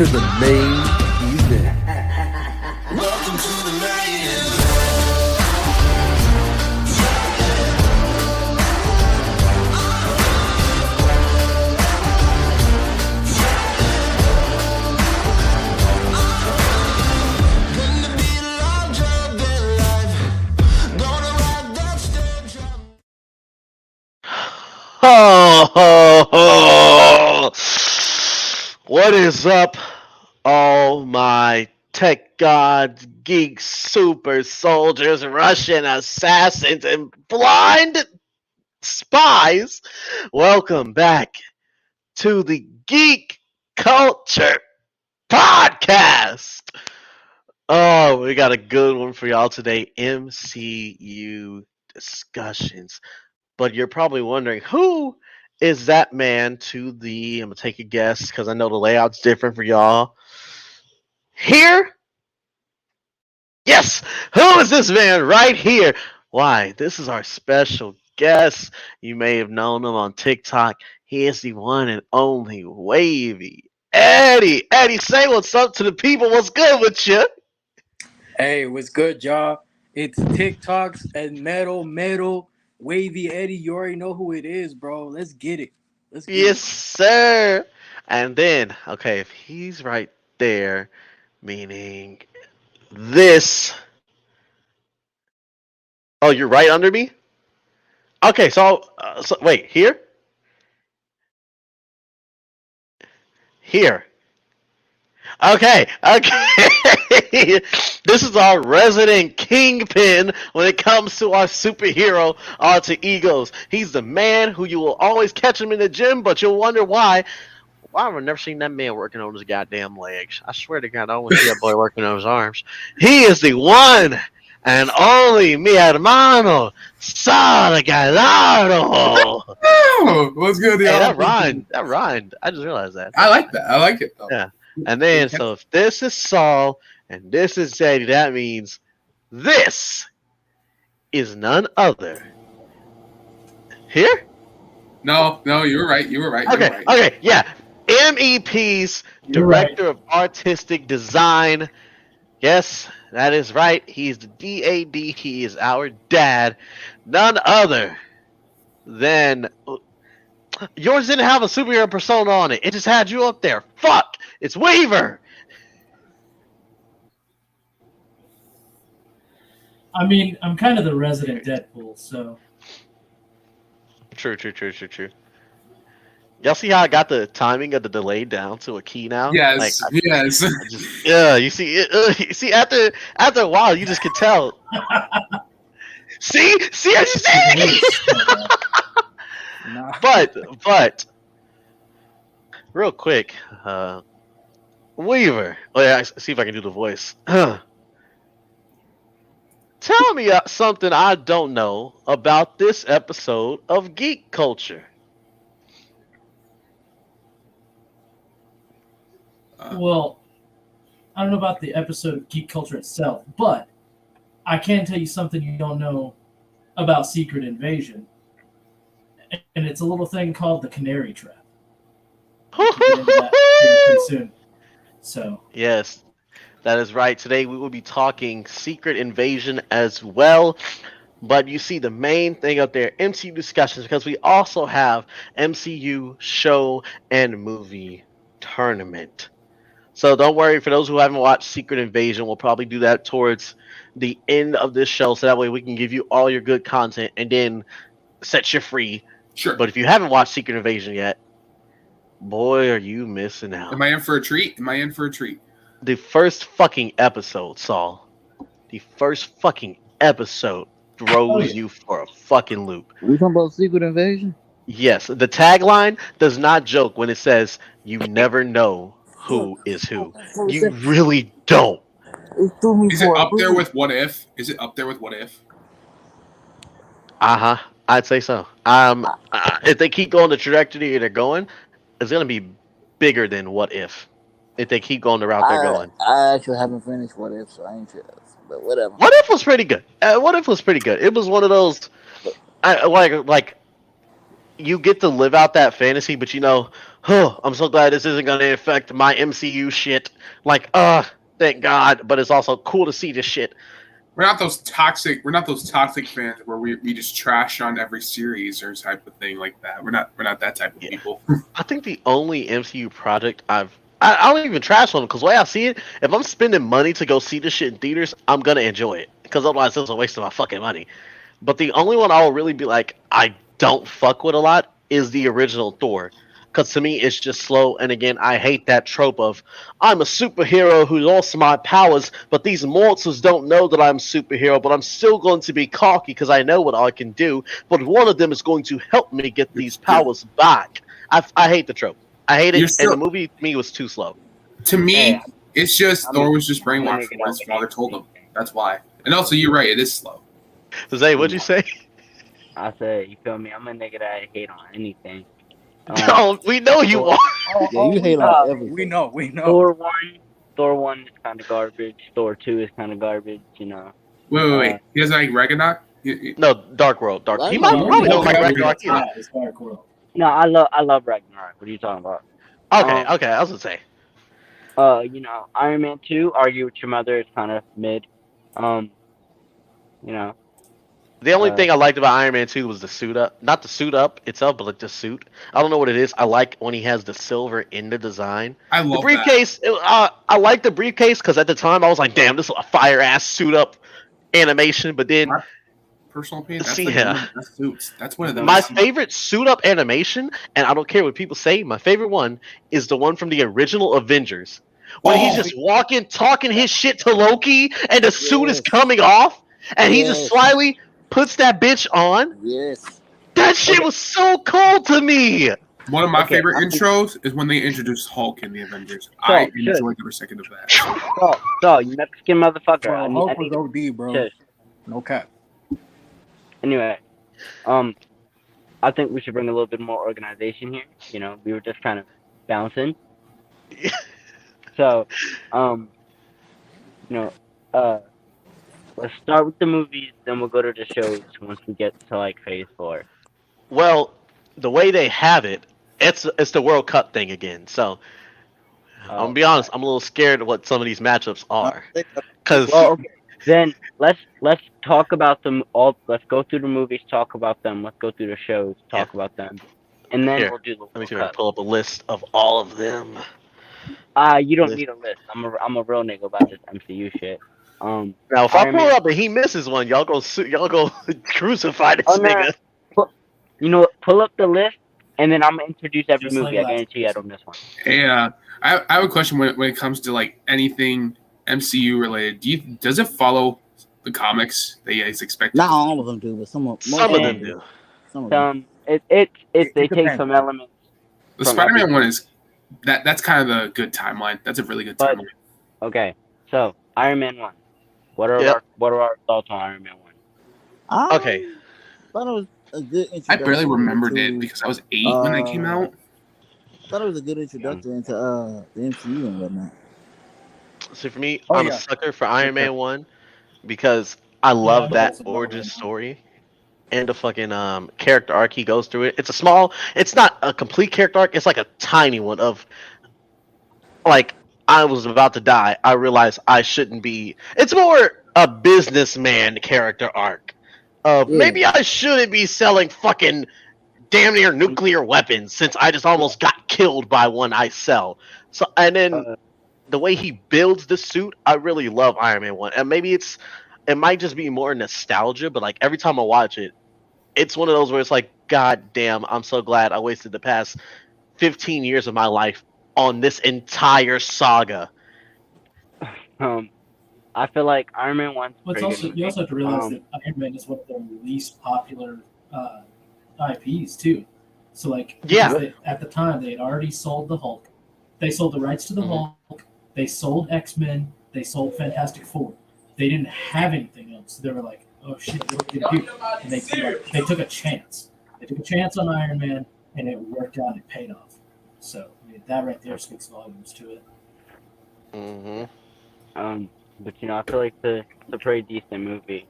to the main event. Welcome to the main event. Ho, what is up, all my tech gods, geeks, super soldiers, Russian assassins, and blind spies? Welcome back to the Geek Culture Podcast. Oh, we got a good one for y'all today, MCU discussions. But you're probably wondering, who is that man to the, I'm going to take a guess because I know the layout's different for y'all. Here? Yes! Who is this man right here? Why, this is our special guest. You may have known him on TikTok. He is the one and only WavyEddie. Eddie, say what's up to the people. What's good with you? Hey, what's good, y'all? It's TikToks and metal. WavyEddie, you already know who it is, bro. Let's get it. Yes, sir. And then, okay, if he's right there, meaning this. Oh, you're right under me? Okay, so wait, here? Here. Okay. This is our resident kingpin when it comes to our superhero alter egos. He's the man who you will always catch him in the gym, but you'll wonder why. Why have I never seen that man working on his goddamn legs? I swear to God, I always see that boy working on his arms. He is the one and only mi hermano, Sara Gallardo. Oh, what's good, y'all? Hey, that rhymed. I just realized that. I like that. I like it, though. Yeah. And then, so if this is Saul and this is Eddie, that means this is none other. Here? No, you were right. Okay, yeah. MEP's You're right. Director of Artistic Design. Yes, that is right. He's the DAD. He is our dad. None other than... Yours didn't have a superhero persona on it. It just had you up there. Fuck! It's Weaver! I mean, I'm kind of the resident Deadpool, so. True. Y'all see how I got the timing of the delay down to a key now? Yes, yes. Yeah, you see, after a while, you just can tell. see, what you saying? Nah. But, real quick, Weaver. Oh yeah, see if I can do the voice. Tell me something I don't know about this episode of Geek Culture. Well, I don't know about the episode of Geek Culture itself, but I can tell you something you don't know about Secret Invasion. And it's a little thing called the Canary Trap. We'll get into that here pretty soon. So. Yes, that is right. Today we will be talking Secret Invasion as well. But you see the main thing up there, MCU discussions, because we also have MCU show and movie tournament. So don't worry, for those who haven't watched Secret Invasion, we'll probably do that towards the end of this show, so that way we can give you all your good content and then set you free. Sure. But if you haven't watched Secret Invasion yet, boy, are you missing out. Am I in for a treat? The first fucking episode, Saul. The first fucking episode throws you for a fucking loop. We talking about Secret Invasion? Yes, the tagline does not joke when it says, "You never know who is who." You really don't. Is it up there with What If? Uh-huh. I'd say so. If they keep going the trajectory they're going, it's gonna be bigger than What If. If they keep going the route they're going. I actually haven't finished What If, so I ain't sure. But whatever. What If was pretty good. It was one of those, like you get to live out that fantasy, but I'm so glad this isn't gonna affect my MCU shit. Thank God. But it's also cool to see this shit. We're not those toxic fans where we just trash on every series or type of thing like that. We're not that type of people. I think the only MCU project I don't even trash on them, because the way I see it, if I'm spending money to go see this shit in theaters, I'm gonna enjoy it, because otherwise it's a waste of my fucking money. But the only one I will really be like, I don't fuck with a lot, is the original Thor. Because to me, it's just slow. And again, I hate that trope of, I'm a superhero who lost my powers, but these mortals don't know that I'm a superhero, but I'm still going to be cocky because I know what I can do. But one of them is going to help me get these powers back. I hate the trope. I hate it. And the movie, to me, was too slow. To me, it's just Thor was just brainwashed from what his father told him. That's why. And also, you're right. It is slow. Jose, what'd you say? I said, you feel me? I'm a nigga that hate on anything. No, we know you are. Yeah, you hate on everything. We know. Thor 1 is kind of garbage. Thor 2 is kind of garbage, Wait. He doesn't like Ragnarok? No, Dark World. He might probably don't like Ragnarok either. It's Dark World. No, I love Ragnarok. What are you talking about? Okay, I was gonna say. Iron Man 2, Argue with Your Mother, is kind of mid. The only thing I liked about Iron Man 2 was the suit up. Not the suit up itself, but like the suit. I don't know what it is. I like when he has the silver in the design. I love the briefcase. I like the briefcase because at the time I was like, damn, this is a fire ass suit up animation. But then, my personal opinion, that's one of the my favorite suit up animation, and I don't care what people say, my favorite one is the one from the original Avengers. When he's just walking, talking his shit to Loki, and the suit is coming off, and he just slyly puts that bitch on. Yes. That shit was so cool to me. One of my favorite intros is when they introduced Hulk in the Avengers. I enjoyed every second of that. So you Mexican motherfucker. Bro, Hulk was OD, bro. Shit. No cap. Anyway, I think we should bring a little bit more organization here. We were just kind of bouncing. So, let's start with the movies, then we'll go to the shows once we get to phase 4. Well, the way they have it it's the World Cup thing again. So I'm gonna be honest, I'm a little scared of what some of these matchups are. Cause Well, okay. Then let's talk about them all. Let's go through the movies, talk about them. Let's go through the shows, talk about them, and then here, we'll do the let me World see if I can Cup. pull up a list of all of them. You don't List. need a list. I'm a real nigga about this MCU shit. Now, if Iron I pull Man. it up and he misses one, y'all go crucify this Oh no. nigga. You know what? Pull up the list, and then I'm gonna introduce every Just like movie. I last guarantee you I don't miss one. Hey, I have a question when it comes to like anything MCU related. Does it follow the comics that you guys expect? Not all of them do, but some of Some of them do. Some of them. They take depends. some elements. The from Spider-Man everything. one is that's kind of a good timeline. That's a really good But- timeline. Okay, so Iron Man 1. What are Yep. our thoughts on Iron Man 1? Okay. Thought it was a good introduction. I barely remembered into, it because I was 8 when it came out. Thought it was a good introduction into the MCU and whatnot. So for me, Oh, I'm yeah. a sucker for Iron Man 1 because I love I'm that also origin one. story and the fucking character arc he goes through it. It's not a complete character arc. It's like a tiny one of like I was about to die. I realized I shouldn't be. It's more a businessman character arc. Maybe I shouldn't be selling fucking damn near nuclear weapons since I just almost got killed by one I sell. So and then the way he builds the suit, I really love Iron Man 1. And maybe it might just be more nostalgia, but like every time I watch it, it's one of those where it's like, God damn, I'm so glad I wasted the past 15 years of my life on this entire saga. I feel like Iron Man 1's But it's pretty also, good. you also have to realize Um, that Iron Man is one of their least popular IPs too. So like, Yeah. because at the time they had already sold the Hulk, they sold the rights to the Mhm. Hulk, they sold X-Men, they sold Fantastic Four. They didn't have anything else. So they were like, oh shit, what are we gonna do? And they took a chance. They took a chance on Iron Man, and it worked out. It paid off. So I mean, that right there speaks volumes to it. Mm-hmm. But you know, I feel like it's a pretty decent movie.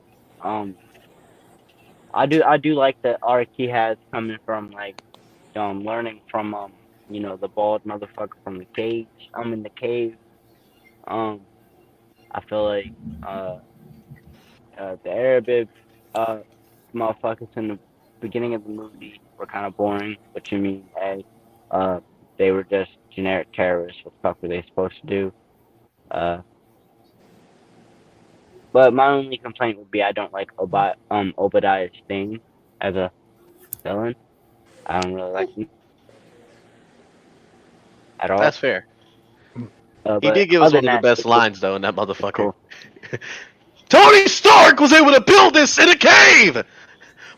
I do like the arc he has coming from like learning from the bald motherfucker from the cage. I'm in the cave. I feel like the Arabic motherfuckers in the beginning of the movie were kind of boring. What you mean? They were just generic terrorists. What the fuck were they supposed to do? But my only complaint would be I don't like Obadiah's thing as a villain. I don't really like him at all. That's fair. He But did give us other one of than the that, best it's lines, though, in that motherfucker. cool. Tony Stark was able to build this in a cave with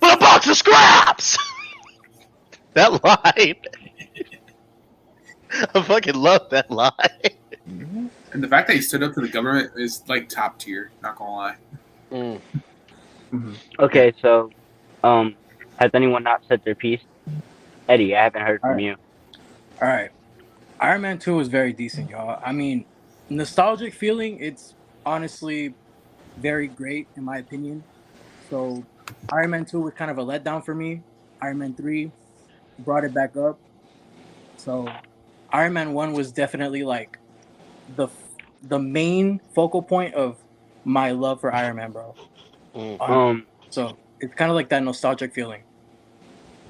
a box of scraps. That line. I fucking love that line. And the fact that he stood up to the government is like top tier. Not gonna lie. Mm. Okay, so has anyone not said their piece? Eddie, I haven't heard from you. All right. Iron Man 2 is very decent, y'all. I mean, nostalgic feeling, it's honestly very great in my opinion. So Iron Man 2 was kind of a letdown for me. Iron Man 3 brought it back up. So Iron Man 1 was definitely like the main focal point of my love for Iron Man, bro. So it's kind of like that nostalgic feeling.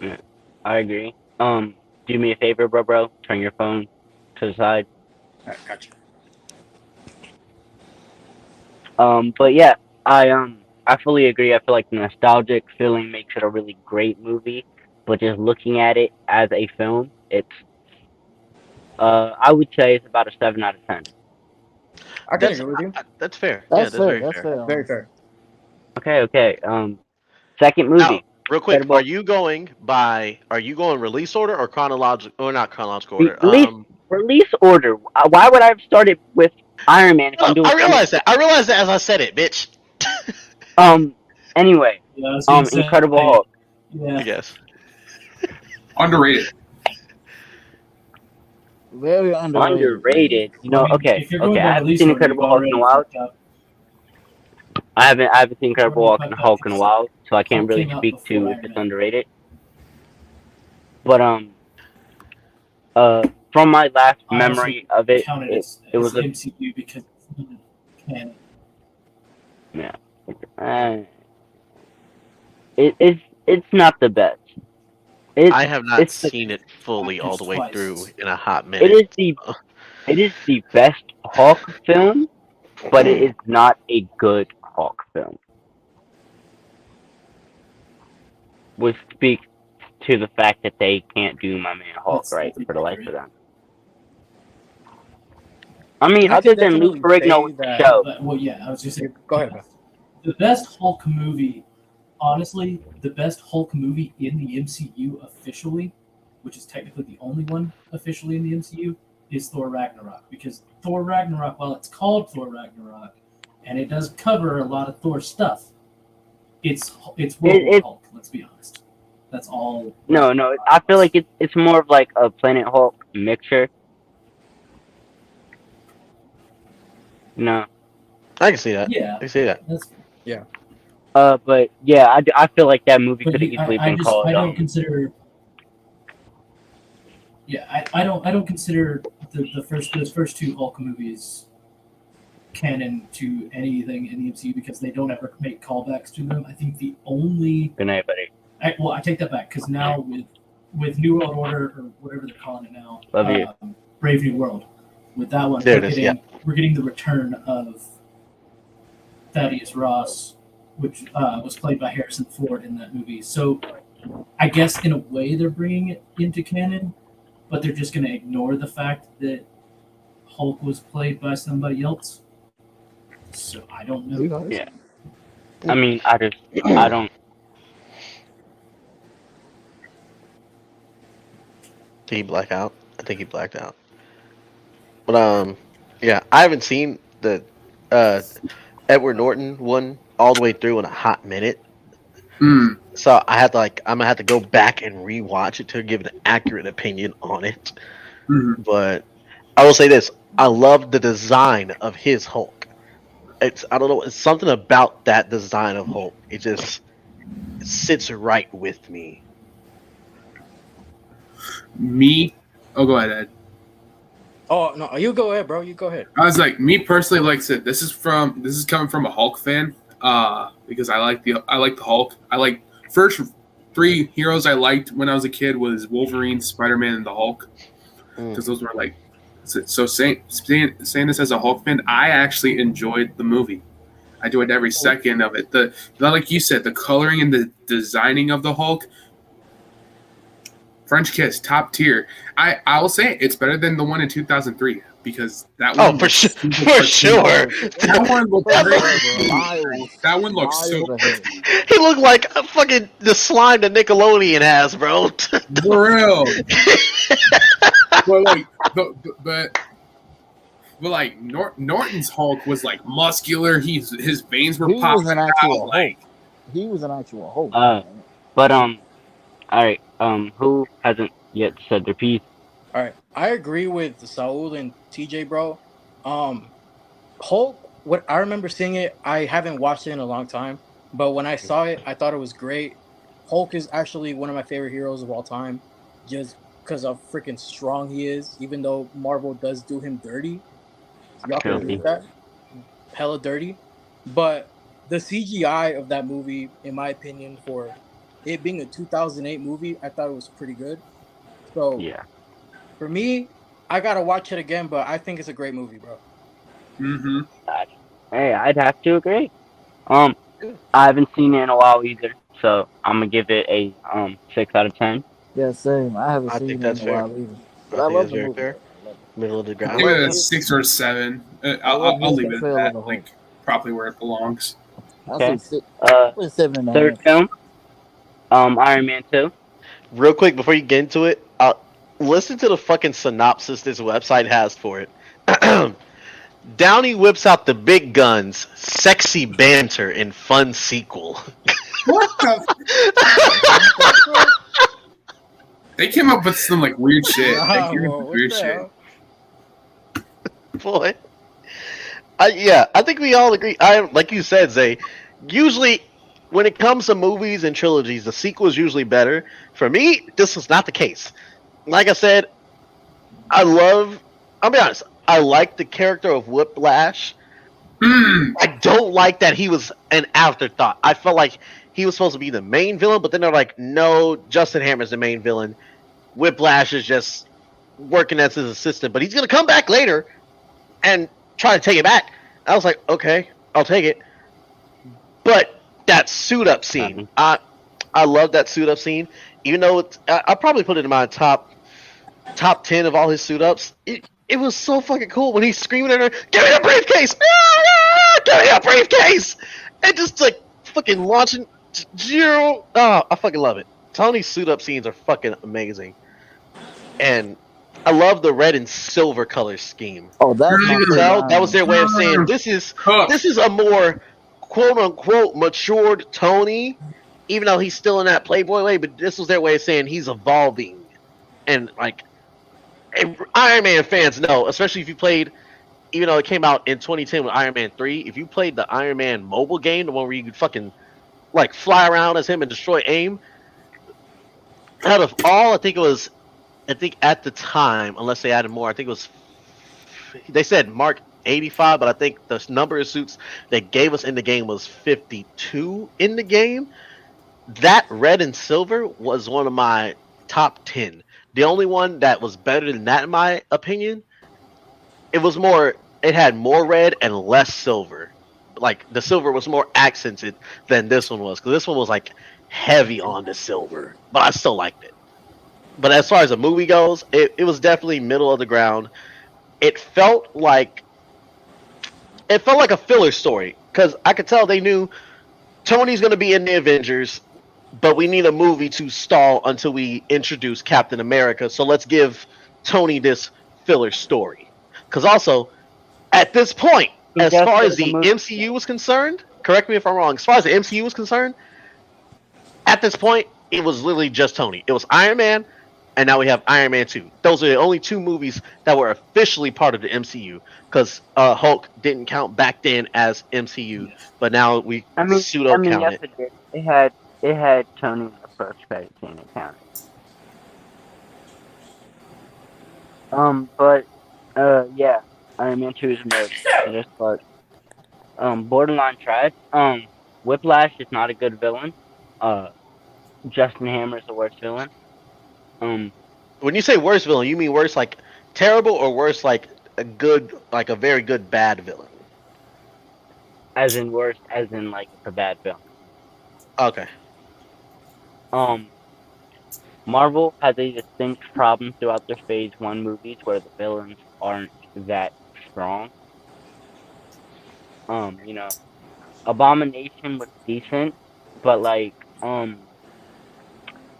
Yeah, I agree. Do me a favor, bro. Turn your phone to the side. All right, gotcha. But yeah, I fully agree. I feel like the nostalgic feeling makes it a really great movie. But just looking at it as a film, it's I would say it's about a 7 out of 10. I can agree with you. That's fair. That's yeah, fair. very That's fair. Very fair. Okay. Second movie. Now, real quick, Incredible- are you going release order or chronological, or not chronological order? Release order. Why would I have started with Iron Man if I'm doing? I realized that. I realized that as I said it, bitch. Anyway, Yeah, I was gonna say, Incredible Hulk. Yeah. I guess. Underrated. Very underrated. Underrated. You know, I mean, okay. if you're going I by haven't release seen order, Incredible you've Hulk in a already while. fucked up. I haven't seen Incredible Already Hulk fucked up in a because while, so I can't Hulk really came out speak to before if Iron it's Man. underrated. But From my last I memory also of it, count it it as was a MCU because it's canon. yeah. It's not the best. I have not It's seen it fully all the way Twice. through in a hot it minute. is the best Hulk film, but it is not a good Hulk film. Which speaks to the fact that they can't do my man Hulk That's right something for the life great. of them. I mean, I other could than Lou definitely Ferrigno say with the that- show. But, well, yeah, I was just saying. Go ahead, man. The best Hulk movie, honestly, the best Hulk movie in the MCU officially, which is technically the only one officially in the MCU, is Thor Ragnarok. Because Thor Ragnarok, while it's called Thor Ragnarok, and it does cover a lot of Thor stuff, it's World Hulk. Let's be honest. That's all. No, I feel like it's more of like a Planet Hulk mixture. No. I can see that. Yeah, I can see that. that's. But yeah, I feel like that movie But could have easily I been just called. I don't consider. Yeah, I don't consider those first two Hulk movies canon to anything in the MCU because they don't ever make callbacks to them. I think the only Good night, buddy. I take that back because now with New World Order or whatever they're calling it now, Love you. Brave New World. With that one, There it is, we're getting the return of Thaddeus Ross, which was played by Harrison Ford in that movie. So I guess in a way they're bringing it into canon, but they're just going to ignore the fact that Hulk was played by somebody else. So I don't know. Yeah. I mean, I don't. Did he black out? I think he blacked out. But yeah, I haven't seen the Edward Norton one all the way through in a hot minute. Mm. So I'm gonna have to go back and rewatch it to give an accurate opinion on it. Mhm. But I will say this: I love the design of his Hulk. I don't know, it's something about that design of Hulk. It sits right with me. Oh, go ahead, Ed. Oh no, you go ahead, bro. You go ahead. I was like, me personally, like I said, this is coming from a Hulk fan, because I like the Hulk. I like first three heroes I liked when I was a kid was Wolverine, Spider-Man, and the Hulk, because those were like. So saying this as a Hulk fan, I actually enjoyed the movie. I enjoyed every second of it. Like you said, the coloring and the designing of the Hulk. French kiss, top tier. I will say it's better than the one in 2003 because that one. Oh, for sure. That one looked great. That one looks so good. He looked like a fucking the slime that Nickelodeon has, bro. For real. But like Norton's Hulk was like muscular. His veins were popping out. Like He was an actual Hulk. But all right. Who hasn't yet said their piece? All right, I agree with Saul and TJ, bro. Hulk. What I remember seeing it, I haven't watched it in a long time, but when I saw it, I thought it was great. Hulk is actually one of my favorite heroes of all time, just because of freaking strong he is. Even though Marvel does do him dirty, y'all can agree with that. Hella dirty, but the CGI of that movie, in my opinion, for it being a 2008 movie, I thought it was pretty good. So Yeah. for me, I gotta watch it again, but I think it's a great movie, bro. mm-hmm. Hey, I'd have to agree. I haven't seen it in a while either, so I'm gonna give it a 6 out of 10. Yeah, same. I haven't I seen think it in that's a fair. while either. But I I think love that's the very movie. fair. Middle of the I'll ground. give it a 6 or 7. I'll leave it at that. Like probably where it belongs. I'll Okay. say 6. Uh, 7.5. Third film, Iron Man 2. Real quick before you get into it, listen to the fucking synopsis this website has for it. Downey whips out the big guns, sexy banter, and fun sequel. What the? They came up with some like weird shit. They came up with weird shit. Boy. I think we all agree. Like you said, Zay, usually when it comes to movies and trilogies, the sequel is usually better. For me, this is not the case. Like I said, I'll be honest. I like the character of Whiplash. I don't like that he was an afterthought. I felt like he was supposed to be the main villain, but then they're like, no, Justin Hammer's the main villain. Whiplash is just working as his assistant, but he's gonna come back later and try to take it back. I was like, okay, I'll take it. But that suit up scene, I love that suit up scene. Even though I probably put it in my top 10 of all his suit ups. It was so fucking cool when he's screaming at her, "Give me a briefcase! Give me a briefcase!" And just like fucking launching zero. Oh, I fucking love it. Tony's suit up scenes are fucking amazing, and I love the red and silver color scheme. Oh, that's You can tell that was their way of saying this is a more quote unquote matured Tony, even though he's still in that Playboy way. But this was their way of saying he's evolving, and like. And Iron Man fans know, especially if you played, even though it came out in 2010 with Iron Man 3, if you played the Iron Man mobile game, the one where you could fucking like fly around as him and destroy AIM, out of all, I think at the time, unless they added more, I think it was, they said Mark 85, but I think the number of suits they gave us in the game was 52 in the game. That red and silver was one of my top 10. The only one that was better than that, in my opinion, it had more red and less silver. Like, the silver was more accented than this one was. Because this one was, like, heavy on the silver. But I still liked it. But as far as the movie goes, it was definitely middle of the ground. It felt like a filler story. Because I could tell they knew Tony's going to be in the Avengers, but we need a movie to stall until we introduce Captain America. So let's give Tony this filler story. Because also, at this point, as far as the MCU was concerned, correct me if I'm wrong, as far as the MCU was concerned, at this point, it was literally just Tony. It was Iron Man, and now we have Iron Man 2. Those are the only two movies that were officially part of the MCU. Because Hulk didn't count back then as MCU, but now we pseudo-count yes, it did. It had Tony in the first credit scene accounted. Yeah, Iron Man 2 is mid. It is but borderline trash. Whiplash is not a good villain. Justin Hammer is the worst villain. When you say worst villain, you mean worse like terrible or worse like a very good bad villain? As in worst, as in like a bad villain. Okay. Marvel has a distinct problem throughout their Phase 1 movies where the villains aren't that strong. Abomination was decent, but like,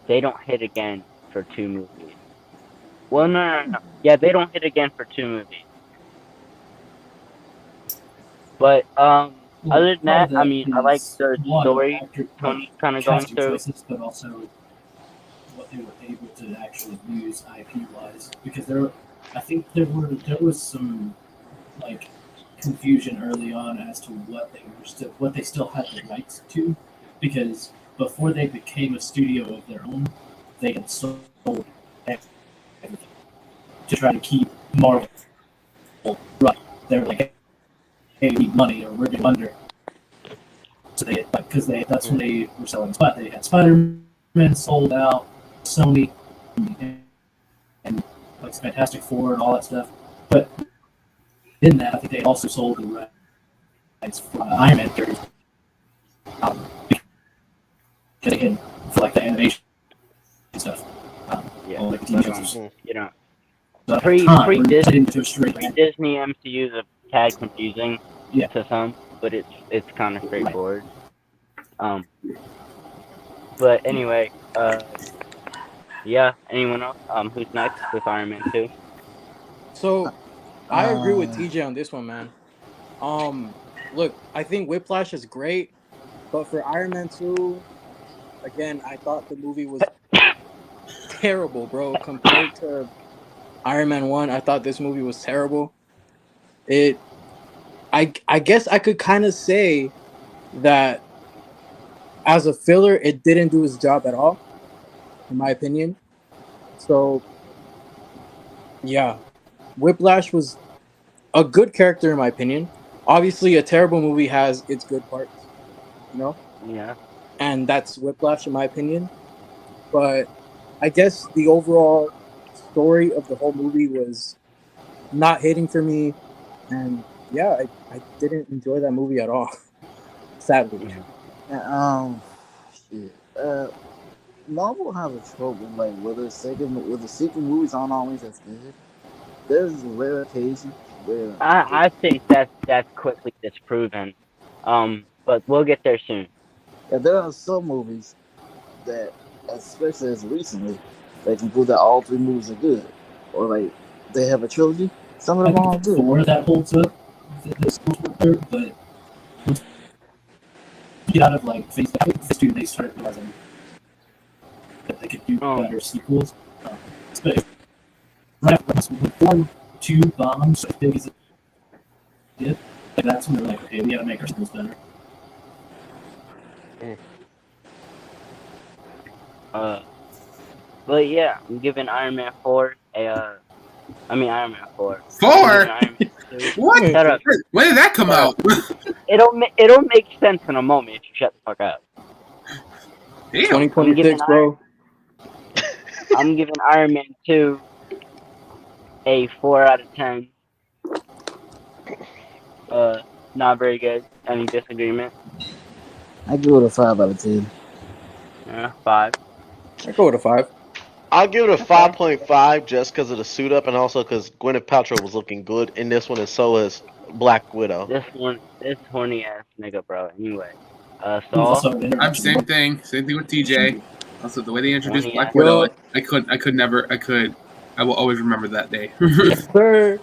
they don't hit again for 2 movies. Well, no. Yeah, they don't hit again for 2 movies. But, other than that, I mean, I like the story Tony's kind of going through. Choices, but also what they were able to actually use IP-wise, because I think there was some like confusion early on as to what they still had the rights to, because before they became a studio of their own, they had sold everything to try to keep Marvel right. They were like, hey, we need money, or we're going under. So that's when they were selling Spot. They had Spider-Man sold out, Sony, and like Fantastic Four and all that stuff. But in that, I think they also sold the rights for Iron Man series. Because again, for like the animation and stuff. Like the TV shows. Pre-Disney MCU is a tad confusing to some, but it's kind of straightforward. But anyway, anyone else? Who's next with Iron Man 2? So, I agree with TJ on this one, man. Look, I think Whiplash is great, but for Iron Man 2, again, I thought the movie was terrible, bro. Compared to Iron Man 1, I thought this movie was terrible. I guess I could kind of say that as a filler, it didn't do its job at all, in my opinion. So Yeah, Whiplash was a good character in my opinion. Obviously, a terrible movie has its good parts, you know, Yeah. and that's Whiplash in my opinion. But I guess the overall story of the whole movie was not hitting for me, and yeah, I didn't enjoy that movie at all. Sadly. And, shit. Marvel has a trope of like with the sequel movies aren't always as good. There's rare occasions where I think that's quickly disproven. But we'll get there soon. there are some movies that, especially as recently, they can prove that all three movies are good, or like they have a trilogy. Some of I them are all think good. four that holds up. This but once you get out of like phase two, they start realizing that they could do better sequels. But right after when Form 2 bombs so big as it did, like that's when they're like, okay, we gotta make our sequels better. But yeah, I'm giving Iron Man 4 a Iron Man 4. 4? Iron Man 2. What? Shut up. When did that come out? It'll make sense in a moment if you shut the fuck up. Damn. 2026, bro. I'm giving Iron Man 2 a 4 out of 10. Not very good. Any disagreement? I give it a 5 out of 10. 5. I go with a 5. I'll give it a 5.5 just because of the suit up and also because Gwyneth Paltrow was looking good in this one, and so is Black Widow. This horny ass nigga, bro. Anyway, Also, I'm same thing with TJ. Also, the way they introduced Horny Black ass. Widow, I will always remember that day. Sir.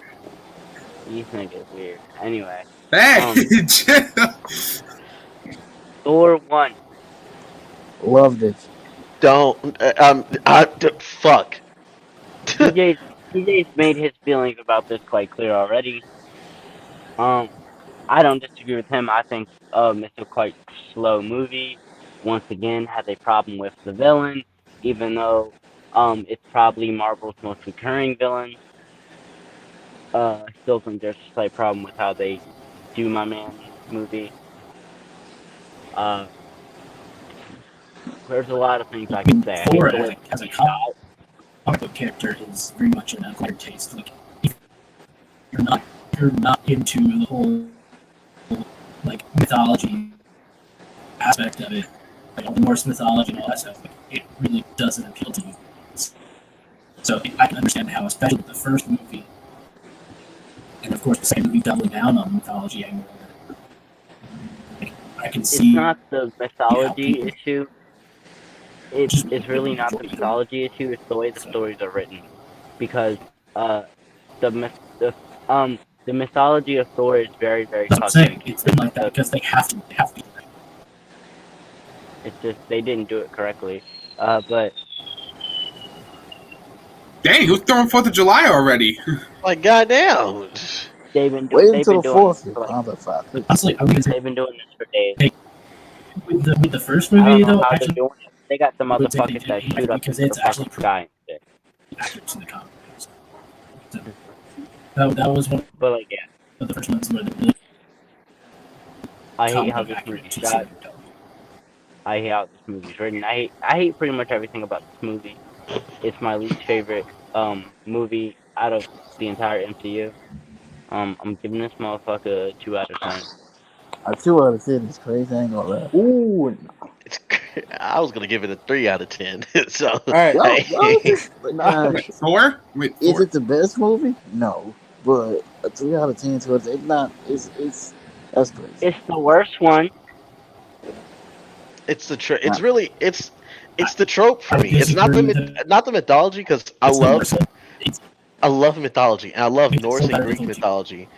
These niggas weird. Anyway, Hey, Thor 1. Loved it. Don't. Fuck. TJ's made his feelings about this quite clear already. I don't disagree with him. I think it's a quite slow movie. Once again, has a problem with the villain, even though it's probably Marvel's most recurring villain. I still think there's a slight problem with how they do my man in this movie. There's a lot of things I could say. Thor as a comic book character is very much an acquired taste. Like you're not into the whole like mythology aspect of it, like Norse mythology and all that stuff. Like, it really doesn't appeal to you. So I can understand how, especially with the first movie, and of course the second movie doubling down on the mythology angle. Like, I can see. It's not the mythology issue. It's really not the mythology issue. It's the way the stories are written, because the mythology of Thor is very, very cosmic. It's been like that because they have to. It's just they didn't do it correctly. But dang, who's throwing 4th of July already? Like, goddamn. they've been Wait doing until the this 4th. for, like, I'll bet 5. Honestly, I would say they've been doing this for days. with the first I movie don't know though, how actually, they're doing it. They got some I would say motherfuckers that they did, shoot up because the it's actually fucking sky and shit. accurate to the comics. So, that was one But like, yeah, of the first ones where they really I hate comic how book this accurate movie's to shot. the I hate how this movie's written. I hate pretty much everything about this movie. It's my least favorite movie out of the entire MCU. I'm giving this motherfucker a 2 out of 10. A 2 out of 10 is crazy. I ain't gonna lie. Ooh. I was gonna give it a 3 out of 10. So, All right. Y'all just, Thor? Wait, is Thor. it the best movie? No, but a 3 out of 10 to it's not. It's that's crazy. It's the worst one. it's the it's really it's the trope for me. It's not the mythology, because I love mythology and I love Norse and Greek mythology.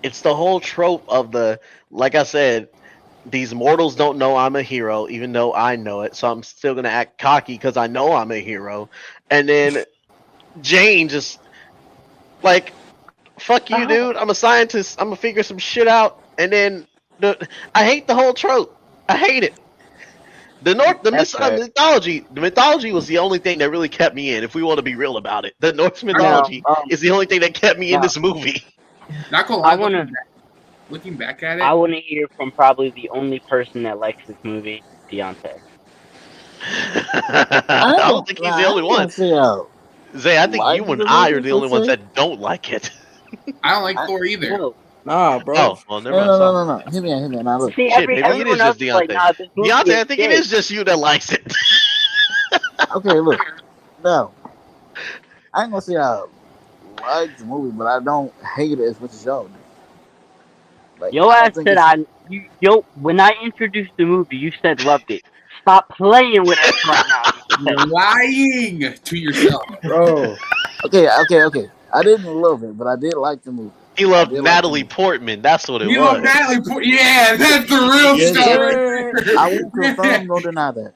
It's the whole trope of the, like I said, these mortals don't know I'm a hero, even though I know it. So I'm still gonna act cocky because I know I'm a hero. And then Jane just like, fuck you, dude. I'm a scientist. I'm gonna figure some shit out. And then I hate the whole trope. I hate it. The mythology was the only thing that really kept me in. If we want to be real about it, the Norse mythology is the only thing that kept me in this movie. Not gonna lie, looking back at it, I want to hear from probably the only person that likes this movie, Deontay. I don't think he's the only one. Zay, I think you and I are the only ones that don't like it. I don't like Thor either. No. Nah, bro. Oh, well, never mind. No. Hear me out. Now look. See, Shit, maybe it everyone is else just is like, Deontay. nah, this movie Deontay, I is think it shit. is just you that likes it. Okay, look. No, I ain't gonna say I like the movie, but I don't hate it as much as y'all do. Like, Your I ass think said it's- when I introduced the movie, you said loved it. Stop playing with us right now. You're lying to yourself. Bro. Okay. I didn't love it, but I did like the movie. He loved did like Natalie the movie. Portman. That's what it You was. love Natalie Portman. Yeah, that's the real Yes, stuff sir. right there. I won't confirm nor deny that.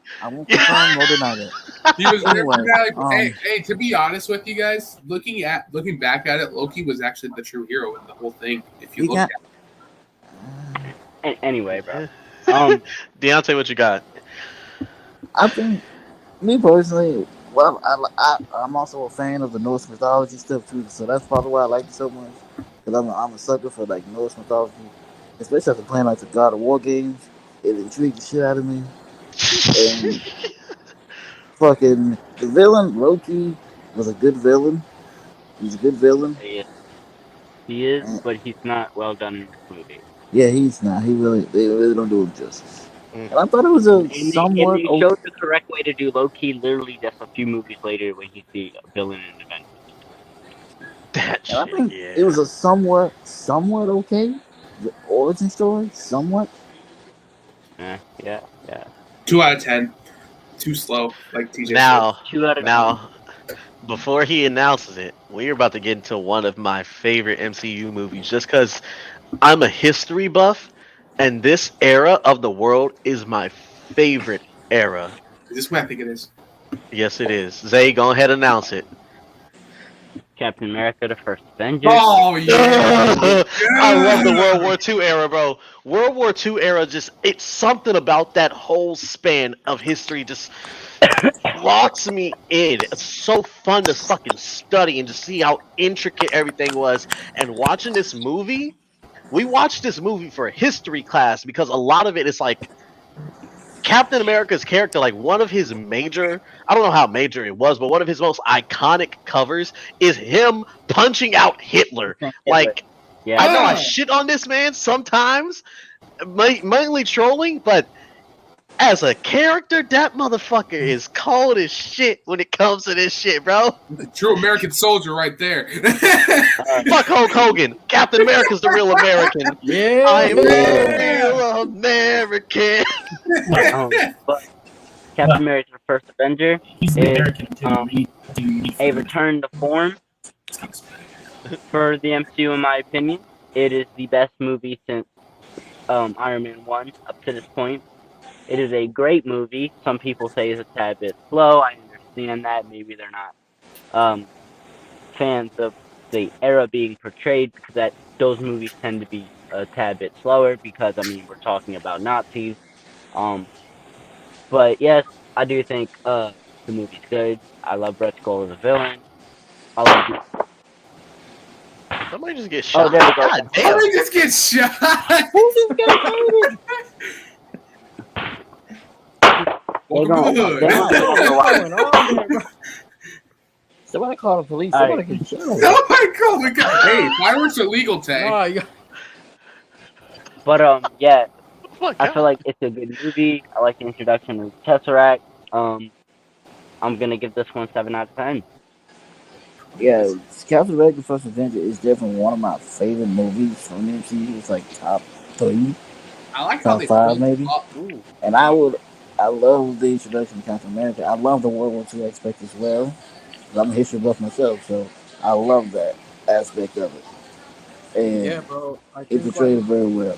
He was there Anyway, for Natalie. Hey, to be honest with you guys, looking back at it, Loki was actually the true hero in the whole thing. If you He look got- at it. Anyway, bro. Deontay, what you got? I think, me personally, well, I'm also a fan of the Norse mythology stuff too, so that's probably why I like it so much. Because I'm a sucker for like Norse mythology, especially after playing like the God of War games. It intrigued the shit out of me. And fucking the villain Loki was a good villain. He's a good villain. He is, but he's not well done in this movie. Yeah, he's not. They really don't do him justice. Mm. And I thought it was a And somewhat. they showed the correct way to do Loki literally just a few movies later when he's the villain in Avengers. That And I shit, think yeah. it was a somewhat okay the origin story, somewhat. Yeah. 2 out of 10. Too slow, like TJ. Now, 2 out of 10. now, before he announces it, we're about to get into one of my favorite MCU movies just because I'm a history buff, and this era of the world is my favorite era. Is this what I think it is? Yes, it is. Zay, go ahead and announce it. Captain America: The First Avenger. Oh yeah. I love the World War II era, bro. World War II era, it's something about that whole span of history just locks me in. It's so fun to fucking study and just see how intricate everything was. And watching this movie, we watched this movie for a history class because a lot of it is like Captain America's character, like one of his major, I don't know how major it was, but one of his most iconic covers is him punching out Hitler. Like, Yeah. I know I shit on this man sometimes, mainly trolling, but as a character, that motherfucker is cold as shit when it comes to this shit, bro. The true American soldier right there. Fuck Hulk Hogan. Captain America's the real American. Yeah. I'm a real American. But Captain America: The First Avenger He's is American too. a return to form for the MCU, in my opinion. It is the best movie since Iron Man 1 up to this point. It is a great movie. Some people say it's a tad bit slow. I understand that. Maybe they're not fans of the era being portrayed because those movies tend to be a tad bit slower because, I mean, we're talking about Nazis. But yes, I do think the movie's good. I love Red Skull as a villain. I love Somebody just get shot. Oh, there we go. God damn. Somebody just get shot. Welcome to the hood. Somebody call the police. All Somebody right. can kill him. Oh my god, we got, hey, fireworks are legal, Tay. Nah, you- But yeah, Fuck, I feel like it's a good movie. I like the introduction of the Tesseract. I'm gonna give this one 7 out of 10. Yeah, Captain America: First Avenger is definitely one of my favorite movies from the MCU. It's like top 3, I like how top they 5 put- maybe. Ooh. And I love the introduction of Captain America. I love the World War II aspect as well. 'Cause I'm a history buff myself, so I love that aspect of it. And yeah, bro. I it think portrayed it very well.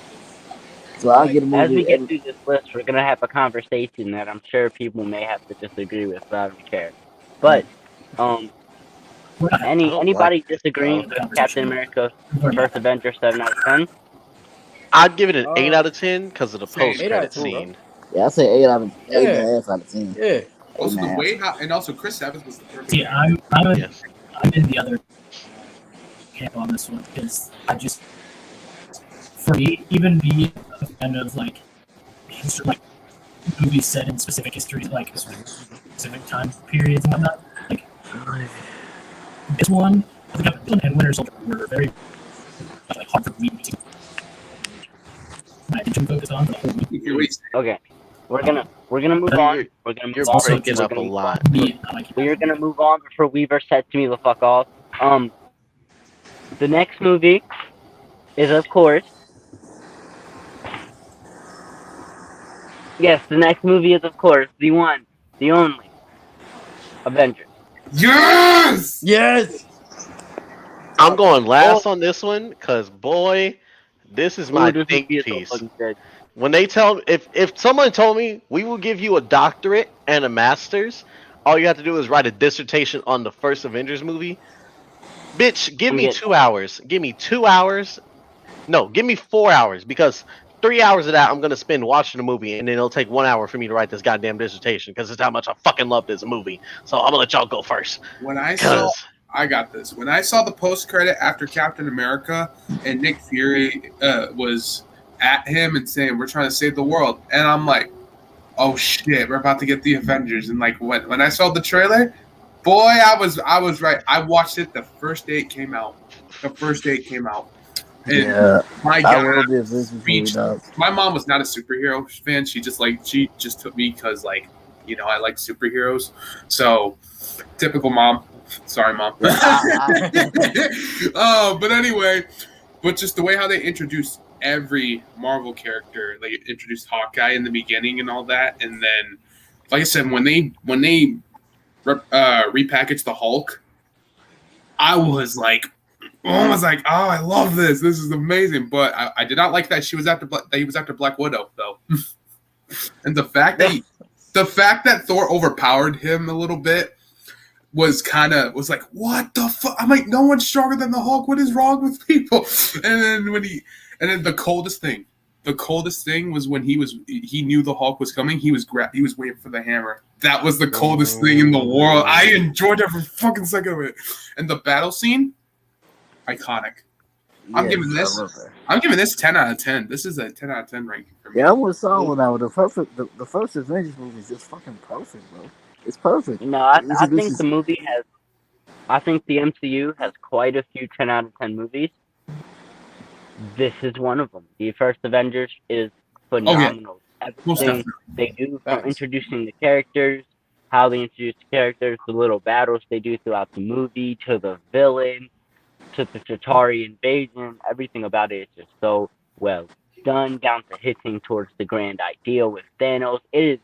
So I get a movie. As we get through this list, we're gonna have a conversation that I'm sure people may have to disagree with, but I don't care. But anybody disagreeing with Captain America: First Avenger 7 out of 10? I'd give it an 8 out of 10 because of the Same. post 8 out of credit 10, bro. scene. Yeah, I say 8 and Yeah. a half out of 10. Yeah. 8 Also, and a the half. way how, and also Chris Evans was the perfect. See, actor. Yes. I'm in the other camp on this one because for me, even being a fan of like history, like movies set in specific history, like specific time periods and whatnot, like this one, and Winter Soldier were very like hard for me to my attention focus on the whole movie. If you're wasting- Okay, we're gonna move on. We're gonna You're move on. breaking We're up a gonna move lot. on. Me, I like it. We're gonna move on before Weaver says to me the fuck off. The next movie is of course. Yes, the next movie is of course the one, the only Avengers. Yes. Yes. I'm going last on this one because boy, this is my Ooh, this think movie is so piece. fucking good. When they tell if someone told me we will give you a doctorate and a master's, all you have to do is write a dissertation on the first Avengers movie. Bitch, give I'm me getting- 2 hours. Give me 2 hours. No, give me 4 hours because 3 hours of that I'm gonna spend watching the movie, and then it'll take 1 hour for me to write this goddamn dissertation because it's how much I fucking love this movie. So I'm gonna let y'all go first. When I saw, Cause I got this. When I saw the post credit after Captain America and Nick Fury was at him and saying, "We're trying to save the world," and I'm like, "Oh shit, we're about to get the Avengers." And like when I saw the trailer, boy, I was right. I watched it the first day it came out. And Yeah, my I God, will be a Avengers movie, Speech. dog. my mom was not a superhero fan. She just took me because like I like superheroes. So typical mom. Sorry, mom. But anyway, just the way how they introduced every Marvel character, they introduced Hawkeye in the beginning and all that, and then, like I said, when they repackaged the Hulk, I was like, oh, I love this. This is amazing. But I did not like that he was after Black Widow though, and the fact that Thor overpowered him a little bit was like, what the fuck? I'm like, no one's stronger than the Hulk. What is wrong with people? And then the coldest thing was when he knew the Hulk was coming. He was waiting for the hammer. That was the coldest thing in the world. I enjoyed every fucking second of it. And the battle scene, iconic. I'm Yes, giving I this. love that. I'm giving this 10 out of 10. This is a 10 out of 10 ranking for me. Yeah, I was saw now. The first Avengers movie is just fucking perfect, bro. It's perfect. No, I It think introduces- the movie has. I think the MCU has quite a few 10 out of 10 movies. This is one of them. The first Avengers is phenomenal. Most Everything they do from introducing the characters, how they introduce the characters, the little battles they do throughout the movie, to the villain, to the Chitauri invasion, everything about it is just so well done, down to hitting towards the grand ideal with Thanos. It is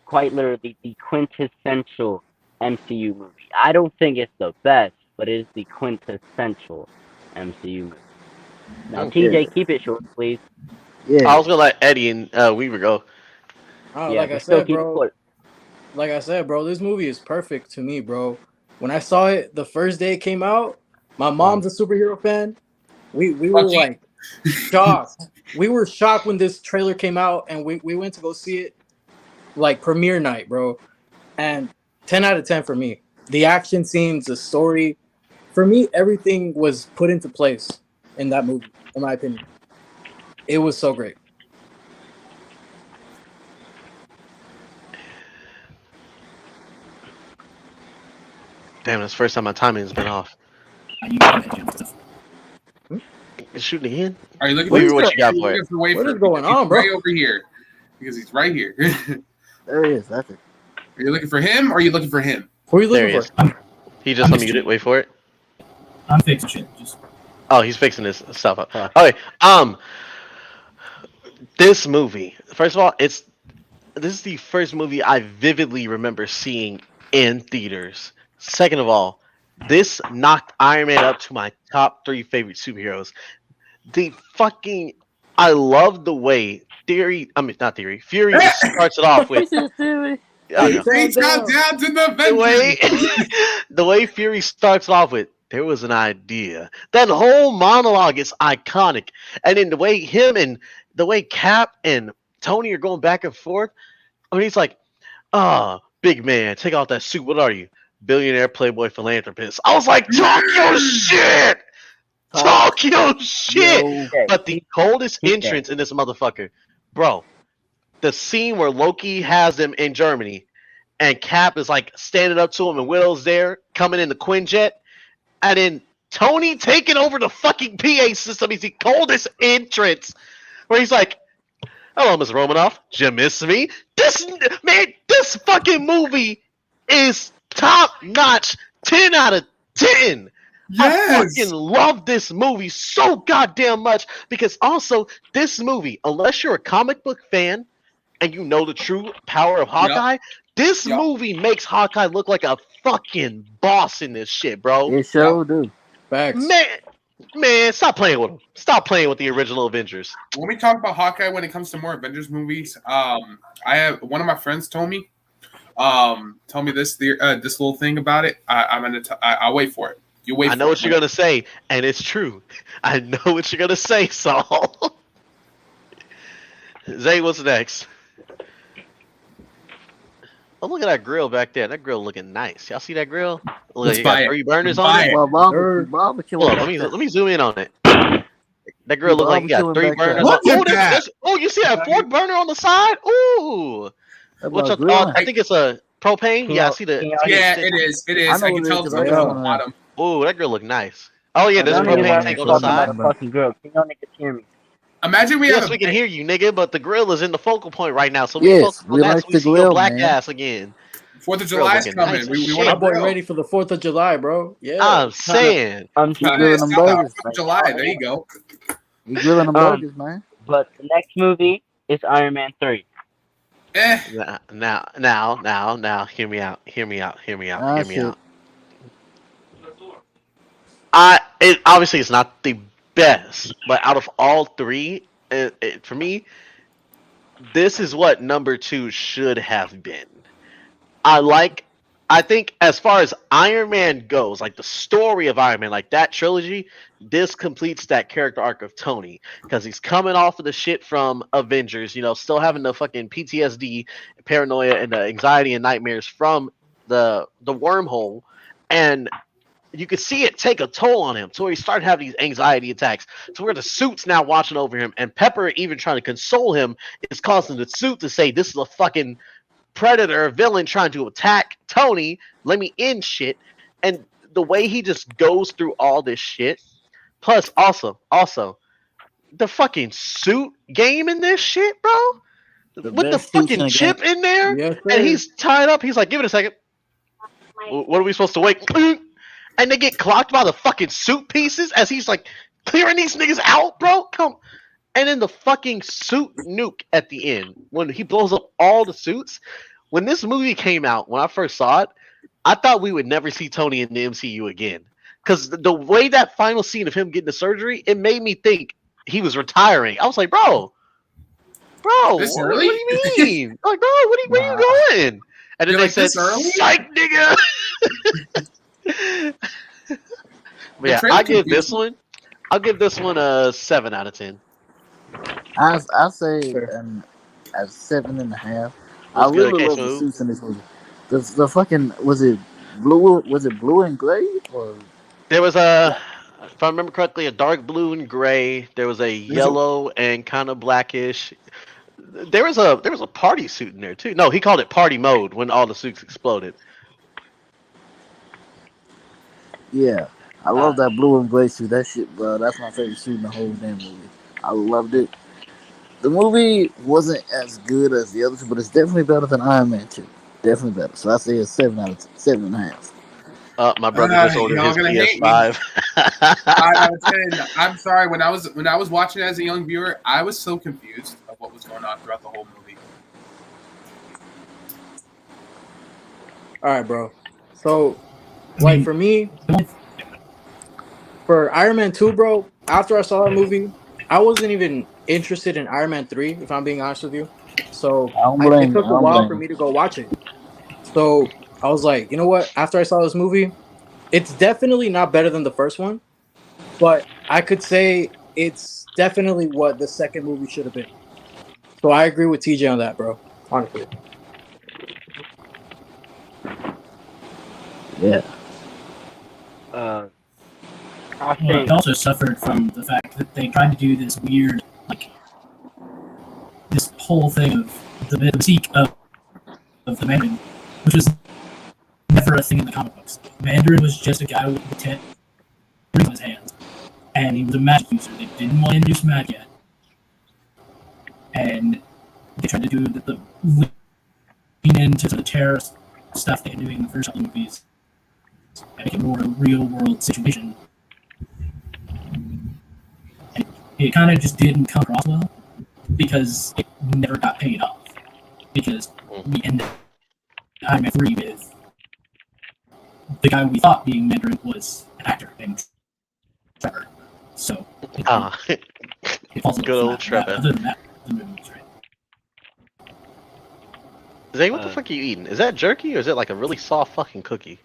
quite literally the quintessential MCU movie. I don't think it's the best, but it is the quintessential MCU movie. Now, Okay. TJ, keep it short, please. Yeah, I was gonna let Eddie and Weaver go. Like I but still said, keep it bro. short. Like I said, bro, this movie is perfect to me, bro. When I saw it the first day it came out, my mom's a superhero fan. We were Lucky. like shocked. We were shocked when this trailer came out, and we went to go see it like premiere night, bro. And 10 out of 10 for me. The action scenes, the story, for me, everything was put into place in that movie, in my opinion. It was so great. Damn, that's the first time my timing has been off. It's shooting again. Are you looking Weaver, what you got for it? What is going on, bro? Right over here. Because he's right here. there it is. That's it. Are you looking for him or are you looking for him? Who are you There looking he for? is. He just I'm unmuted. Wait for it. I'm fixing shit. Just Oh, he's fixing his stuff up. Okay. This movie. First of all, this is the first movie I vividly remember seeing in theaters. Second of all, this knocked Iron Man up to my top 3 favorite superheroes. I love the way Fury just starts it off with. I know. Three countdowns in the The way Fury starts off with, there was an idea. That whole monologue is iconic. And then the way Cap and Tony are going back and forth, when he's like, big man, take off that suit. What are you? Billionaire, playboy, philanthropist. I was like, talk your shit! Talk your shit! Yo, But the coldest entrance in this motherfucker, bro, the scene where Loki has them in Germany and Cap is like standing up to him and Widow's there coming in the Quinjet, and then Tony taking over the fucking PA system is the coldest entrance where he's like, hello, Mr. Romanoff. Did you miss me? This fucking movie is top notch, 10 out of 10. Yes. I fucking love this movie so goddamn much because also this movie, unless you're a comic book fan and you know the true power of Hawkeye, this movie makes Hawkeye look like a fucking boss in this shit, bro. it sure do. Facts. Man, stop playing with him. Stop playing with the original Avengers. When we talk about Hawkeye, when it comes to more Avengers movies, I have one of my friends told me this little thing about it. I'll wait for it. You wait. I know what you're gonna say, and it's true. I know what you're gonna say, Saul. Zay, what's next? Oh, look at that grill back there. That grill looking nice. Y'all see that grill? Look, Let's you got buy it. 3 burners Let's on buy it. it. Well, barbecue. Hold on, let me zoom in on it. That grill look like you got 3 burners. Look Oh, at that. you see that 4th burner on the side? Ooh. What's up? I think it's a propane. Yeah, I see the. Yeah, it is. It is. I can tell it's on the bottom. Ooh, that grill look nice. Oh yeah, there's a Don't even propane want tank to on the talk side. about a fucking grill. Can y'all niggas hear me? Imagine we have Yes, a we can hear you, nigga, but the grill is in the focal point right now, so we Yes, focus on we that like so we the see your grill, black man. ass again. 4th of July is looking coming. nice We as want My to boy grill. ready for the 4th of July, bro. Yeah. I'm saying. I'm You trying grilling to them burgers. There you go. You grilling them burgers, man. But the next movie is Iron Man 3. Now, hear me out. Shit. It obviously it's not the best, but out of all 3, for me, this is what number 2 should have been. I think as far as Iron Man goes, like the story of Iron Man, like that trilogy, this completes that character arc of Tony because he's coming off of the shit from Avengers, still having the fucking PTSD, paranoia, and the anxiety and nightmares from the wormhole, and you could see it take a toll on him to where he started having these anxiety attacks to where the suit's now watching over him, and Pepper even trying to console him is causing the suit to say, this is a fucking predator villain trying to attack Tony, let me end shit. And the way he just goes through all this shit, plus also the fucking suit game in this shit, bro, with the fucking chip in there, Yes, and he's tied up, he's like, give it a second, what are we supposed to wait? And they get clocked by the fucking suit pieces as he's like clearing these niggas out, bro. Come. And then the fucking suit nuke at the end when he blows up all the suits. When this movie came out, when I first saw it, I thought we would never see Tony in the MCU again. Because the way that final scene of him getting the surgery, it made me think he was retiring. I was like, bro, This what early? do you mean? Like, bro, where are you going? And then You're they like, said, this early? psych, nigga. But yeah, I'll give this one a 7 out of 10. I say a 7.5. I What's good, really love the suits in this movie. The fucking was it blue and gray or There was if I remember correctly, a dark blue and gray. There was a yellow and kind of blackish. There was a party suit in there too. No, he called it party mode when all the suits exploded. yeah. I love that blue and gray suit. That shit, bro. That's my favorite suit in the whole damn movie. I loved it. The movie wasn't as good as the other two, but it's definitely better than Iron Man 2. Definitely better. So I say a 7 out of 7.5. My brother just ordered his PS5. 5 out of 10. I'm sorry. When I was watching it as a young viewer, I was so confused of what was going on throughout the whole movie. All right, bro. So, like for me, for Iron Man 2, bro, after I saw that movie, I wasn't even interested in Iron Man 3, if I'm being honest with you. So it took a while for me to go watch it. So I was like, you know what? After I saw this movie, it's definitely not better than the first one, but I could say it's definitely what the second movie should have been. So I agree with TJ on that, bro. Honestly. Yeah. I Well, think it also suffered from the fact that they tried to do this weird, like, this whole thing of the mystique of the Mandarin, which was never a thing in the comic books. Mandarin was just a guy with 10 rings in his hands, and he was a magic user. They didn't want to introduce magic yet, and they tried to do the lean into the terrorist stuff they were doing in the first couple of movies and make it more a real world situation. And it kind of just didn't come across well because it never got paid off. Because we ended Iron Man 3 with the guy we thought being Mandarin was an actor named Trevor. So it falls Good old Trevor. Other than that, the movie was great. Zay, what the fuck are you eating? Is that jerky or is it like a really soft fucking cookie?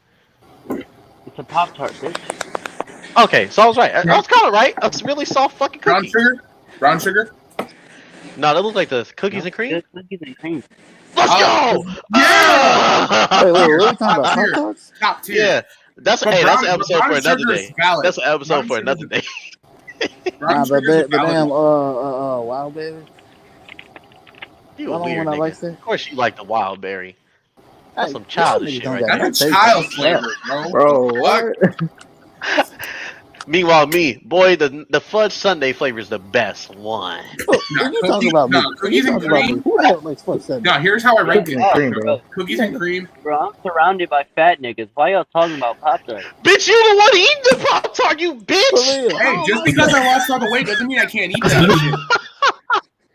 it's a Pop-Tart, bitch. Okay, so I was right. I was kind of right. It's really soft fucking Brown cookie. sugar? Brown sugar? No, that looks like the cookies and cream. Cookies and cream. Let's go! Yeah! Wait, what are you talking about? Top tier. Pop-Tarts? Top tier. Yeah, that's But that's an brown episode for another sugar is day. valid. That's an episode Brown for sugar another is- day. Brown Nah, sugar is but valid. damn, Wild Baby. You I a don't weird want to like nigga. that. Of course you like the wild berry. That's Hey, some childish y'all shit niggas right don't there. got That's a that child taste. flavor, bro. Bro, What? what? Meanwhile, the fudge sundae flavor is the best one. What you talking about? Me? Cookies You and talking about cream. me? Who the hell likes fuck Sunday? No, here's how I rank Cookies it. and cream, bro. Cookies and cream. Bro, I'm surrounded by fat niggas. Why y'all talking about Pop-Tarts? Bitch, you the one eating the Pop Tart, you For bitch! real. Hey, just because I lost all the weight doesn't mean I can't eat that shit.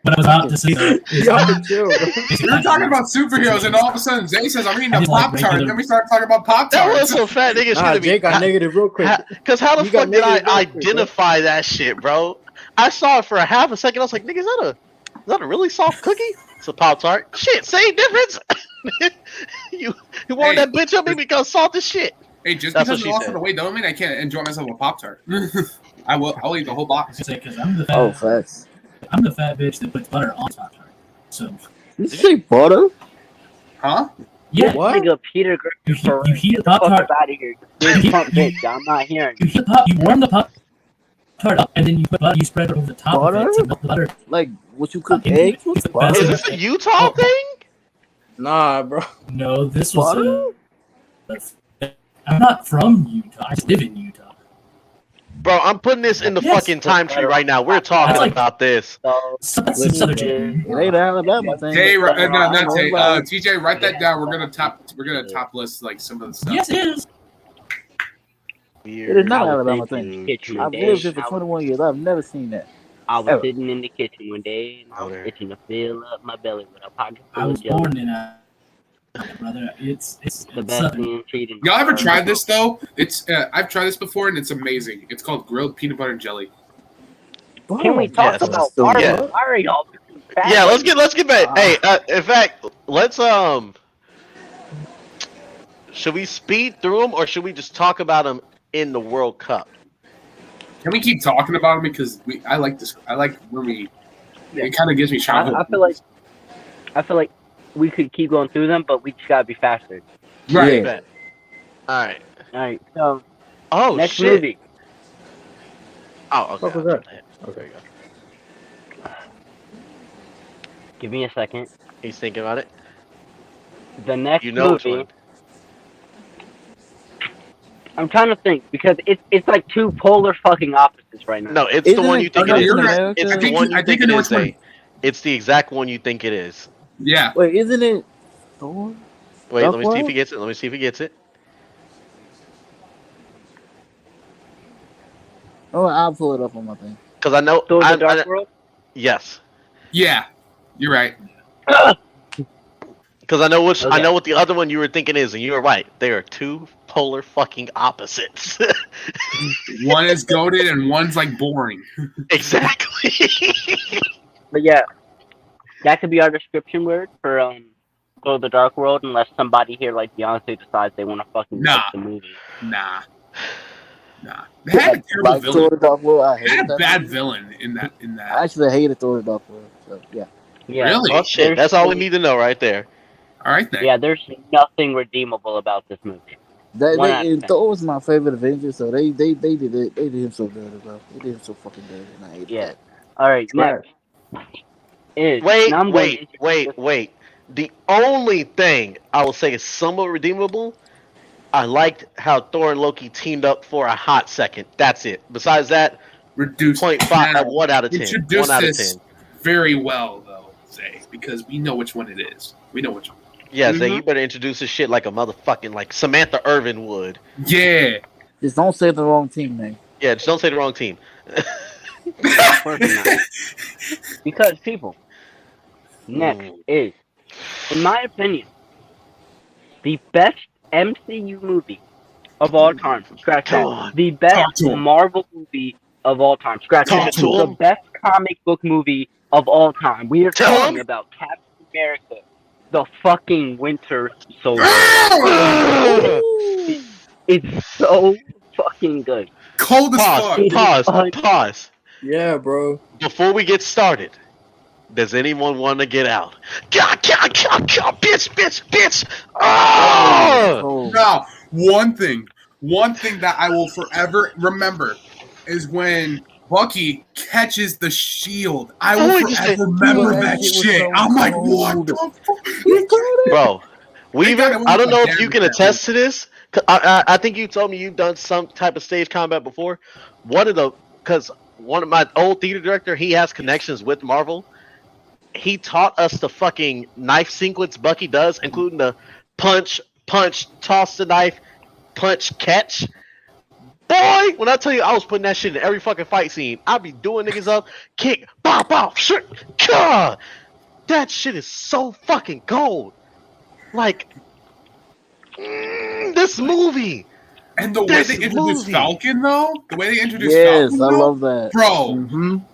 What I was about to say though is Y'all can chill, bro. We were talking about superheroes, and all of a sudden Zay says, I'm eating a I just like Pop-Tart, and regular- then we started talking about That was Pop-Tarts. some fat nigga Nah, shit to me. Jake got negative real quick. Because how the You got fuck did I negative real quick, bro. identify that shit, bro? I saw it for a half a second. I was like, nigga, is that a really soft cookie? It's a Pop Tart. Shit, same difference. you warmed Hey. that bitch up and become soft as shit. Hey, just That's because what I she lost said. all the weight don't mean I can't enjoy myself a Pop-Tart. I'll eat the whole box. because I'm the fat, Oh, facts. I'm the fat bitch that puts butter on Pop Tart. So Did you say butter? Huh? yeah, What? Nigga, Peter you heat a Pop fuck Tart. out of here. Big pump bitch. I'm not hearing you. You warm the Pop Tart up, and then you put butter. You spread it over the top of Butter? it to melt the butter. Like what you cook Into eggs it. with? It's the Butter? best. Is this a Utah thing? Nah, bro. No, this was Butter? I'm not from Utah. I just live in Utah. Bro, I'm putting this in the Yes. fucking time tree right now. We're talking That's like- about this. So, So that's some southern shit. It ain't Alabama thing. Jay, but- no, not Jay. Alabama. TJ, write that down. We're gonna top list like some of the stuff. Yes, it is. It is not I was Alabama sitting in thing. the kitchen one I've day. lived here for 21 years. I've never seen that. I was ever. sitting in the kitchen one day, and I was Okay. itching to fill up my belly with a pocket I full was of jelly. born in brother. It's The best southern. being treated. Y'all ever tried this though? It's I've tried this before and it's amazing. It's called grilled peanut butter and jelly. Can we talk Yes, about so art? yeah. Why are y'all? fat? Yeah, let's get back. Hey, in fact, let's should we speed through them or should we just talk about them in the World Cup? Can we keep talking about them because I like this. I like when we. It kind of gives me childhood. I feel like we could keep going through them, but we just gotta be faster. Right. Yeah. All right. All right. So Oh next shit. movie. Oh, okay. What was that? Okay. Give me a second. He's thinking about it. The next You know which movie. one. I'm trying to think because it's like two polar fucking opposites right now. No, it's Isn't the one it- you think no, it is. you're right. America? It's I the think one you- you I think think I it know is. which one. Zay. It's the exact one you think it is. Yeah. Wait, isn't it Thor? Wait, Dark let me see if World? he gets it. Let me see if he gets it. Oh, I'll pull it up on my thing. Because I know. Thor: I, The Dark World. yes. Yeah. You're right. Because I know which. I Okay. know what the other one you were thinking is, and you were right. They are two polar fucking opposites. One is goaded and one's like boring. exactly. But yeah, that could be our description word for Thor: The Dark World, unless somebody here like Beyonce decides they want to fucking Nah. like the movie. Nah. They had a terrible Like villain. Thor the Dark World, I They had hated a that bad movie. villain in that. I actually hated Thor the Dark World. So yeah. Yeah. Really? Oh shit! There's- That's all we need to know right there. All right then. Yeah, there's nothing redeemable about this movie. 1 out of And 10. Thor was my favorite Avenger, so they did it. They did him so good, bro. They did him so fucking good, and I hated Yeah. that. All right, next is now I'm going to introduce Wait. The only thing I will say is somewhat redeemable. I liked how Thor and Loki teamed up for a hot second. That's it. Besides that, Reduce 0.5, now. 1 out of 10. Introduce 1 out of this 10. very well, though, Zay, because we know which one it is. We know which one. Yeah, Zay, you better introduce this shit like a motherfucking, like Samantha Irvin would. Yeah. Just don't say the wrong team name. Yeah, just don't say the wrong team. Of course not. Because people, next is, in my opinion, the best MCU movie of all time. Scratch that. The best Marvel movie of all time. Scratch that. The best comic book movie of all time. We are talking about Captain America, the fucking Winter Soldier. It's so fucking good. Cold as fuck. Pause. Yeah, bro. Before we get started, does anyone want to get out? Bitch! Oh! No, one thing that I will forever remember is when Bucky catches the shield. I will forever remember that shit. I'm like, what the fuck? Bro, I don't know if you can attest to this. I think you told me you've done some type of stage combat before. Because one of my old theater director, he has connections with Marvel. He taught us the fucking knife sequence Bucky does, including the punch, toss the knife, punch, catch. Boy, when I tell you I was putting that shit in every fucking fight scene, I'd be doing niggas up, kick, bop, shit, God. That shit is so fucking gold. Like, this movie. And the way they introduced Falcon, though, Falcon, I love that,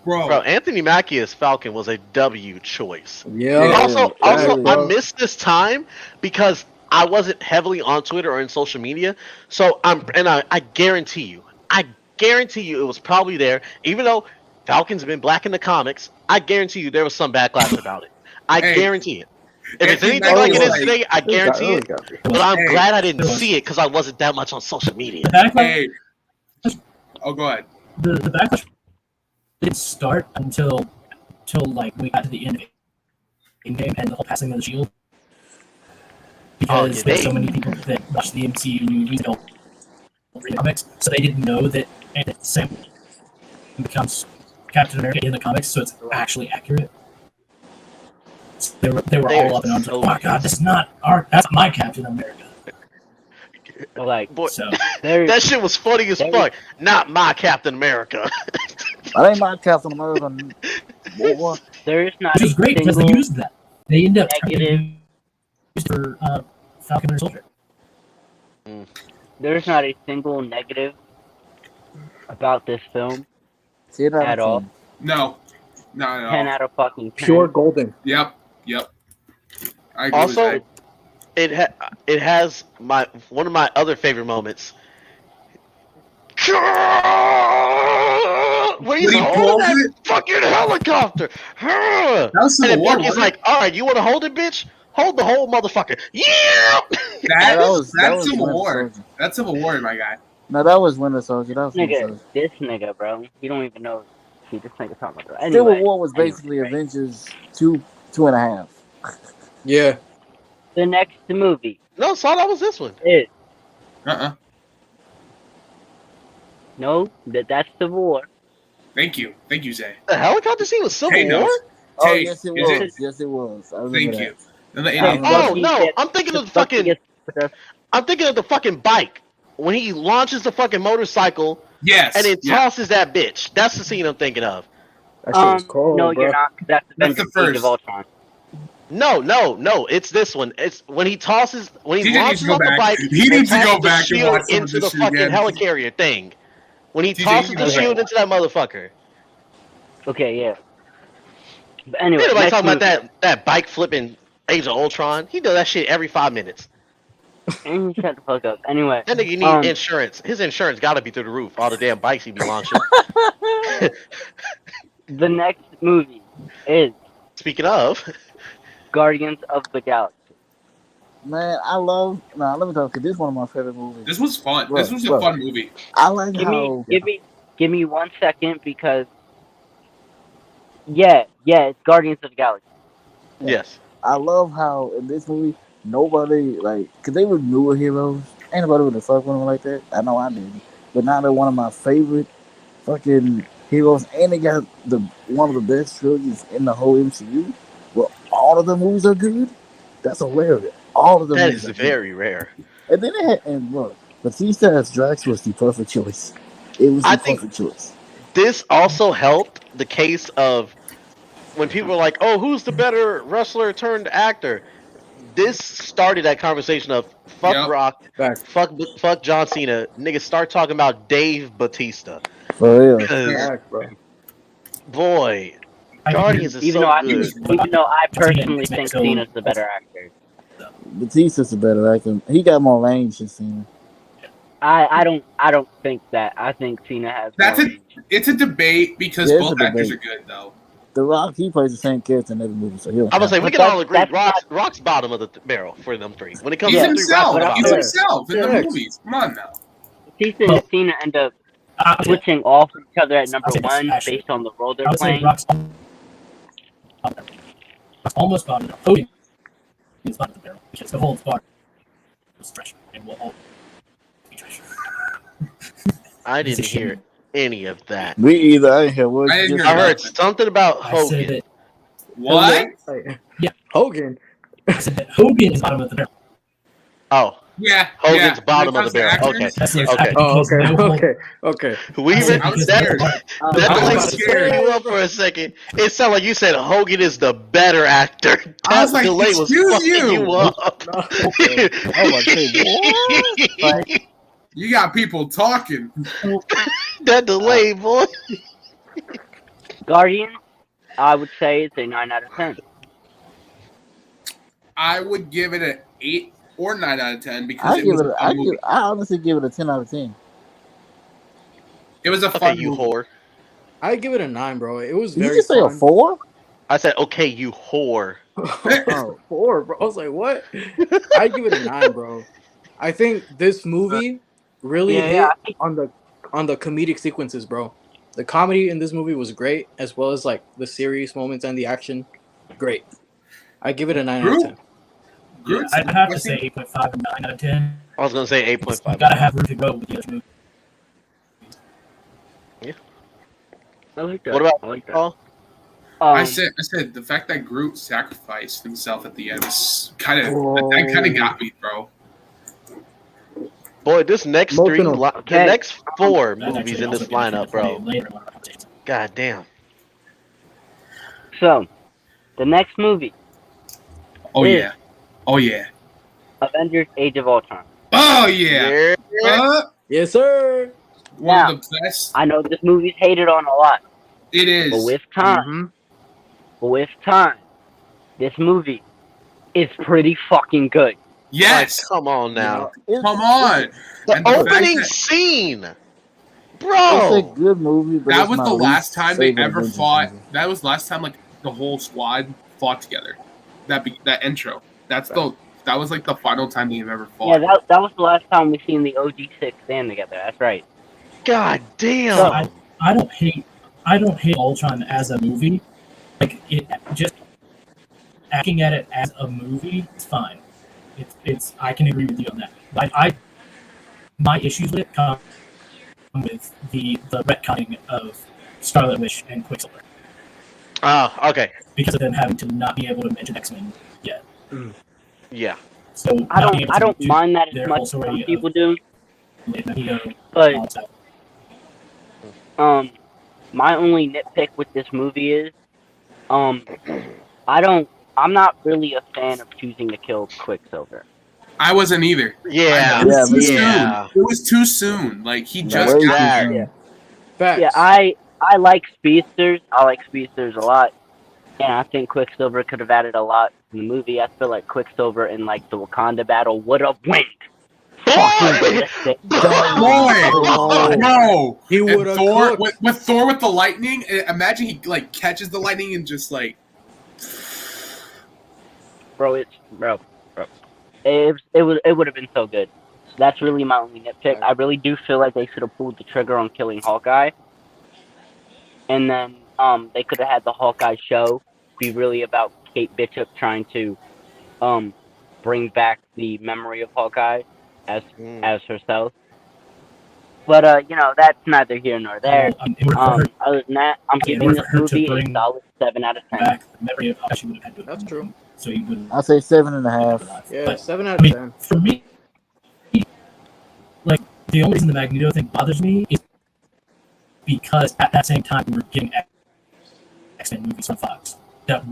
bro. Anthony Mackie as Falcon was a W choice. Yeah. Also, I missed this time because I wasn't heavily on Twitter or in social media. So I guarantee you, it was probably there. Even though Falcon's been black in the comics, I guarantee you there was some backlash about it. I guarantee it. If it's anything like it is today, I guarantee it. But I'm glad I didn't see it because I wasn't that much on social media. Oh, go ahead. The backlash didn't start until like we got to the end of Endgame and the whole passing of the shield. Because there's so many people that watch the MCU movies don't read the comics, so they didn't know that Sam becomes Captain America in the comics, so it's actually accurate. So they were all up in arms like, oh my god, that's not my Captain America. Like, boy, that shit was funny as fuck. Not my Captain America. That ain't my Captain America. There is not. Which is great because they used that. They end up used for Falcon and Soldier. There's not a single negative about this film at all. No. 10 out of fucking 10. Pure golden. Yep. I agree Also, with it has one of my other favorite moments. Where he's holding that fucking helicopter. That was Civil and War, Bucky's like, all right, you want to hold it, bitch? Hold the whole motherfucker. Yeah. That's Civil War. That's Civil War, my guy. No, that was Winter Soldier. That was This nigga, bro. You don't even know. See, this nigga talking about. Anyway, Civil War was basically Avengers 2.5. Yeah. The next movie. No, Saul, that was this one. Is. No, that's Civil War. Thank you, Zay. The helicopter scene was Civil War? Oh, yes, it was. Yes, it was. Thank you. Oh no, I'm thinking of the fucking bike when he launches the fucking motorcycle. Yes. And then tosses that bitch. That's the scene I'm thinking of. That shit was cold, no, bro. you're not. That's the first of all time. No. It's this one. It's when he launches off the bike. He needs to go back and watch some into the fucking helicarrier thing. When he tosses the shield into that motherfucker. Okay, yeah. But anyway, anybody talking about that bike flipping Age of Ultron? He does that shut every 5 minutes. And shut the fuck up. Anyway, that nigga need insurance. His insurance gotta be through the roof. All the damn bikes he be launching. The next movie is. Speaking of, Guardians of the Galaxy. Man, I love. Nah, let me talk. Cause this is one of my favorite movies. This was fun. Bro, This was a bro. fun movie. I like Give how. give me 1 second because yeah, it's Guardians of the Galaxy. Yes. I love how in this movie nobody like, cause they were newer heroes. Ain't nobody would have fuck with them like that. I know I didn't, but now they're one of my favorite fucking heroes, and they got one of the best trilogies in the whole MCU. Well, all of the movies are good. That's hilarious. All of the That movies is are very rare. good. And then they had, and look, Batista as Drax was the perfect choice. It was the I think- perfect choice. This also helped the case of when people were like, "Oh, who's the better wrestler turned actor?" This started that conversation of fuck Yep. Rock, Facts. fuck John Cena. Niggas start talking about Dave Batista. For real. Because Facts, bro. boy, I Guardians is Even so though good. I personally think Cena's the better actor. Batista's a better actor. He got more range than Cena. I don't think that. I think Cena has That's more a- range. It's a debate because Yeah, it's both a actors debate. are good though. The Rock, he plays the same character in every movie, so he'll. I was say we But can all agree. that's Rock's bottom of the barrel for them three. When it comes He's to the three himself. wrestling He's bottoms. himself in the Yes. movies. Come on now. Batista and Cena end up switching off each other at number I'll say this, 1 actually. based on the role they're I would say playing. Rock's almost bottom. Hogan is bottom of the barrel because the whole bar was trash and will all be trash. I didn't hear any of that. Me either. I ain't hear what I you didn't just I hear said. heard something about I said Hogan. that. What? Yeah. Hogan. I said that Hogan is bottom of the barrel. Oh, Yeah. Hogan's yeah. bottom When of it the comes to barrel. actors, Okay. That's the Okay. Oh, because no whole- okay. We I said I was because no scared. whole- That I was delay scared. threw you up for a second. It sounded like you said Hogan is the better actor. I was That like, delay was excuse fucking you. up. No. I was about to say, what? But You got people talking. That delay, boy. Guardians, I would say it's a 9 out of 10. I would give it an 8 or 9 out of 10 because I it give was it. a fun movie. I honestly give it a 10 out of 10. It was a Okay, fun you movie. whore. I give it a 9, bro. It was Did you very just say a fun. 4? I said, okay, you whore. Oh, 4, bro. I was like, what? I give it a 9, bro. I think this movie really Yeah, hit on the comedic sequences, bro. The comedy in this movie was great, as well as like the serious moments and the action. Great. I give it a 9 out of 10. Yeah, I'd have to say 8.5 and 9 out of 10. I was gonna say You 8.5. gotta have room to go with the other movies. I like that. What about I like that. Paul? I said the fact that Groot sacrificed himself at the end was kind of that kind of got me, bro. Boy, this next Emotional. the Okay. next 4 That's movies actually in this also gonna lineup, be bro. later in our conversation. God damn. So, the next movie, Oh Yeah. yeah, oh yeah, Avengers: Age of Ultron. oh yeah. Yes, sir. One Now, of the best. I know this movie's hated on a lot, It is. but Mm-hmm. with time, this movie is pretty fucking good. Yes. Like, come on now. It's, Come on. The And the fact opening that- scene. It's a Bro. good movie, but That it's was my the last least time they favorite ever Avengers fought. movie. That was last time like the whole squad fought together. That intro. That was like the final time they've ever Yeah, fought. that was the last time we seen the OG6 stand together. That's right. God damn. So I don't hate Ultron as a movie. Like it just acting at it as a movie, it's fine. It's I can agree with you on that. But my issues with it come with the retconning of Scarlet Witch and Quicksilver Oh, okay. because of them having to not be able to mention X-Men yet. Yeah. So I not being able don't to do mind that as their much whole as some story people of do, Magneto but and all that stuff. my only nitpick with this movie is, I'm not really a fan of choosing to kill Quicksilver. I wasn't either. Yeah. It was too Yeah. soon. It was too soon. Like he just way got too there. soon. Yeah. Facts. Yeah, I like speedsters. I like speedsters a lot, and I think Quicksilver could have added a lot in the movie. I feel like Quicksilver in like the Wakanda battle would have went fucking ballistic. Boy, no. He And would have Thor cooked. with Thor with the lightning. Imagine he like catches the lightning and just like Bro. It would have been so good. That's really my only nitpick. I really do feel like they should have pulled the trigger on killing Hawkeye, and then they could have had the Hawkeye show be really about Kate Bishop trying to bring back the memory of Hawkeye as herself. But that's neither here nor there. Other than that, I'm giving this movie a solid 7 out of 10. Back the memory of how she would have had to. That's true. So you wouldn't. I say 7.5. Yeah, But, 7 I out of mean, 10. for me, like the only reason the Magneto thing bothers me is because at that same time we were getting X-Men movies from Fox that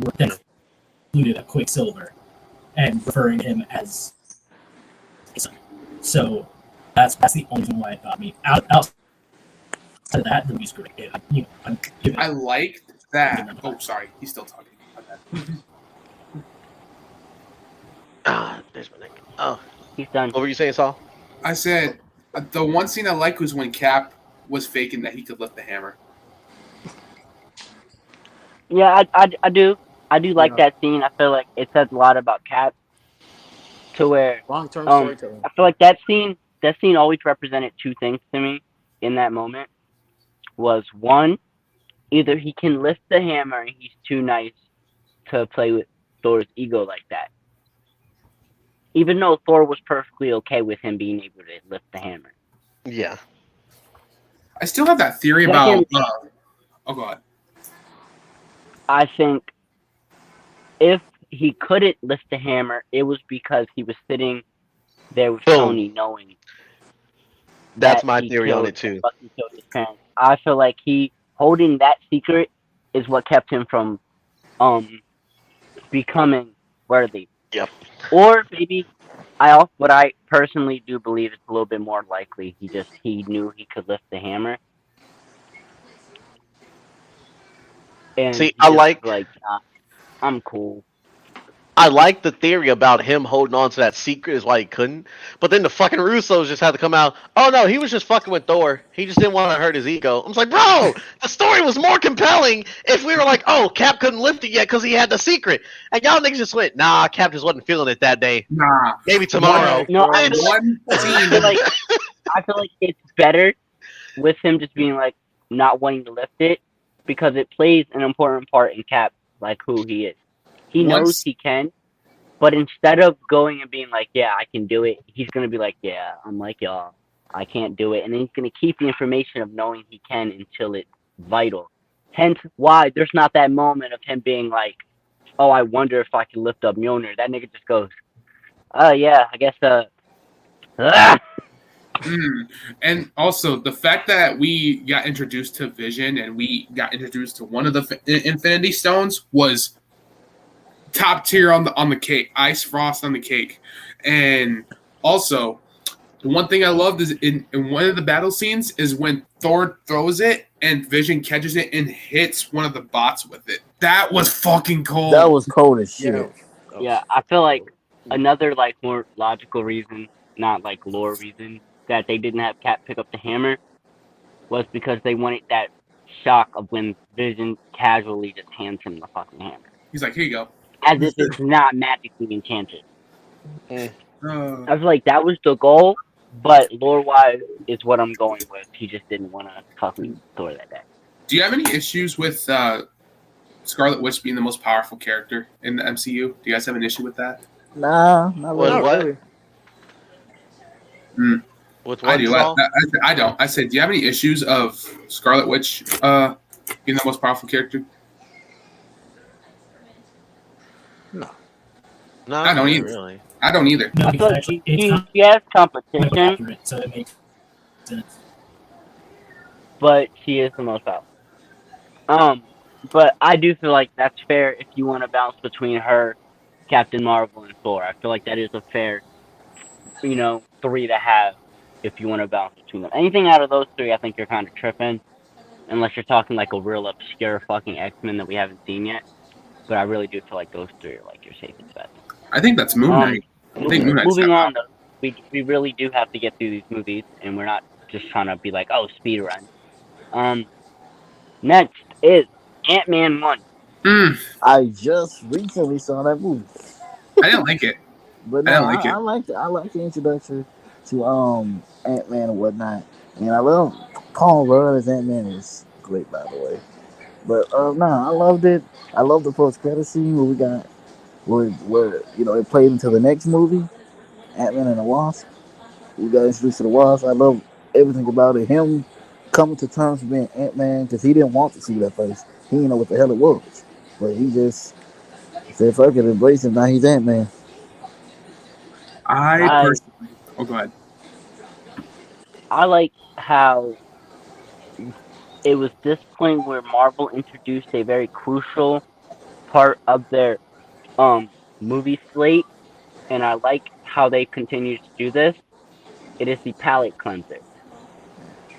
included a Quicksilver and referring him as his son. So that's the only reason why it got me. Outside of that, the movie's great. I liked that. Oh, sorry, he's still talking. There's my neck. Oh, He's done. what were you saying, Saul? I said the one scene I liked was when Cap was faking that he could lift the hammer. Yeah, I do like that scene. I feel like it says a lot about Cap. To where Long-term storytelling. I feel like that scene always represented two things to me in that moment. Was one, either he can lift the hammer and he's too nice to play with Thor's ego like that. Even though Thor was perfectly okay with him being able to lift the hammer. Yeah. I still have that theory about. Oh, go ahead. I think if he couldn't lift the hammer, it was because he was sitting there with Tony knowing. That's that my he theory on killed- it too. fucking killed his parents. I feel like he holding that secret is what kept him from becoming worthy. Yep. Or maybe what I personally do believe is a little bit more likely. He knew he could lift the hammer. And See, he I just like- was like I'm cool. I like the theory about him holding on to that secret is why he couldn't. But then the fucking Russos just had to come out. Oh no, he was just fucking with Thor. He just didn't want to hurt his ego. I'm just like, bro, the story was more compelling if we were like, oh, Cap couldn't lift it yet because he had the secret. And y'all niggas just went, nah, Cap just wasn't feeling it that day. Nah. Maybe tomorrow. No, One I scene. feel like it's better with him just being like not wanting to lift it because it plays an important part in Cap, like who he is. He knows he can, but instead of going and being like, yeah, I can do it, he's gonna be like, yeah, I'm like y'all, I can't do it, and then he's gonna keep the information of knowing he can until it's vital. Hence why there's not that moment of him being like, oh, I wonder if I can lift up Mjolnir. That nigga just goes, oh yeah, I guess And also the fact that we got introduced to Vision and we got introduced to one of the Infinity Stones was top tier on the cake, ice frost on the cake. And also, the one thing I loved is in one of the battle scenes is when Thor throws it and Vision catches it and hits one of the bots with it. That was fucking cold. That was cold as shit. Yeah, I feel like another like more logical reason, not like lore reason, that they didn't have Cap pick up the hammer was because they wanted that shock of when Vision casually just hands him the fucking hammer. He's like, here you go. As if it's not magically enchanted. Uh, I was like, that was the goal, but lore-wise is what I'm going with. He just didn't want to fucking Thor that day. do you have any issues with Scarlet Witch being the most powerful character in the MCU? Do you guys have an issue with that? Nah, not What? really. What? Really. With I what, do. Saul? I don't. I said, do you have any issues of Scarlet Witch being the most powerful character? No, I don't not either. really. I don't either. No, I feel because like actually, he it's has not competition, accurate, so it makes sense. but she is the most powerful. But I do feel like that's fair if you want to bounce between her, Captain Marvel, and Thor. I feel like that is a fair, three to have if you want to bounce between them. Anything out of those three, I think you're kind of tripping, unless you're talking like a real obscure fucking X-Men that we haven't seen yet. But I really do feel like those three are like your safest bet. I think that's Moon Knight. I think Moon Knight's Moving got on, though, we really do have to get through these movies, and we're not just trying to be like, oh, speed run. Next is Ant-Man 1. Mm, I just recently saw that movie. I didn't like it. But I no, didn't like it. I like the introduction to Ant-Man and whatnot, and I love Paul Rudd as Ant-Man is great, by the way. But no, I loved it. I love the post-credit scene where we got where it played into the next movie, Ant-Man and the Wasp. We got introduced to the Wasp. I love everything about it. Him coming to terms with being Ant-Man because he didn't want to see that face. He didn't know what the hell it was, but he just said, "Fuck it, embrace him." Now he's Ant-Man. I I personally. Oh, go ahead. I like how it was this point where Marvel introduced a very crucial part of their movie slate, and I like how they continue to do this. It is the palate cleanser.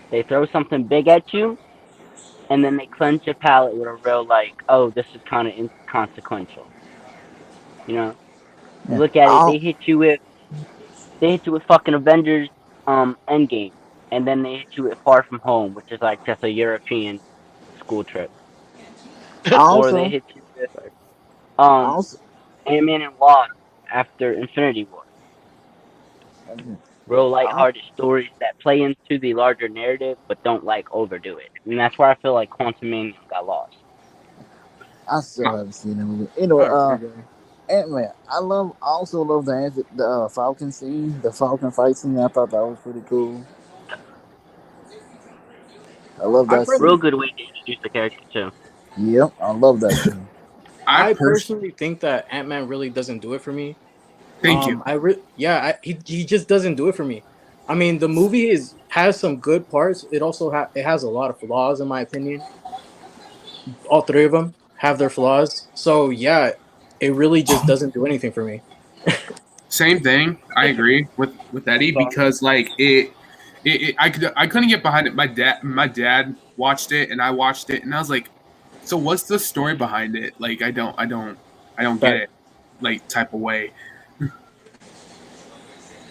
They throw something big at you, and then they cleanse your palate with a real like, oh, this is kind of inconsequential. You know, you Yeah. look at it, they hit you with fucking Avengers Endgame, and then they hit you with Far From Home, which is like just a European school trip, I or they also, hit you with I um also, Ant-Man and Wasp after Infinity War. Real I, lighthearted stories that play into the larger narrative, but don't like overdo it. And that's where I feel like Quantumania got lost. I still haven't seen that movie. Anyway, I agree, bro. Ant-Man. I also love the Falcon scene, the Falcon fight scene. I thought that was pretty cool. I love I that per- Real scene. good way to introduce the character too. Yep, I love that scene. I I personally. personally think that Ant-Man really doesn't do it for me. Thank you. He just doesn't do it for me. I mean, the movie has some good parts. It also it has a lot of flaws, in my opinion. All three of them have their flaws. So yeah, it really just doesn't do anything for me. Same thing. I agree with Eddie because like I couldn't get behind it. My dad watched it and I watched it and I was like, so what's the story behind it? Like I don't get Right. it. Like type of way.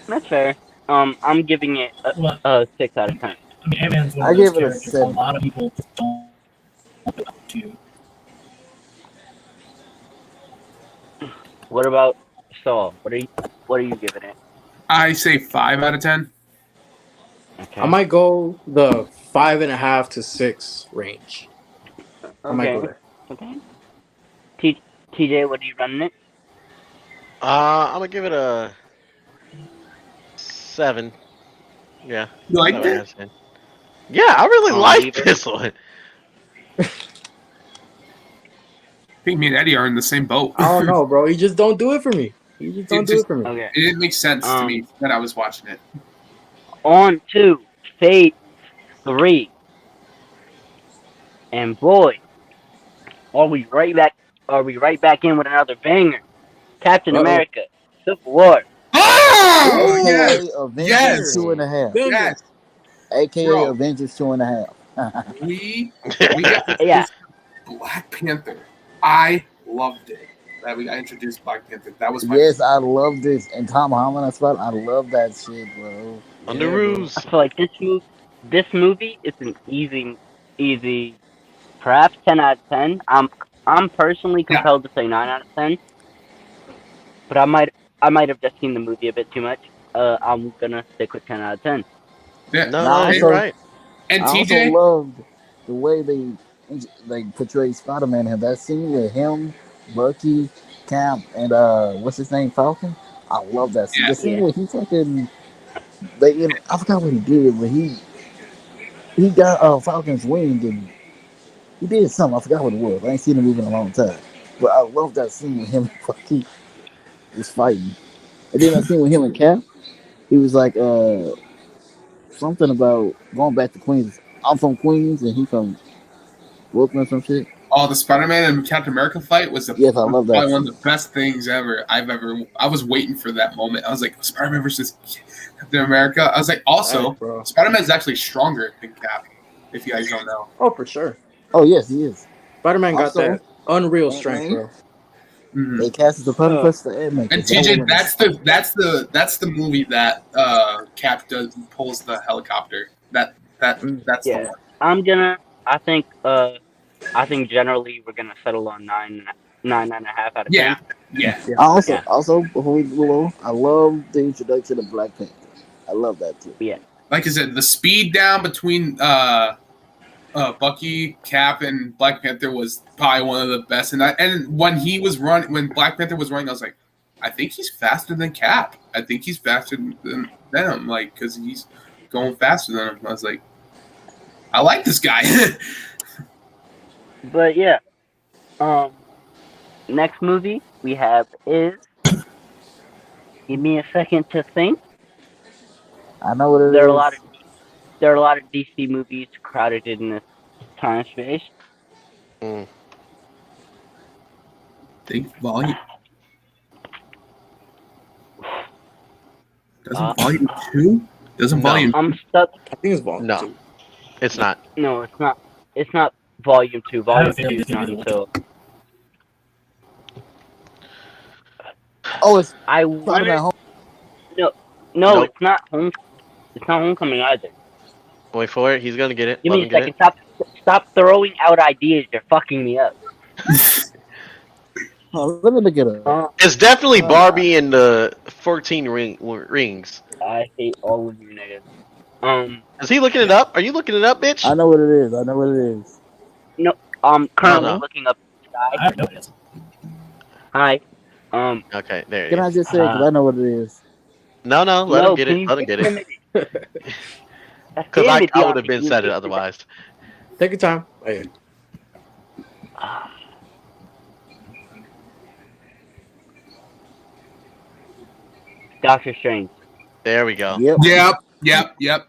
That's fair. I'm giving it Well, a 6 out of 10. I mean, Ant-Man's one I of those give it a characters a 7. lot of people don't do. What about Saul? What are you giving it? I say 5 out of 10. Okay. I might go the 5.5 to 6 range. I might go Okay. there. Okay. TJ, what are you running it? I'm gonna give it a 7. Yeah. You liked 7 out it? of 10. Yeah, I really like Weaver? this one. I think me and Eddie are in the same boat. I don't know, bro. You just don't do it for me. You just don't do it for me. Okay. It didn't make sense to me when I was watching it. On to Phase 3. And boy, are we right back in with another banger. Captain Uh-oh. America, Civil War. Oh AKA yes, Avengers yes, 2.5. yes, AKA bro. Avengers 2.5. We got Yeah. Black Panther. I loved it that we got introduced Black Panther. That was my Yes, I love this. And Tom Holland, I love that shit, bro. On the Yeah, bro. ruse. I feel like this movie is an easy, perhaps 10 out of 10. I'm personally compelled to say 9 out of 10, but I might have just seen the movie a bit too much. I'm gonna stick with 10 out of 10. Yeah. No, Now, no, you're right. And I also TJ, loved the way they portrayed Spider-Man. And that scene with him, Bucky, Cap, and what's his name, Falcon. I love that scene. Yeah. The scene Yeah. where he fucking I forgot what he did, but he got Falcon's wing and he did something. I forgot what it was. I ain't seen the movie in a long time, but I love that scene with him and Bucky was fighting. And then that scene with him and Cap, he was like something about going back to Queens. I'm from Queens and he from Brooklyn or some shit. the Spider-Man and Captain America fight was Yes, I love that probably one of scene. the best things I was waiting for that moment. I was like, Spider-Man versus Captain America. I was like, also, Right, bro. Spider-Man is actually stronger than Cap. If you guys don't know. Oh, for sure. Oh yes, he is. Spider-Man got Also, that unreal Ant-Man. strength, bro. Mhm. They casted the perfect person for Ant-Man. And TJ, that's the movie that Cap pulls the helicopter. That's the Yeah. one. I think generally we're gonna settle on 9.5 out of 10. Yeah, Yeah. I also, Yeah. also before we move on, I love the introduction of Black Panther. I love that too. Yeah. Like I said, the speed down between Bucky, Cap, and Black Panther was probably one of the best. And when Black Panther was running, I was like, I think he's faster than Cap. I think he's faster than him, like because he's going faster than him. I was like, I like this guy. But yeah. Next movie we have is. Give me a second to think. I know what it There are a is. lot of DC movies crowded in this time space. think volume. Doesn't Uh, volume 2? Doesn't No. volume I'm stuck. I think it's volume No. 2. It's not. No, it's not. It's not volume 2. I have Volume a feeling 2 it's is gonna not be the until. Oh, it's I talking wanted. about home. No, Nope. it's not home. It's not Homecoming either. Wait for it. He's gonna get it. Give Let me him a get second. it. Stop throwing out ideas. You're fucking me up. Oh, let me look it up. It's definitely Barbie and the 14 rings. I hate all of you niggas. Is he looking it up? Are you looking it up, bitch? I know what it is. I know what it is. No. Currently no. looking up the I sky. have no idea. Hi. Okay, there it Can I is. just say because I know what it is? No, let No, him get can it. you Let him get damn it. it? Because Damn I it, would have Deontay, been you said it idiot. otherwise. Take your time. Oh, yeah. Doctor Strange. There we go. Yep. Yep.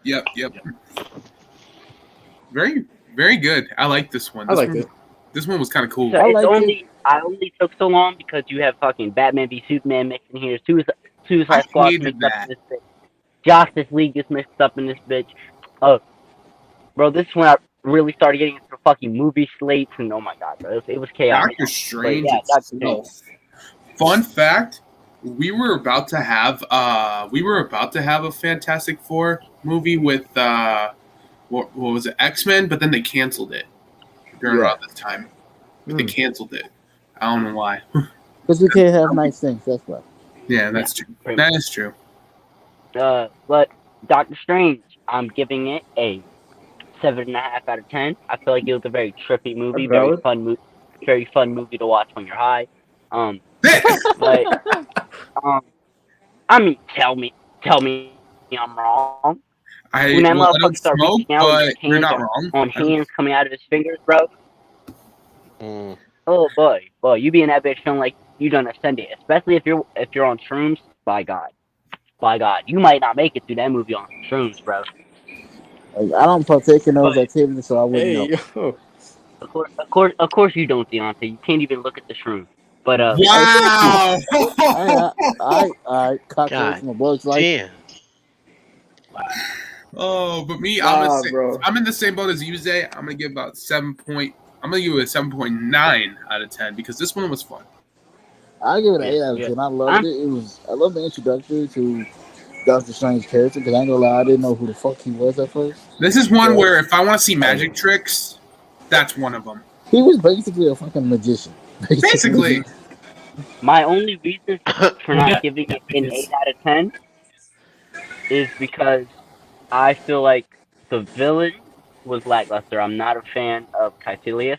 Very, very good. I like this one. I liked it. This one was kind of cool. So I it's like only I only took so long because you have fucking Batman v Superman mixed in here, Suicide Squad hated mixed up that. in this bitch, Justice League is mixed up in this bitch. Oh, bro, this is when I really started getting into the fucking movie slates, and oh my god, bro, it was chaotic. Doctor Strange yeah, Doctor itself. Fun fact: we were about to have a Fantastic Four movie with what was it, X-Men, but then they canceled it during around this time. They canceled it. I don't know why. Because we can't have nice things. That's why. Yeah, that's true. That is true. But Doctor Strange, I'm giving it a 7.5 out of 10. I feel like it was a very trippy movie, very fun movie to watch when you're high. But I mean, tell me I'm wrong. I When that well, I motherfucker don't start smoke, reaching out but with his you're hands not on, wrong. on hands coming out of his fingers, bro. Mm. Oh boy, you be in that bitch feeling like you done ascended, especially if you're on shrooms. By God, you might not make it through that movie on shrooms, bro. Like, I don't partake in those But- activities, so I wouldn't Hey, know. yo. Of course you don't, Deontay. You can't even look at the shroom. But Wow! I cockroach God my bugs like. Damn. Oh, but me, Nah, bro. I'm in the same boat as you, Zay. I'm gonna give about I'm gonna give it a 7.9 out of 10 because this one was fun. I give it an 8 out of 10. I loved it. I love the introduction to Doctor Strange's character because I ain't gonna lie, I didn't know who the fuck he was at first. This is one where if I want to see magic tricks, that's one of them. He was basically a fucking magician. Basically. my only reason for not giving it an 8 out of 10 is because I feel like the villain was lackluster. I'm not a fan of Caecilius.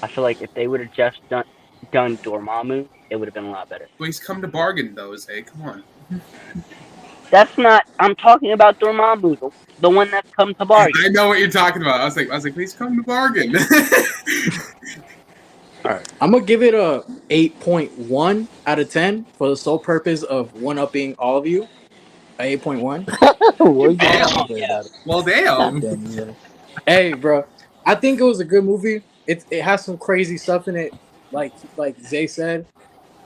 I feel like if they would have just done Dormammu, it would have been a lot better. Well, he's come to bargain though, Zay. Come on. That's not. I'm talking about Dormammu, the one that's come to bargain. I know what you're talking about. I was like, please come to bargain. All right, I'm gonna give it a 8.1 out of 10 for the sole purpose of one-upping all of you. A 8.1. Well, damn. Hey, bro, I think it was a good movie. It has some crazy stuff in it, like Zay said.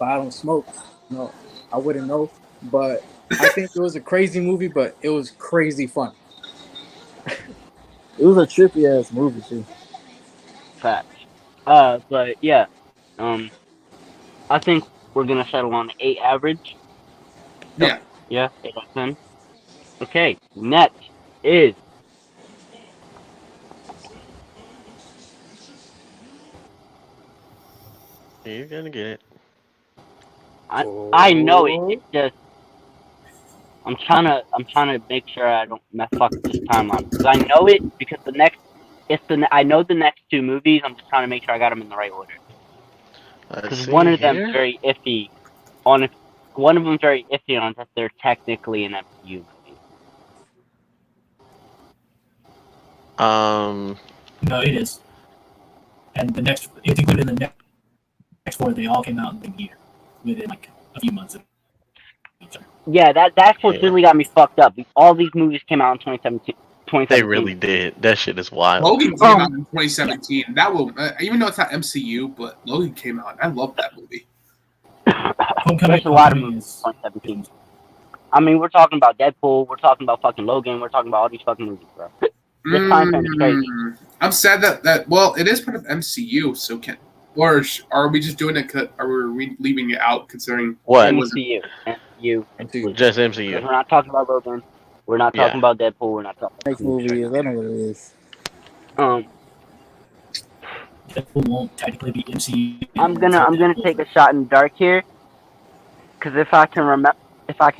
But I don't smoke. No, I wouldn't know. But I think it was a crazy movie, but it was crazy fun. It was a trippy ass movie too. Facts. But yeah, I think we're gonna settle on 8 average. Yeah. Yeah, 8 out of 10. Okay, next is You're gonna get it. I know it. It's just I'm trying to make sure I don't mess fuck up this timeline because I know it because I know the next two movies. I'm just trying to make sure I got them in the right order because one of them is very iffy on if one of them's very iffy on if they're technically an MCU movie. No, it is. And the next, if you put in the next four, they all came out in the year within like a few months of each other. Yeah, that's what really got me fucked up. All these movies came out in 2017. They really did. That shit is wild. Logan came out in 2017. That will, even though it's not MCU, but Logan came out. I love that movie. There's a lot of movies in 2017. I mean, we're talking about Deadpool. We're talking about fucking Logan. We're talking about all these fucking movies, bro. This time frame is crazy. I'm sad that well, it is part of MCU, so are we just doing it? Are we leaving it out considering what MCU? Just MCU. We're not talking about Logan. We're not talking about Deadpool. We're not talking. Next movie is, I know what it is. Deadpool won't technically be MCU. I'm gonna take a shot in the dark here, because if I can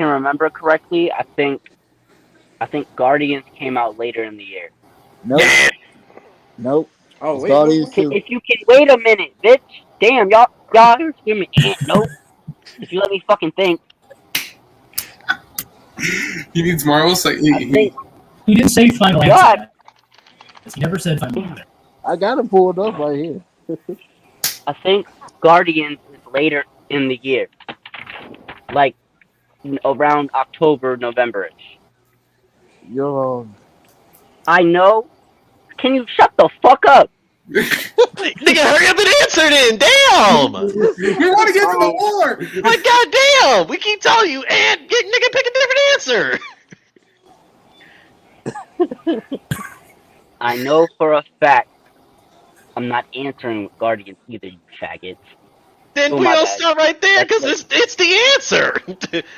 remember correctly, I think Guardians came out later in the year. Nope. Oh wait. Guardians If you can wait a minute, bitch. Damn, y'all give me nope. If you let me fucking think. He needs Marvels. Like he didn't say final answer. He never said final answer. I got it pulled up right here. I think Guardians is later in the year, like around October, November-ish. You're wrong. I know. Can you shut the fuck up? Nigga, hurry up and answer then. Damn. We want to get to the war. Like, goddamn. We keep telling you, and nigga, pick a different answer. I know for a fact I'm not answering with Guardians either, you faggots. Then we don't stop right there because it's the answer.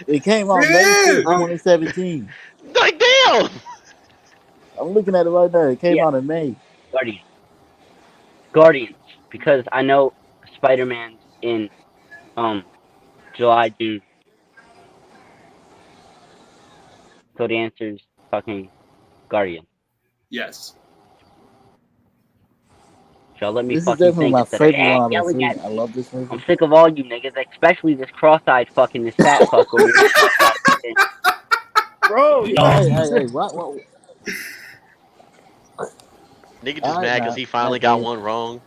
It came out May 2017. Like, damn. I'm looking at it right now. It came out in May. Guardians, because I know Spider-Man's in July, June. So the answer is fucking Guardians. Yes. Y'all let me This is fucking definitely think my instead of favorite one I've yelling seen. at me. I love this movie. I'm sick of all you niggas, especially this cross-eyed fucking this fat fuck over here. Bro, Hey, what? Nigga just mad because he finally got one wrong.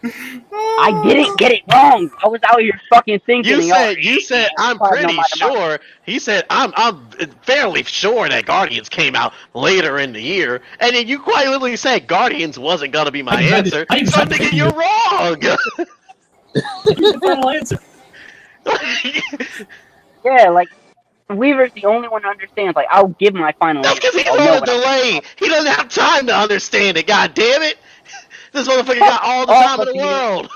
I didn't get it wrong. I was out here fucking thinking. You said I'm pretty sure. He said I'm fairly sure that Guardians came out later in the year, and then you quite literally said Guardians wasn't gonna be my answer. So I'm thinking you're wrong. Final answer. Yeah, like Weaver's the only one who understands. Like, I'll give my final answer. Because he's on a delay. He doesn't have time to understand it. God damn it! This motherfucker got all the time in the world.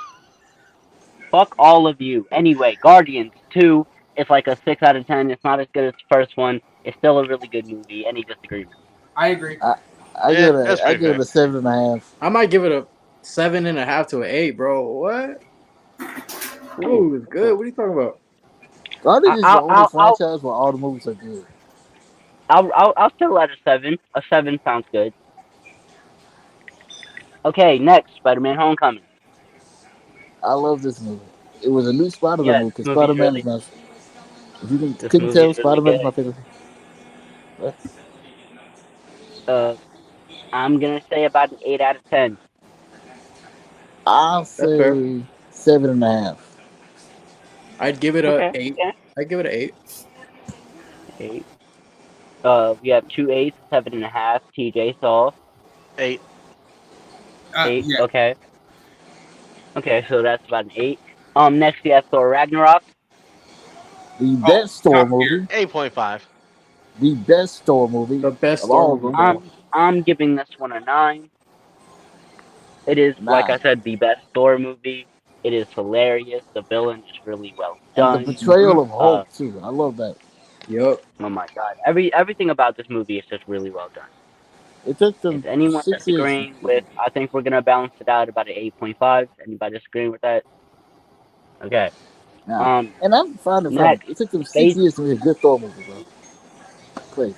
Fuck all of you. Anyway, Guardians 2 is like a 6 out of 10. It's not as good as the first one. It's still a really good movie. Any disagreement? I agree. I give it a 7.5. I might give it a 7.5 to an 8, bro. What? Ooh, it's good. What are you talking about? Guardians is the only franchise where all the movies are good. I'll still at a 7. A 7 sounds good. Okay, next, Spider-Man: Homecoming. I love this movie. It was a new Spider-Man movie because Spider-Man really, is my. If you couldn't tell, Spider-Man is my favorite. What? I'm gonna say about an 8 out of 10. I'll say 7.5. I'd give it a 8. Yeah. I'd give it an 8. 8. We have 2 8s, 7.5. TJ saw 8. 8. Yeah. Okay. Okay, so that's about an 8. Next we have Thor Ragnarok. The best Thor movie. 8.5. The best Thor movie. The best of all Thor of them. I'm giving this one a 9. It is, like I said, the best Thor movie. It is hilarious. The villain is really well done. And the portrayal of Hulk too. I love that. Yup. Oh my god. Everything about this movie is just really well done. It took them If anyone 6 disagreeing years. with, I think we're gonna balance it out about an 8.5. Anybody disagreeing with that? Okay. Nah. And I'm finding it funny. next, It took them 6 Space. years to make a good Thor movie, bro. Crazy.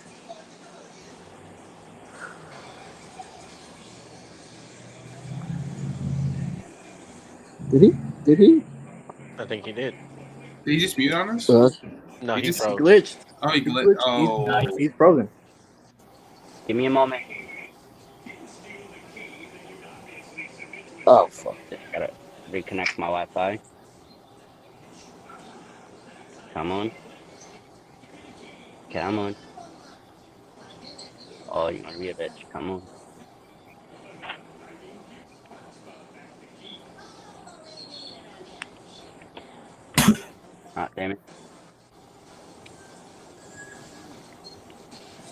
Did he? Did he? I think he did. Did he just mute on us? No, he just froze. Glitched. Oh, he He's glitched. glitched. Oh. He's frozen. Give me a moment. Oh, fuck. Just gotta reconnect my Wi-Fi. Come on. Come on. Oh, you wanna be a bitch? Come on. Ah, damn it.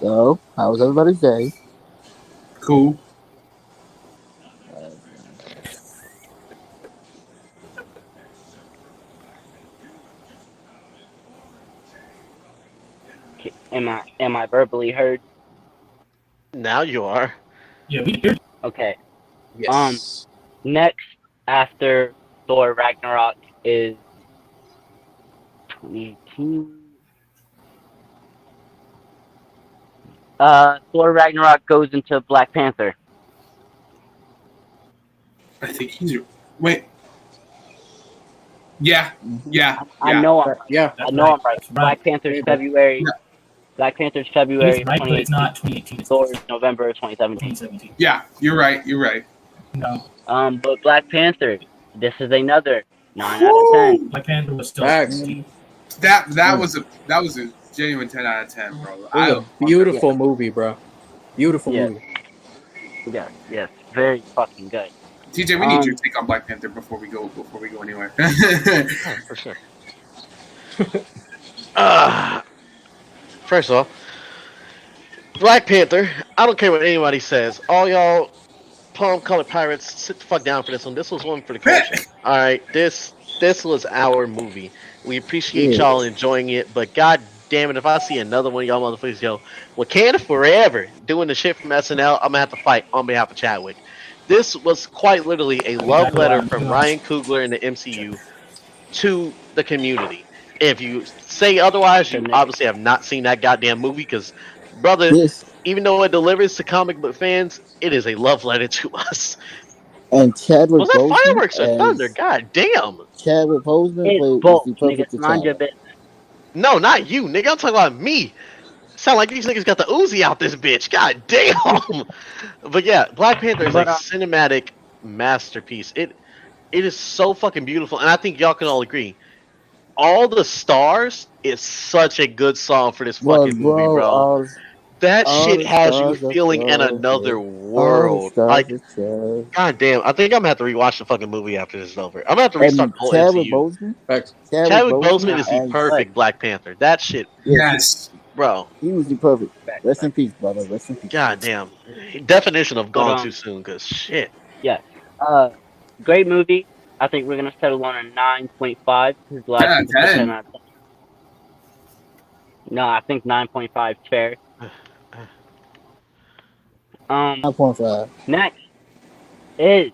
So, how was everybody's day? Cool. Am I verbally heard? Now you are. Yeah, we hear. Okay. Yes. Next after Thor Ragnarok is 2018. Thor Ragnarok goes into Black Panther. I think he's. Wait. Yeah. I know I'm Yeah. That's I'm right. That's Black Panther's February. Yeah. Black Panther's February He's right, but 2018. it's not 2018. It's Thor's November 2017. 2017. Yeah. You're right. No, But Black Panther, this is another 9 out of 10. Black Panther was still. Facts. That was a genuine 10 out of 10, bro. It was a beautiful movie, bro. Beautiful Yeah. movie. Yes, very fucking good. TJ, we need your take on Black Panther before we go anywhere. Oh, for sure. First of all, Black Panther. I don't care what anybody says. All y'all palm-colored pirates, sit the fuck down for this one. This was one for the culture. All right, this was our movie. We appreciate y'all enjoying it, but god damn it, if I see another one of y'all motherfuckers go, Wakanda forever, doing the shit from SNL, I'm gonna have to fight on behalf of Chadwick. This was quite literally a love letter from Ryan Coogler and the MCU to the community. If you say otherwise, you obviously have not seen that goddamn movie because, brother, even though it delivers to comic book fans, it is a love letter to us. And Chadwick Was that Boseman fireworks or thunder? God damn. Chadwick Boseman It's played both, the perfect nigga. Mind your T'Challa. business. No, not you, nigga. I'm talking about me. Sound like these niggas got the Uzi out this bitch. God damn. But yeah, Black Panther is a cinematic masterpiece. It is so fucking beautiful, and I think y'all can all agree. All the Stars is such a good song for this fucking movie, bro. That shit has you feeling in another world. Like, god damn, I think I'm gonna have to rewatch the fucking movie after this is over. I'm gonna have to restart the whole Chadwick MCU. Boseman? Chadwick Boseman is the perfect Black Panther. That shit, Yes. bro. He was the perfect. Rest in peace, brother. Rest in peace. God damn. Definition of gone too soon, cause shit. Yes. Great movie. I think we're gonna settle on a 9.5. His last 10 out of 10. 10 out of 10. No, I think 9.5 fair. 9.5. Next is,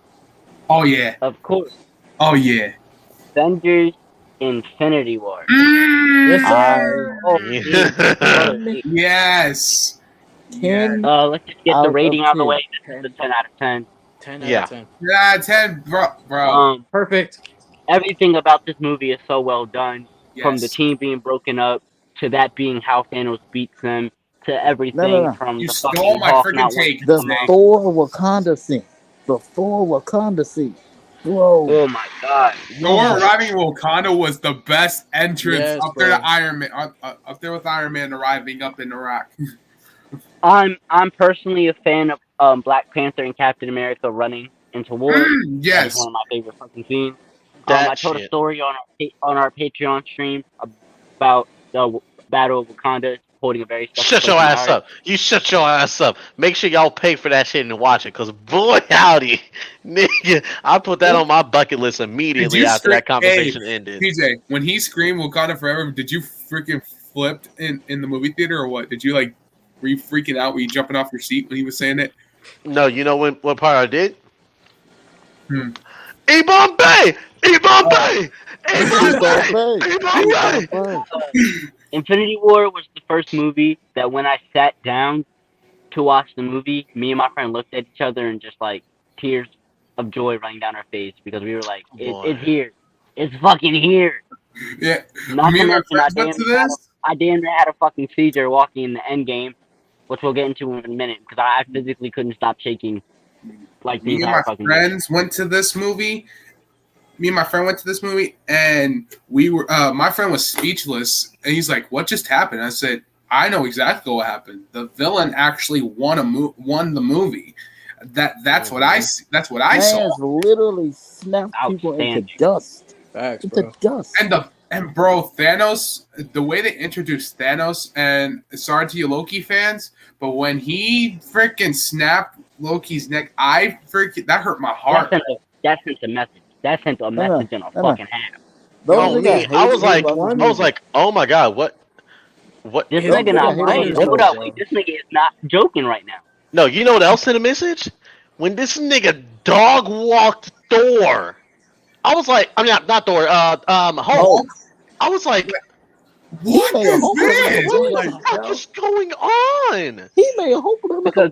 Oh yeah. of course, Oh yeah. Avengers Infinity War. Yes. Let's just get the rating out of the way. This is a 10 out of 10. 10 out of 10. Yeah, 10, bro. Perfect. Everything about this movie is so well done. From the Yes. team being broken up, to that being how Thanos beats them, to everything from You the stole fucking my Hulk freaking not take. The wanting to come Thor Wakanda scene. The Thor Wakanda scene. Bro. Oh my god. Thor arriving in Wakanda was the best entrance Yes, up there bro. to Iron Man, up there with Iron Man arriving up in Iraq. I'm personally a fan of Black Panther and Captain America running into war. That is Yes. one of my favorite fucking scenes. That I told a shit. story on our Patreon stream about the Battle of Wakanda holding a very special Shut place your in my ass heart. up. You shut your ass up. Make sure y'all pay for that shit and watch it, cause boy howdy, nigga, I put that on my bucket list immediately after that conversation ended. PJ, when he screamed Wakanda Forever, did you freaking flipped in the movie theater or what? Did you were you freaking out? Were you jumping off your seat when he was saying it? No, you know what part I did? Hmm. E Bombay! E Bombay! E Infinity War was the first movie that when I sat down to watch the movie, me and my friend looked at each other and just like tears of joy running down our face because we were like, it's here. It's fucking here. Yeah. Not Me to and my mention, friends went to this. I damn near had a fucking seizure walking in the end game, which we'll get into in a minute because I physically couldn't stop shaking like the Me and entire my fucking movie. friends went to this movie. Me and my friend went to this movie, and we were. My friend was speechless, and he's like, "What just happened?" I said, "I know exactly what happened. The villain actually won the movie. That's what I saw. Man's literally snapped people into dust. Facts, Into bro. dust. And bro, Thanos, the way they introduced Thanos, and sorry to you Loki fans, but when he freaking snapped Loki's neck, that hurt my heart. That sent a message. That sent a message in a fucking half. I was like, oh my god, what? This nigga not playing. Hold up, wait, this nigga is not joking right now. No, you know what else sent a message? When this nigga dog walked Thor. I was like, I mean, not Thor, Hulk. I was like, what is this? What the fuck is going on? He made Hulk because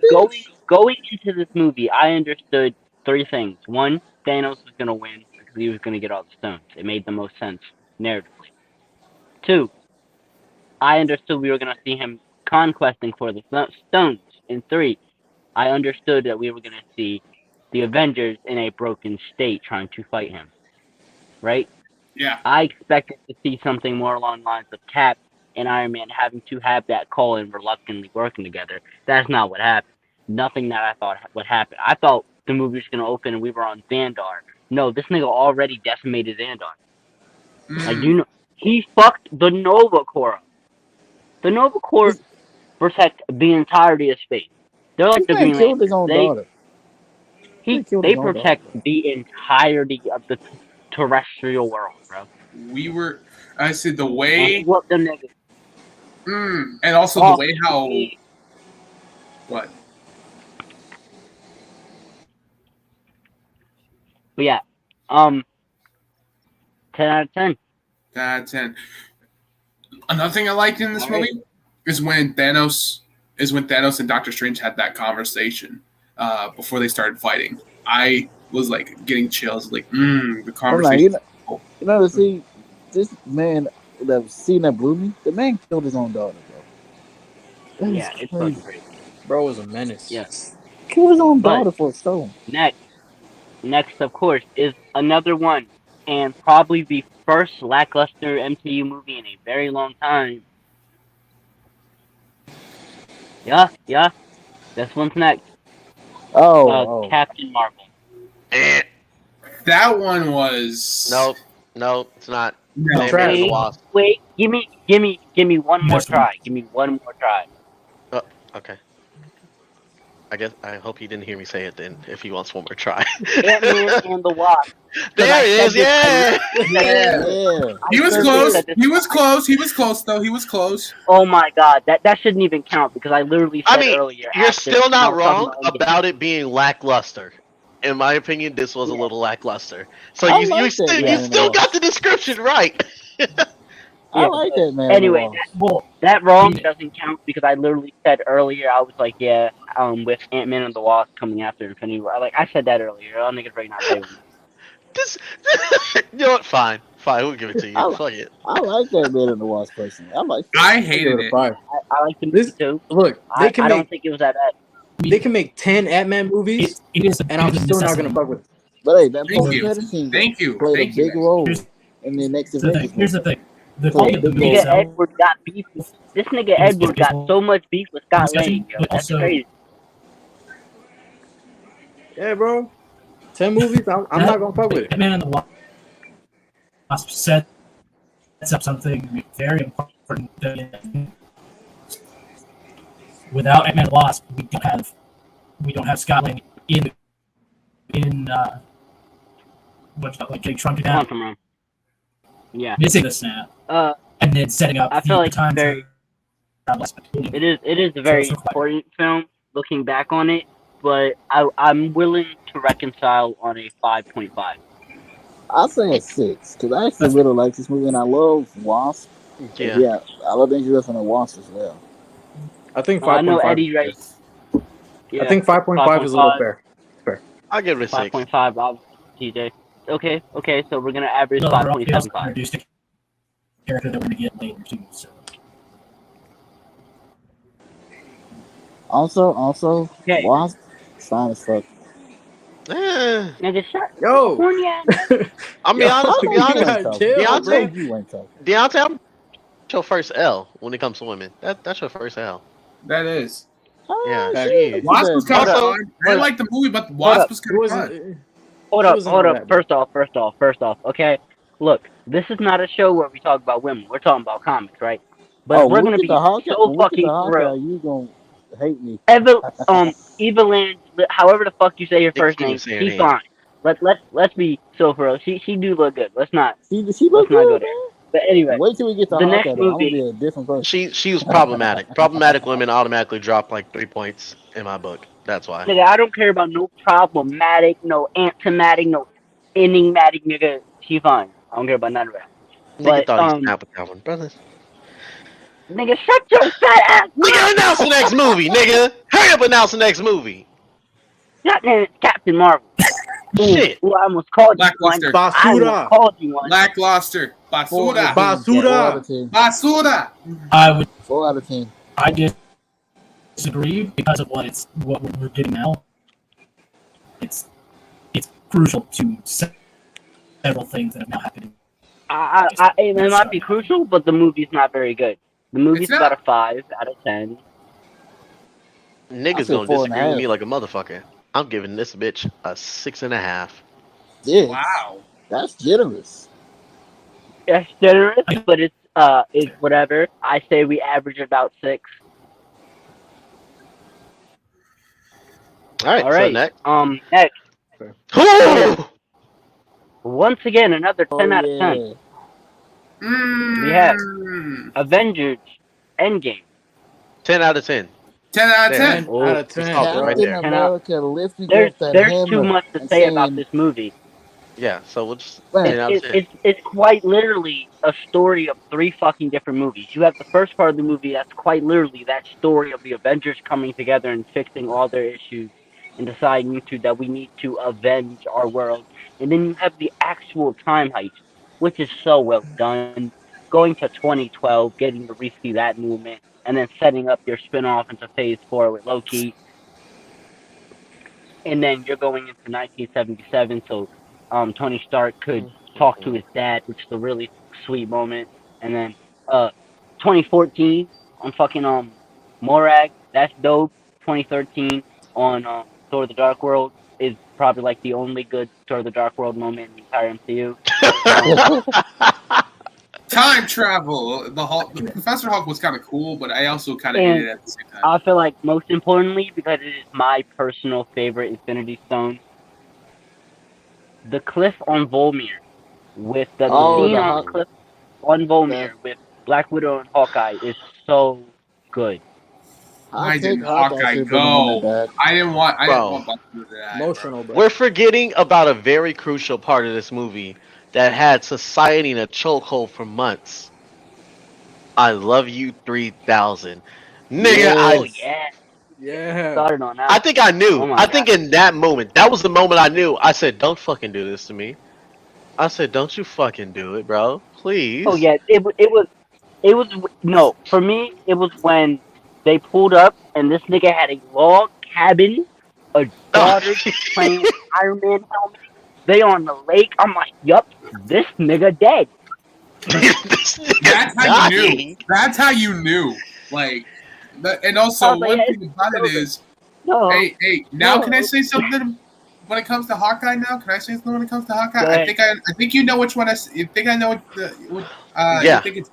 going into this movie, I understood three things. One, Thanos was gonna win because he was gonna get all the stones. It made the most sense narratively. Two, I understood we were gonna see him conquesting for the stones. And three, I understood that we were gonna see the Avengers in a broken state trying to fight him. Right? Yeah. I expected to see something more along the lines of Cap and Iron Man having to have that call and reluctantly working together. That's not what happened. Nothing that I thought would happen. I thought the movie was going to open and we were on Xandar. No, this nigga already decimated Xandar. Like, he fucked the Nova Corps up. The Nova Corps protect the entirety of space. They're like the Green Lantern. They protect the entirety of the terrestrial world, bro. I said the way. What the nigga? And also the way how. What? But yeah, 10 out of 10. 10 out of 10. Another thing I liked in this movie is when Thanos and Doctor Strange had that conversation before they started fighting. I was like getting chills, like the conversation. See, this man that scene that blew me. The man killed his own daughter, bro. Yeah, it's fucking crazy. Bro was a menace. Yes, killed his own daughter for a stone. Next, of course, is another one, and probably the first lackluster MCU movie in a very long time. Yeah. This one's next. Captain Marvel. That one was no, it's not. Wait, give me one more try. Give me one more try. Okay. I hope he didn't hear me say it then. If he wants one more try. Ant-Man and the Wasp. There he is. Yeah. He was close. He was close though. He was close. Oh my god, that shouldn't even count because I literally said earlier. You're still not wrong about it being lackluster. In my opinion, this was a little lackluster. So you still got the description right. I like that, man. Anyway, that wrong doesn't count because I literally said earlier, I was like, with Ant-Man and the Wasp coming after Infinity War. I said that earlier. Y'all niggas ready not say this. You know what? Fine, we'll give it to you. Fuck it. I like that man and the Wasp personally. I hated it. I like the movie too. Look, I don't think it was that bad. They can make 10 Ant-Man movies, and I'm still not gonna fuck with it. But hey, that post-credit scene played a big role in the next event. Here's the thing. This nigga Edward got beef. This nigga Edward got so much beef with Scott Lang. That's crazy. Yeah, bro. 10 movies. I'm not gonna fuck with it. Man and the Wasp sets up something very important. Without Ant-Man and the Wasp, we don't have Scott Lang in getting shrunken down. Yeah, missing the snap, and then setting up. I feel like it is a very important film. Looking back on it, but I'm willing to reconcile on a 5.5. I'll say a 6 because I actually really like this movie and I love Wasp. Yeah. I love Dangerous and the Wasp as well. I think I know 5.5. Eddie right. Yeah, I think 5.5 is a little fair. Fair. I'll give it a 6. 5.5. TJ. Okay. So we're gonna average No, we're also 5.75. introduced a character that we're gonna get later too. So. Also, Okay. Wasp, fine as fuck. Eh, Nigga, shut Yo. horny ass. I'll be honest. You Be honest. ain't talking. Deontay? You ain't talking. Deontay, I'm your first L when it comes to women. That's your first L. That is. Yeah, Oh, she shit. is. Wasp was kind of Also- fun. I didn't like the movie, but Wasp was It kind of wasn't. fun. Hold It up. wasn't all that, First off. Okay, look, this is not a show where we talk about women. We're talking about comics, right? But we're gonna be so fucking real. You gonna hate me? Eva Land, however the fuck you say your Niggas first can't name, say her she's name. fine. Let's be so for real. She do look good. Let's not She let's look not go good, there. man. But anyway, Wait till we get to the Hawkeye. next I'm gonna movie- be a different person. She was problematic. Problematic women automatically drop like 3 points in my book. That's why. nigga, I don't care about no problematic, no antimatic, no enigmatic, nigga. She fine. I don't care about none of that. Nigga But, thought he snapped with that one, brother. Nigga, shut your fat ass. Nigga, announce the next movie, nigga. Hurry up, announce the next movie. That name is Captain Marvel. Shit. Ooh, I almost called you one. Lackluster. I almost called you one. Lackluster. Basura. 4 out of 10. Basura. I would. 4 out of 10. I disagree because of what we're getting now. It's crucial to several things that have now happened. It might be crucial, but the movie's not very good. The movie's It's not. about a 5 out of 10. Niggas said gonna 4.5. disagree with me like a motherfucker. I'm giving this bitch a 6.5. Yeah, Wow. that's generous. It's generous, but it's whatever. I say we average about 6. All right. All right. So next. Next. Ooh! Once again, another 10 out of 10. We have Avengers Endgame. 10 out of 10. 10 out of 10. 10 out of 10. Stop it right Captain there. America lifting There's up that there's hammer too much to and say about saying, this movie. Yeah. So we'll just Man, 10 out of 10. It's quite literally a story of 3 fucking different movies. You have the first part of the movie that's quite literally that story of the Avengers coming together and fixing all their issues and deciding that we need to avenge our world. And then you have the actual time heist, which is so well done. Going to 2012, getting to re-see that movement, and then setting up your spin-off into Phase 4 with Loki. And then you're going into 1977, so Tony Stark could talk to his dad, which is a really sweet moment. And then 2014 on fucking Morag, that's dope. 2013 on Thor: The Dark World is probably like the only good Thor: The Dark World moment in the entire MCU. Time travel. The Professor Hulk was kind of cool, but I also kind of hated it at the same time. I feel like most importantly, because it is my personal favorite Infinity Stone, the cliff on Volmir with the scene on the cliff on Volmir with Black Widow and Hawkeye is so good. Why didn't Hawkeye go? I didn't want Black Widow to die. Emotional, bro. We're forgetting about a very crucial part of this movie that had society in a chokehold for months. I love you 3000. Nigga, Yeah. Started on that. I think I knew. Oh my I think God. in that moment, that was the moment I knew. I said, don't fucking do this to me. I said, don't you fucking do it, bro. Please. Oh yeah, it was no, for me it was when they pulled up and this nigga had a log cabin, a daughter playing Iron Man helmet. They on the lake. I'm like, yup, this nigga dead. That's how you knew. That's how you knew. Like, and also one thing about it is, hey, now can I say something when it comes to Hawkeye? Now can I say something when it comes to Hawkeye? I think you know which one. I think I know what. Yeah. I think it's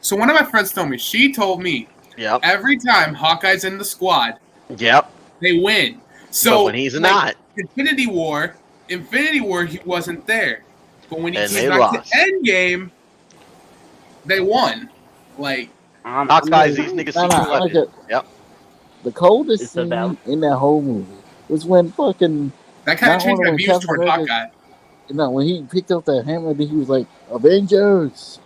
so one of my friends told me. She told me. Yep. Every time Hawkeye's in the squad. Yep. They win. So but when he's not. Infinity War, he wasn't there. But when he And came they back lost. to Endgame, they won. Like Hawkeye's these niggas secret weapon. Yep. The coldest scene in that whole movie was when fucking that kind of changed my views toward Hawkeye. when he picked up that hammer, then he was like, "Avengers,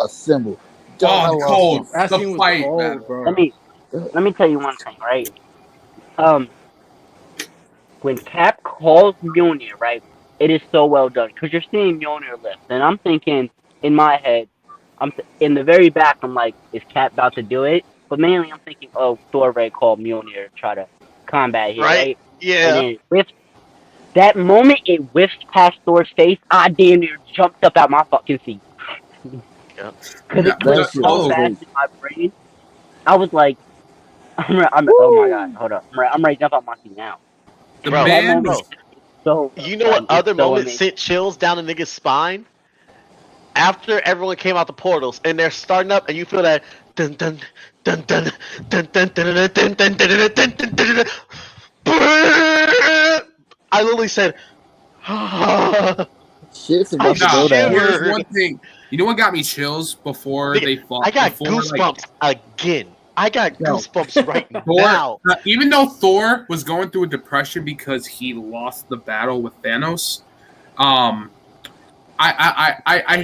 assemble." Dog, I Oh, lost cold. it. That The scene was fight, cold, man. bro. Let me tell you one thing, right? When Cap calls Mjolnir, right, it is so well done because you're seeing Mjolnir lift, and I'm thinking in my head, in the very back, I'm like, is Cap about to do it? But mainly, I'm thinking, oh, Thor already called Mjolnir to try to combat here, Right? right? And Yeah. then it whiffs. That moment it whiffs past Thor's face, I damn near jumped up out my fucking seat because Yeah, it clicked shit so was fast crazy. in my brain. I was like, oh my god, hold up, I'm ready to jump out my seat now. the Bro, That man. moment is so You know well what done. It's other so moment amazing. sent chills down a nigga's spine? After everyone came out the portals and they're starting up and you feel that dun dun dun dun dun dun dun dun dun dun dun dun dun dun dun. I literally said, Shit's about to I go down. Here's shivered. one thing. You know what got me chills before Nigga, they fought? I got before, goosebumps again. I got Yo, goosebumps right Thor, now. even though Thor was going through a depression because he lost the battle with Thanos, I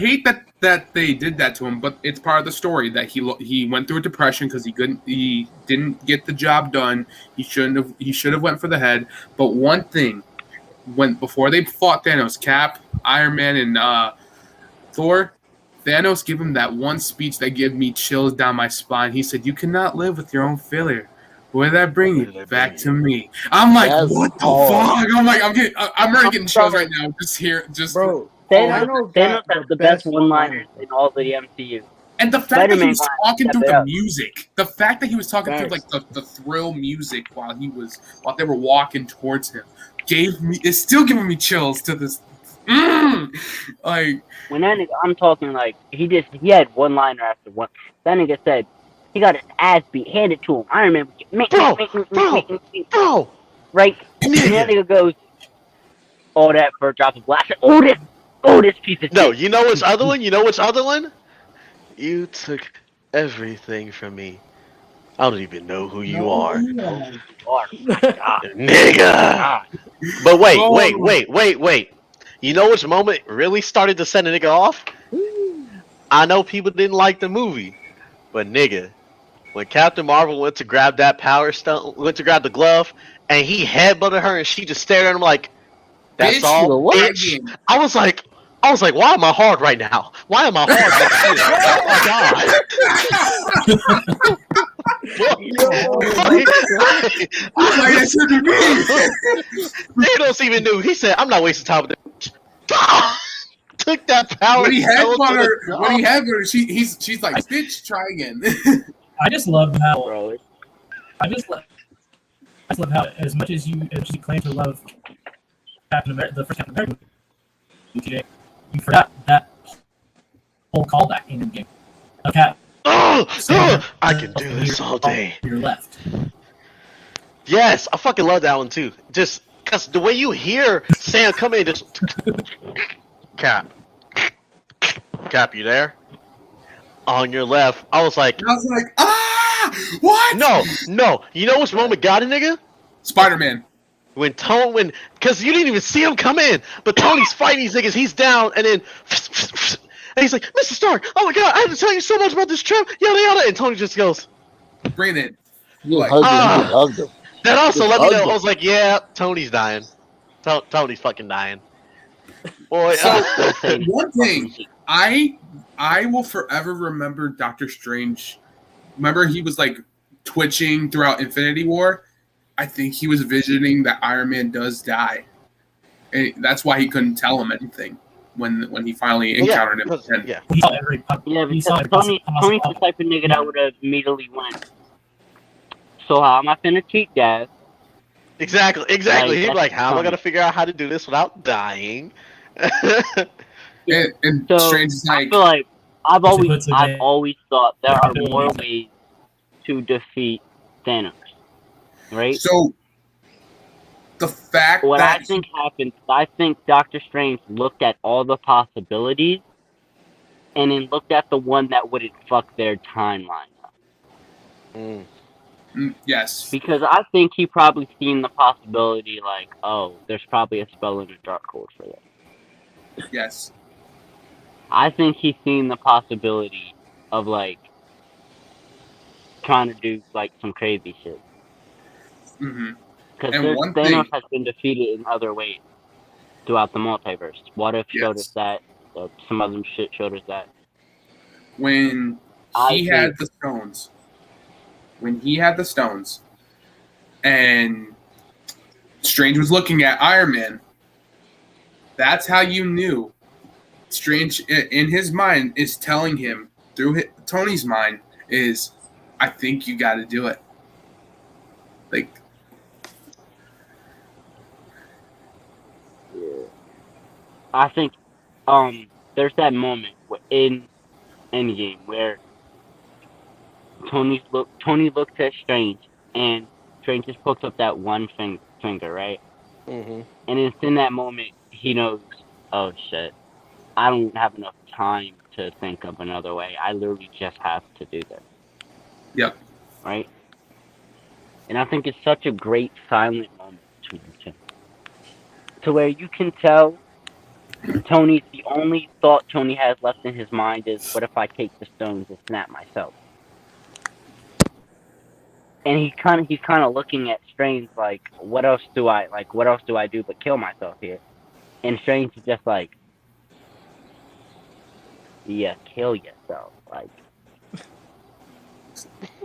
hate that they did that to him, but it's part of the story that he went through a depression because he didn't get the job done. He should have went for the head. But one thing, before they fought Thanos, Cap, Iron Man, and Thor, Thanos gave him that one speech that gave me chills down my spine. He said, "You cannot live with your own failure. Where did that bring you? Back to me." I'm like, That's what the hard. fuck? I'm like, I'm already getting chills right now. Bro, Thanos got has the best one-liners in all of the MCU. And the fact that he Spider-Man was gonna talking step through it the up. music, the fact that he was talking through like the thrill music while they were walking towards him, it's still giving me chills to this. Like When that nigga, I'm talking like he had one-liner after one. That nigga said he got his ass beat, handed to him. Iron Man, Bro, right? And that nigga goes, "Oh, that for a drop of black. Oh, this piece of no, shit." you know which other one? You know which other one? You took everything from me. I don't even know who you are, nigga. But wait. You know which moment really started to send a nigga off? I know people didn't like the movie, but nigga, when Captain Marvel went to grab that power stone, went to grab the glove, and he headbutted her, and she just stared at him like, "That's bitch, all, what? bitch." I was like, why am I hard right now? Why am I hard? Oh my god. Thanos even knew. He said, "I'm not wasting time with this." Took that power. When he headbutted her, she's like, "Bitch, try again." I just love how. Bro, I just love how, as much as you claim to love Captain America, the first Captain America, TJ, you forgot that whole callback in the game. Of Cap. I can do this all day. To your left. Yes, I fucking love that one too. Just because the way you hear Sam come in, just Cap, you there? On your left. I was like, what? No. You know which moment got a nigga? Spider-Man. Because you didn't even see him come in, but Tony's fighting these niggas. He's down, and then, and he's like, "Mr. Stark, oh my god, I have to tell you so much about this trip, yada yada." And Tony just goes, "Bring it." You hugged him. That also Just let me know. hugged I was like, "Yeah, Tony's dying. Tony's fucking dying." Boy, One thing, I will forever remember Doctor Strange. Remember, he was like twitching throughout Infinity War. I think he was visioning that Iron Man does die, and that's why he couldn't tell him anything when he finally encountered him. Yeah, He saw every because Tony's the type of nigga that would have immediately went, "So how am I finna cheat, guys?" Exactly. Like, He's like, "How am I Tony. gonna figure out how to do this without dying?" And So Strange is I like, feel like I've puts it always thought there are more ways to defeat Thanos, right? so the fact What that I think happened, I think Doctor Strange looked at all the possibilities and then looked at the one that wouldn't fuck their timeline up. Yes, Because I think he probably seen the possibility like, oh, there's probably a spell in the dark hold for that. Yes. I think he's seen the possibility of like trying to do like some crazy shit. hmm Because And one Thanos thing, has been defeated in other ways throughout the multiverse. What if showed us yes, that? Some other shit showed us that. when I he think had the stones, and Strange was looking at Iron Man, that's how you knew Strange in his mind is telling him through Tony's mind is, I think you got to do it. Like, I think there's that moment in Endgame where Tony looked at Strange and Strange just poked up that one finger, right? Mm-hmm. And it's in that moment he knows, oh shit, I don't have enough time to think of another way. I literally just have to do this. yep. Right? And I think it's such a great silent moment between the two. To where you can tell the only thought Tony has left in his mind is, what if I take the stones and snap myself? And he's kind of looking at Strange like, what else do I do but kill myself here? And Strange is just like, yeah, kill yourself. Like,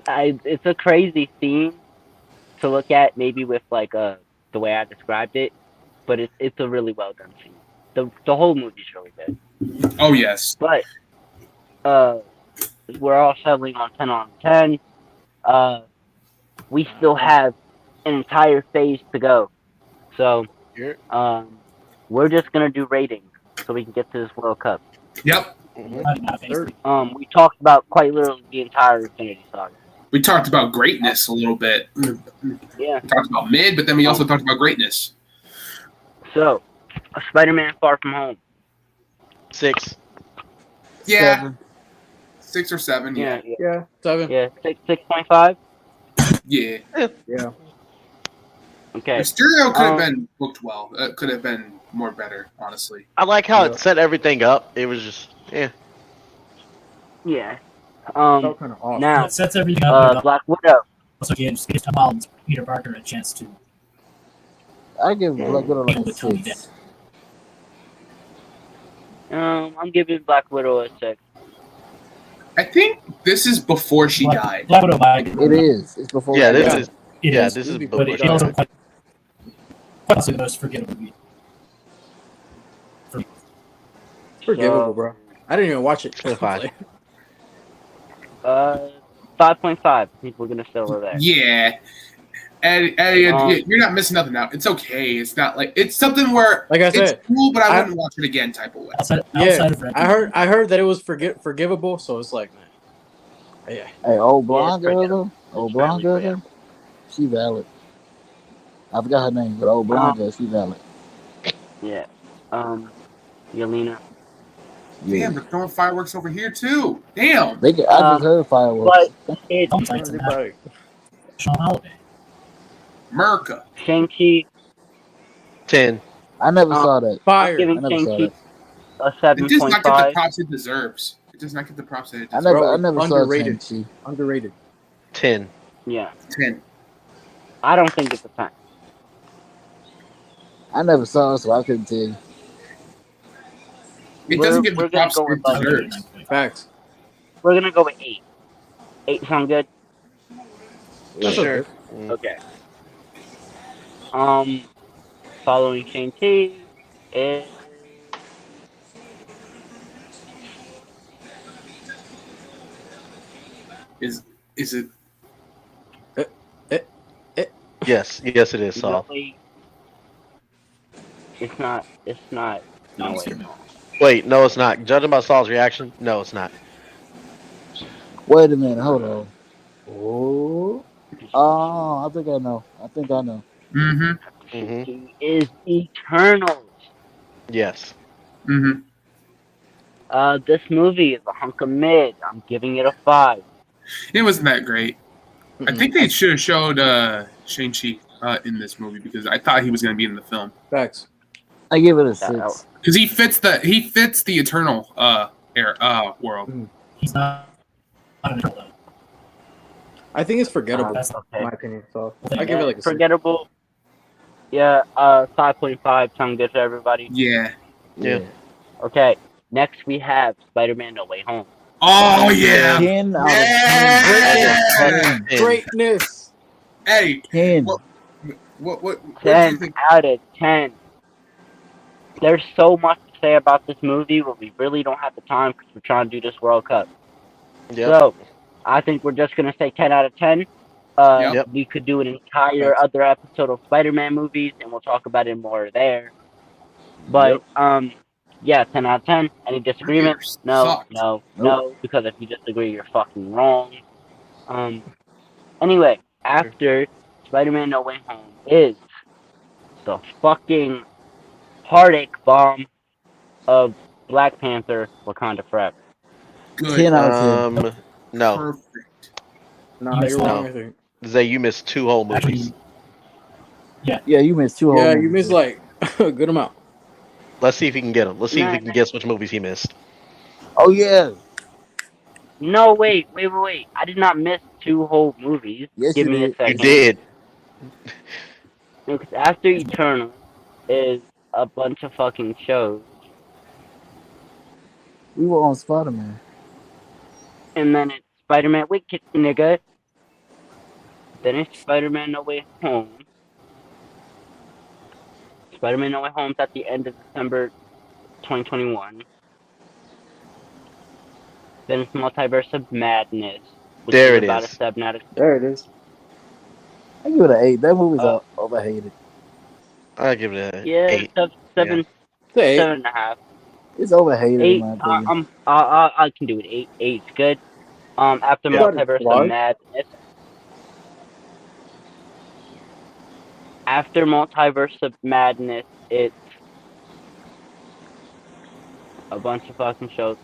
it's a crazy scene to look at, maybe with like the way I described it, but it's a really well done scene. The whole movie's really good. Oh yes. But we're all settling on 10 on 10. We still have an entire phase to go. So we're just gonna do ratings so we can get to this World Cup. Yep. We talked about quite literally the entire Infinity Saga. We talked about greatness a little bit. Yeah. We talked about mid, but then we also talked about greatness. So, Spider-Man: Far From Home. 6. Yeah. 7. 6 or 7. Yeah. Yeah, 7. Yeah, 6.5. Yeah. Yeah. Okay. Mysterio could have been booked well. It could have been more better, honestly. I like how it set everything up. It was just, Yeah. Felt kind of off. Now, It sets everything up. Black Widow. Also gives Tom Holland and Peter Parker a chance to I give Black Widow like deal a with Tony 6. I'm giving Black Widow a 6. I think this is before she died. Black Widow by It is. It's before. yeah, she this died. is It yeah, is, this is but before it she also died. quite possibly the most forgettable movie. Forgivable, bro. I didn't even watch it. It's fine. 5.5. I think we're gonna settle there. Yeah. Eddie, you're not missing nothing out. It's okay. It's not like it's something where Like I it's said, cool, but I wouldn't watch it again type of way. Outside yeah, of Red. I heard that it was forgivable, so it's like, man. Yeah. Hey, old blonde Yeah, girl though. Old blonde girl though. She valid. I forgot her name, but old blonde girl, she valid. Yeah. Yelena. Yeah. Damn, they're throwing fireworks over here too. Damn. I just heard fireworks. But it's Home sites and national holiday. America. Shang-Chi. 10. I never saw that. I'm Fire. I giving never saw Shang-Chi that. a It does not get the 7.5. props it deserves. It does not get the props that it I deserves. never Underrated. saw Shang-Chi. Underrated. 10. Yeah. 10. I don't think it's a 10. I never saw it, so I couldn't tell you. It doesn't get We're the gonna props go it with deserves. Facts. We're gonna go with 8. 8 sound good? That's Sure. okay. Okay. Following Shang-Chi is Is it? Yes, it is, Saul. really. It's not. No way. Wait, no, it's not. Judging by Saul's reaction, no, it's not. Wait a minute, hold on. Oh, I think I know. Mm-hmm. Shang-Chi is Eternals. Yes. Mm-hmm. This movie is a hunk of mid. I'm giving it a 5. It wasn't that great. I Mm-mm. think they should have showed Shang-Chi in this movie because I thought he was going to be in the film. Facts. I give it a Yeah, 6. Because he fits the Eternal world. He's not an Eternal, though. I think it's forgettable, That's in okay. my opinion. So I give it like a 6. Forgettable. Yeah, 5.5 sound good to everybody. Yeah. Yeah. Okay, next we have Spider-Man No Way Home. Oh yeah. 10 out of Yeah. 10. Greatness. Hey, 10. what do you 10 think? out of 10. There's so much to say about this movie, but we really don't have the time because we're trying to do this World Cup. Yep. So, I think we're just going to say 10 out of 10. Yep. We could do an entire other episode of Spider-Man movies, and we'll talk about it more there. But, yeah, 10 out of 10. Any disagreements? Sucked. No, because if you disagree, you're fucking wrong. Anyway, after Spider-Man No Way Home is the fucking heartache bomb of Black Panther Wakanda Forever. Good. 10 out of 10. No. Perfect. Nah, You you're missed wrong. out. I think. Zay, you missed 2 whole movies. Actually, Yeah, you missed 2 whole Yeah, you movies. missed like a good amount. Let's see if he can get them. Let's see if we can Nah. guess which movies he missed. Oh, yeah. No, wait. I did not miss 2 whole movies. Yes, Give you me a did. You second. did. Because after Eternal is a bunch of fucking shows. We were on Spider-Man. And then it's Spider-Man Wicked nigga. Then it's Spider-Man No Way Home. Spider-Man No Way Home's at the end of December 2021. Then it's Multiverse of Madness. Which There is it about is. a 7 out of 10. There it is. I give it an 8. That movie's overhated. I'll give it an Yeah, 8. 7, Say 7.5. It's overhated 8. in my opinion. I can do it. 8. 8's good. After Yeah. Multiverse What? of Madness. After Multiverse of Madness, it's a bunch of fucking shows.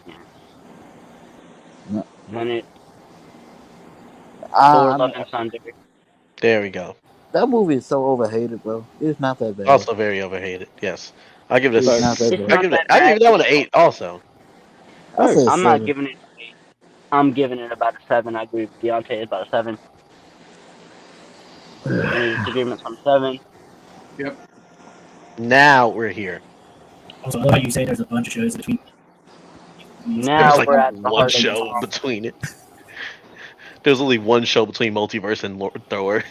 No. Then it's Thor: I Love mean, and Thunder. There we go. that movie is so overhated, bro. It's not that bad. Also very overhated. Yes. I'll give it a It's not that It's bad. I not give that it. I give bad. that one an 8. Also. I said I'm not 7. giving it an 8. I'm giving it about a 7. I agree with Deontay. It's about a 7. Any disagreements on 7? Now we're here. Also, I love how you say there's a bunch of shows between. Now There's like we're at the one heart of the show bomb. between it. There's only one show between Multiverse and Lord Thor.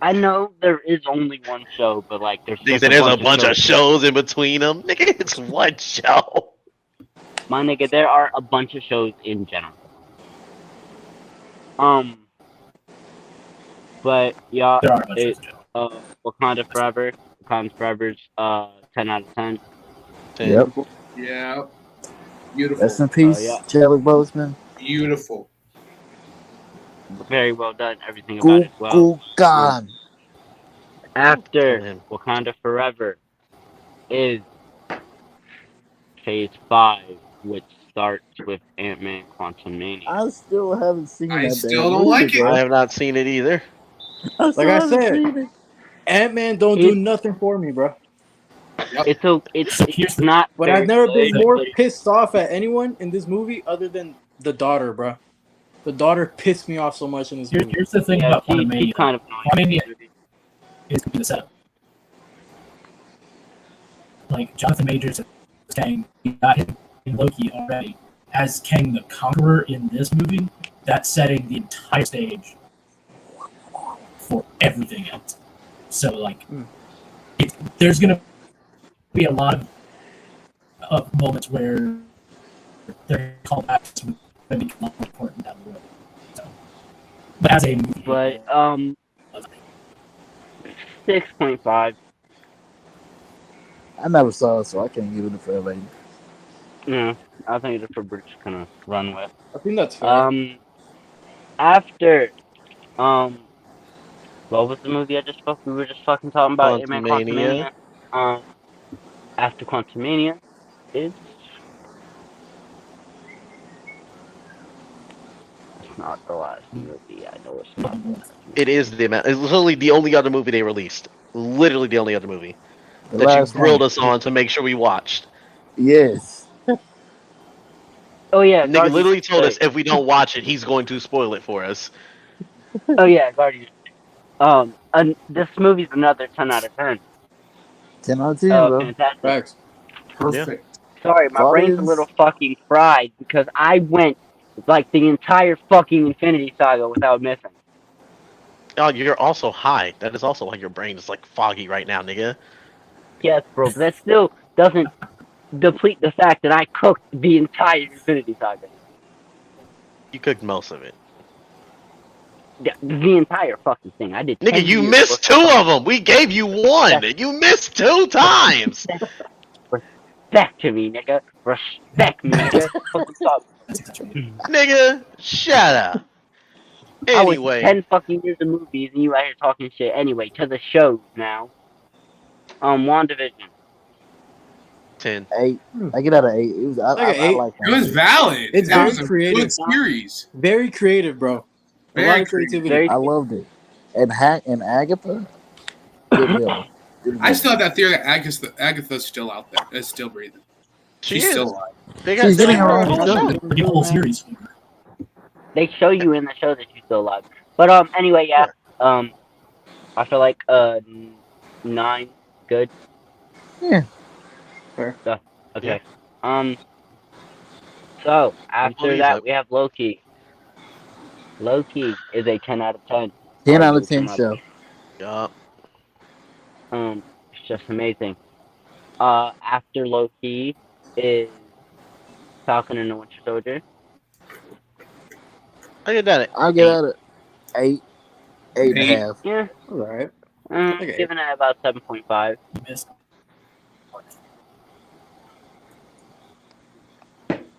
I know there is only one show, but like there's They just said there's a bunch of shows. shows in between them. Nigga, it's one show. My nigga, there are a bunch of shows in general. But yeah, There are a bunch of shows in general. Wakanda Forever. Wakanda Forever's 10 out of 10. Yep. Yeah. Beautiful. Rest in peace, yeah. Chadwick Boseman. Beautiful. Very well done. Everything about it well. Cool God. After Man. Wakanda Forever is Phase 5, which starts with Ant-Man Quantumania. I still haven't seen I that. still damn don't movie, like it. bro. I have not seen it either. I still Like I haven't said, seen it. Ant-Man don't do nothing for me, bro. It's not. But very I've never good, been more but pissed off at anyone in this movie other than the daughter, bro. The daughter pissed me off so much in this movie. Here's the thing Yeah, about he's Quantumania. kind of annoying. Quantumania is the setup. Like Jonathan Majors as Kang, you got him in Loki already as Kang the Conqueror in this movie. That's setting the entire stage for everything else. So like, there's gonna be a lot of moments where they're called back to become more important down the road. So, but as a movie, But 6.5. I never saw it, so I can't give it a fair rating. Yeah, I think it's for British kind of run with. I think that's fair. After what was the movie we were just fucking talking about? Ant-Man Quantumania. Quantumania. After Quantumania is it's not the last movie. I know it's not. It is the amount. It's literally the only other movie they released. Literally the only other movie. The that you last grilled one. us on to make sure we watched. Yes. Oh yeah, Nigga Guardians. literally told us if we don't watch it, he's going to spoil it for us. Oh yeah, Guardians. And this movie's another 10 out of 10. 10 out of 10, bro. Fantastic. Facts. Perfect. Sorry, my brain's a Guardians. little fucking fried because I went like the entire fucking Infinity Saga without missing. Oh, you're also high. That is also why your brain is like foggy right now, nigga. Yes, bro, but that still doesn't deplete the fact that I cooked the entire Infinity Saga. You cooked most of it. The entire fucking thing. I did. Nigga, 10 you years missed worth two of them. We gave you one. You missed 2 times. Respect to me, nigga. Respect me, nigga. Fucking talk. Nigga, shut up. I was Anyway, 10 fucking years of movies and you out here talking shit. Anyway, to the shows now. WandaVision. 10. 8. I get out of 8. It was, I Like an 8. like It was valid. It's It very was a creative. good series. Very creative, bro. A Very lot of creative. creativity. Very I loved it. And Agatha, good deal. Good I deal. still have that theory that Agatha's still out there. Is still breathing. She She's is. still alive. They She's getting her a own whole show. Forget the whole series. They show you in the show that she's still alive. But anyway, yeah. I feel like 9 good. Yeah. Fair. So, okay. So after Employees that up. we have Loki. Loki is a 10 out of 10. 10 out of 10 show. Yup. It's just amazing. After Loki is Falcon and the Winter Soldier. I get that. I'll get out of 8, 8.5. Yeah, Alright. Okay. giving it about 7.5. Missed.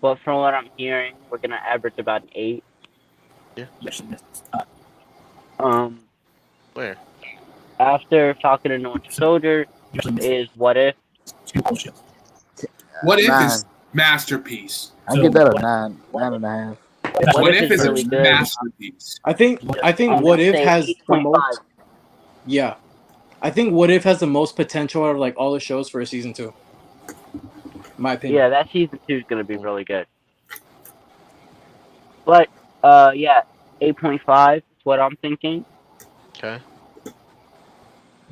But from what I'm hearing, we're gonna average about an 8. You actually missed. Where? After Falcon and the Winter Soldier You actually missed. is What If. Two bullshit. What if 9. is masterpiece? I get that a 9, 9.5. What if is really a good. masterpiece? I think I'm What gonna If say has the 8.5. most. Yeah, I think What If has the most potential out of like all the shows for a season 2. In my opinion. Yeah, that season 2 is gonna be really good. But yeah, 8.5 is what I'm thinking. Okay.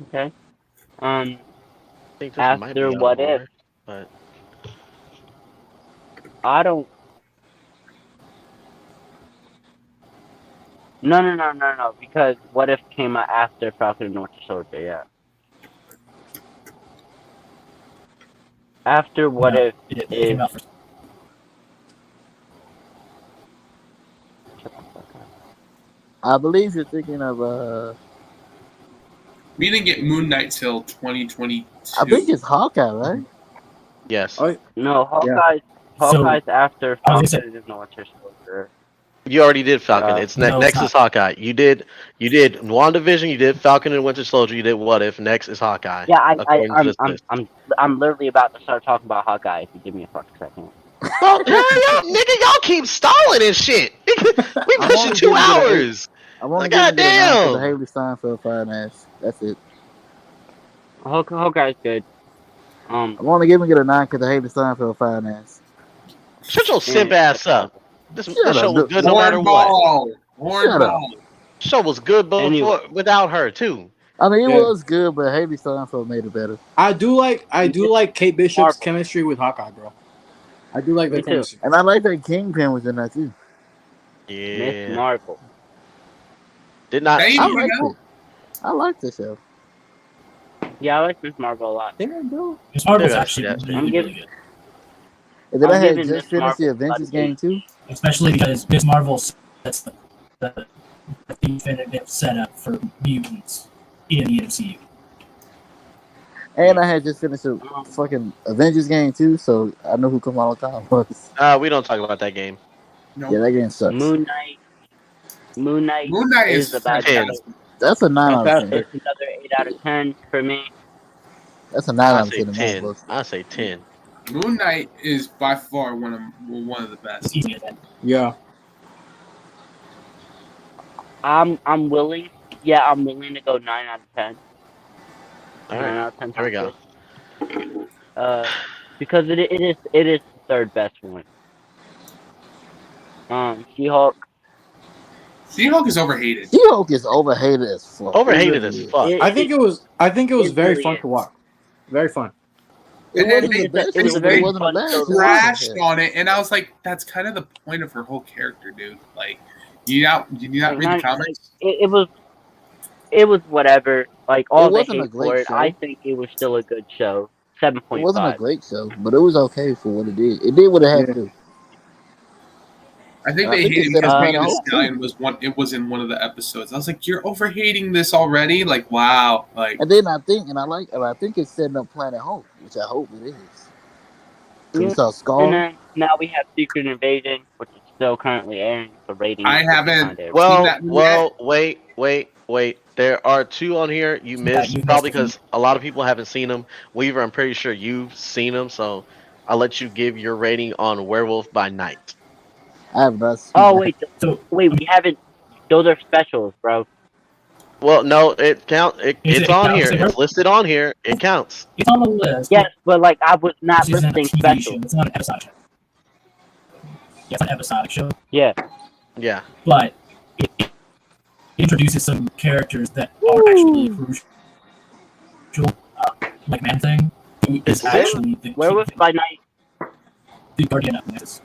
Okay. I think this After might be a What lot If? more, but I don't. No. Because What If came out after Falcon and Winter Soldier. Yeah. After What No, If it came is out first. I believe you're thinking of, We didn't get Moon Knight till 2022. I think it's Hawkeye, right? yes. Oh, no Yeah. Hawkeye's after I was Falcon and Winter Soldier. You already did Falcon. It's no, next it's is Hawkeye. You did WandaVision. You did Falcon and Winter Soldier. You did What If. Next is Hawkeye. Yeah, according to this list. I'm literally about to start talking about Hawkeye. If you give me a fucking second. Well, nigga, y'all keep stalling and shit. We I'm pushing only 2 giving it a hours. I'm only God giving it a 9 damn. for the Haley Steinfeld fine ass. That's it. Hawkeye's good. I'm only giving it a 9 because the Haley Steinfeld fine ass. Shut your simp ass up. This Shut show up, was good no matter what. Hornball. Shut up. Show was good before Anyway. without her too. I mean, it Yeah. was good, but Haley Steinfeld made it better. I do like Kate Bishop's Marvel. chemistry with Hawkeye, bro. I do like Me that too. chemistry. And I like that Kingpin was in that too. Yeah. Miss Marvel. Did not. Hey, I you like know? it. I like this show. Yeah, I like Miss Marvel a lot. Damn, bro. Miss Marvel's Yeah, actually that's- really, really good. And then I'm I had giving just Miss finished the Marvel Avengers a game too. Especially because Miss Marvel sets the definitive setup for mutants in the MCU. And I had just finished the fucking Avengers game too, so I know who Kamala Khan was. We don't talk about that game. No. Yeah, that game sucks. Moon Knight. Moon Knight is about fantastic. That's a 9 out of 10. It's another 8 out of 10 for me. That's a 9 I out of say 10 in my 10. book. I say 10. Moon Knight is by far one of the best. It's easy to Yeah. I'm willing. Yeah, I'm willing to go 9 out of 10. All 9 right. out of 10. Here we go. sounds Because it is the third best one. She-Hulk. She-Hulk is overhated. She-Hulk is overhated as fuck. Overhated as fuck. I think it was it very really fun is. to watch. Very fun. It And then wasn't they- the best. it was a but it very wasn't fun the best. show to Crashed on it, and I was like, "That's kind of the point of her whole character, dude." Like, did you not read the comics? It was whatever. Like all It the wasn't a hate great for it. show. I think it was still a good show. It wasn't a 7.5. great show, but it was okay for what it did. It did what it had to do. I think I they think hated it him said because it's Megan not Thee a whole Stallion was one. It was in one of the episodes. I was like, "You're overhating this already." Like, wow. Like, And then I think it's setting up Planet Hope, which I hope it is. So we saw And Scar. then now we have Secret Invasion, which is still currently airing for ratings. I haven't- Kinda- Well, that well, wait. There are two on here you missed, you probably missed them. because a lot of people haven't seen them. Weaver, I'm pretty sure you've seen them, so I'll let you give your rating on Werewolf by Night. I have not seen Oh that. So wait, we haven't. Those are specials, bro. Well, no, it count. It's on counts, here. Sarah? It's listed on here. It counts. it's on the list. Yes, but like I was not This isn't a listing TV special. show. It's not an episodic show. Yeah, it's an episodic show, Yeah. Yeah. but it introduces some characters that are actually crucial. Like Man Thing, who is actually the Werewolf by Night. the guardian of Nexus.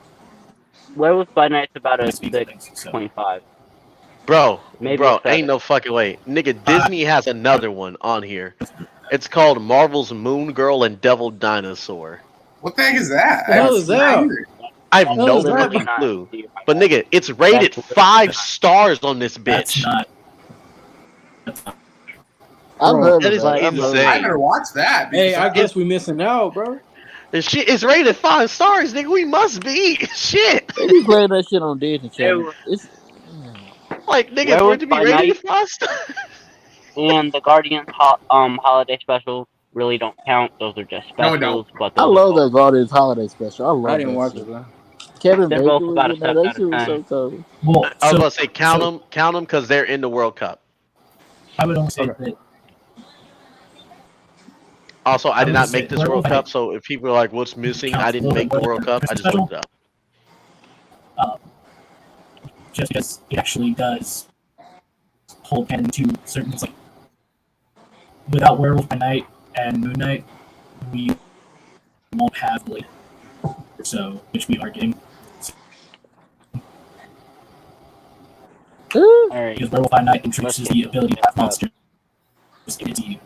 Werewolf by Night's about a Nice speaking things, so. 6.5. Bro, Maybe bro, it's better. ain't no fucking way. Nigga, Disney has another one on here. It's called Marvel's Moon Girl and Devil Dinosaur. what the heck is that? The hell is that? I have Oh, no is that- fucking clue. But nigga, it's rated That's- 5 stars on this That's bitch. not. I've Bro, heard that of is that. I've heard of insane. I that. better watch that. Hey, because I guess we missing out, bro. This shit is rated 5 stars, nigga. We must be. Shit. They be playing that shit on Disney Channel. Werewolf- It's, Like, nigga, Werewolf for it to be by rated Night. 5 stars. And the Guardians holiday special really don't count. Those are just No, it specials. don't. But I those love are that Guardians Holiday Special. I love I didn't that watch shit. it, man. Kevin They're Bacon both was about a in there. 7 That out shit of was so 10. cool. Well, I was so, about to say count them because they're in the World Cup. I would only say Okay. that Also, I I did would not say make this Werewolf World by Cup, Night so if people are like, "What's missing?" counts I a didn't little make the bit World Cup. I just looked it up. just because it actually does hold canon to certain things. Like without Werewolf by Night and Moon Knight, we won't have Blade, so which we are getting Alright, because Werewolf by Night introduces the ability to have monsters in its EU.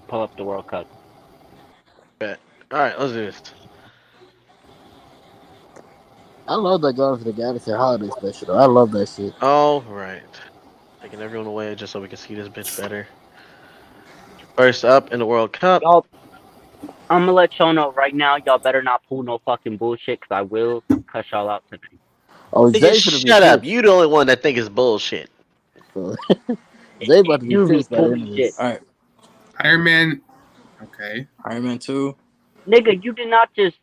pull up the World Cup. All right, let's do this. I love that Guardians of the Galaxy Holiday Special. Though. I love that shit. All right, taking everyone away just so we can see this bitch better. First up in the World Cup. Y'all, I'm gonna let y'all know right now. Y'all better not pull no fucking bullshit, cause I will cuss y'all out tonight. Oh, Nigga, Zay finna be shut up. pissed. You the only one that think it's bullshit. So, Zay about to be You be pissed by the end pulling of shit, this. All right, Iron Man. Okay. Iron Man 2. nigga. You did not just.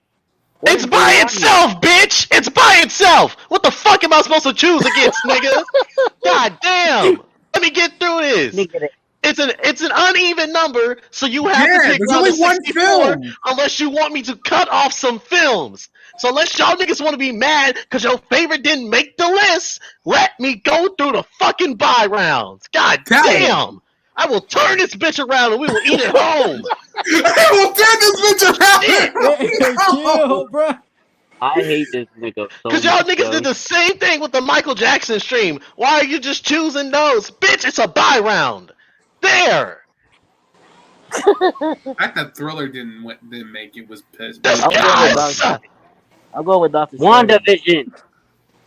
What It's is by going on here? itself, bitch! It's by itself! What the fuck am I supposed to choose against, nigga? God damn! Let me get through this. Nigga, It's an uneven number, so you have to Yeah, pick there's around only the one 64 film. unless you want me to cut off some films. So unless y'all niggas want to be mad because your favorite didn't make the list, let me go through the fucking buy rounds. God Tell damn! I will turn this bitch around and we will eat it home. I will turn this bitch around. Hey, chill, bro. I hate this nigga so Because y'all much, niggas bro. did the same thing with the Michael Jackson stream. Why are you just choosing those? Bitch, it's a buy round. There. The fact that Thriller didn't make it was pissed. This I'm going guy with Doctor. sucks. I'm going with Doctor. Strange. WandaVision.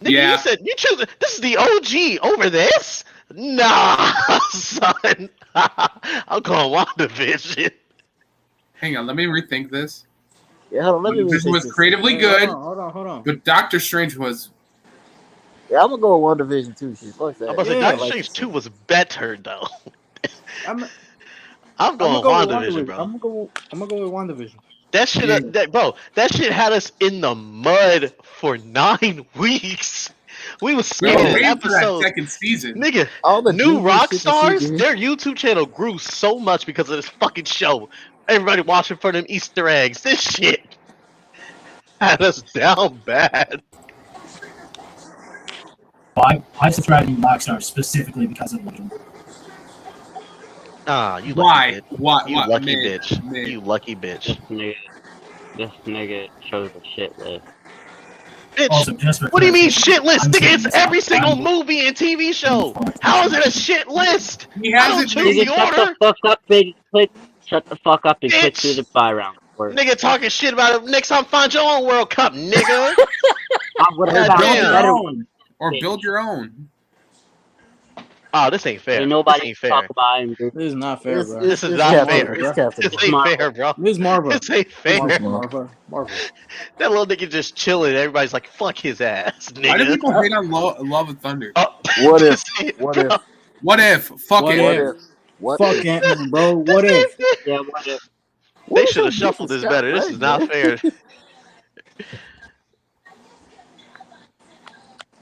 Nigga, Yeah. you said you choose. This is the OG over this. Nah, son. I'm going WandaVision. Hang on, let me rethink this. Yeah, hold on, let me This rethink was this. creatively Hey, good, Hold on. but Doctor Strange was. Yeah, I'm gonna go with One Division too. Shit, fuck that. I'm about to say Yeah, Doctor like Strange this 2 was better though. I'm I'm going WandaVision, bro. I'm gonna go with WandaVision. That shit, Yeah. that shit had us in the mud for 9 weeks. We was We were skipping waiting for that episodes. second season. Nigga, All the new devious rock shit stars, that she did. their YouTube channel grew so much because of this fucking show. Everybody watching for them Easter eggs. This shit had us down bad. I subscribe to Rockstar specifically because of Legend. Ah, you Why? lucky bitch. Why? You Why? lucky Man, bitch. man. You lucky bitch. This nigga shows a shit list. Bitch, Also, just for what do you mean clarification, shit list? I'm Nigga, saying it's this every out. single I'm- movie and TV show. How is it a shit list? He I don't hasn't choose made the Nigga, shut order. the fuck up and click. Shut the fuck up and click Bitch. through the buy round. Nigga talking shit about it. Next time, find your own World Cup, nigga. I would have God found build a damn. your better own, one. or build your own. Oh, this ain't fair. Ain't This nobody ain't to fair. talk about him. This is not fair, bro. This is it's not Captain- fair. It's Captain This ain't Marvel. fair, bro. This is Marvel. This ain't fair. Marvel. That little nigga just chilling. Everybody's like, fuck his ass, Why do nigga. people hate on Love and Thunder? Oh, What if? this ain't- What bro, if? What if? Fuck What it. What if? if? What Fuck if? Ant-Man, bro. What this if? ain't fair. Yeah, what if? What They is should have your beef shuffled with this Scott better. This Lang, is not man? fair.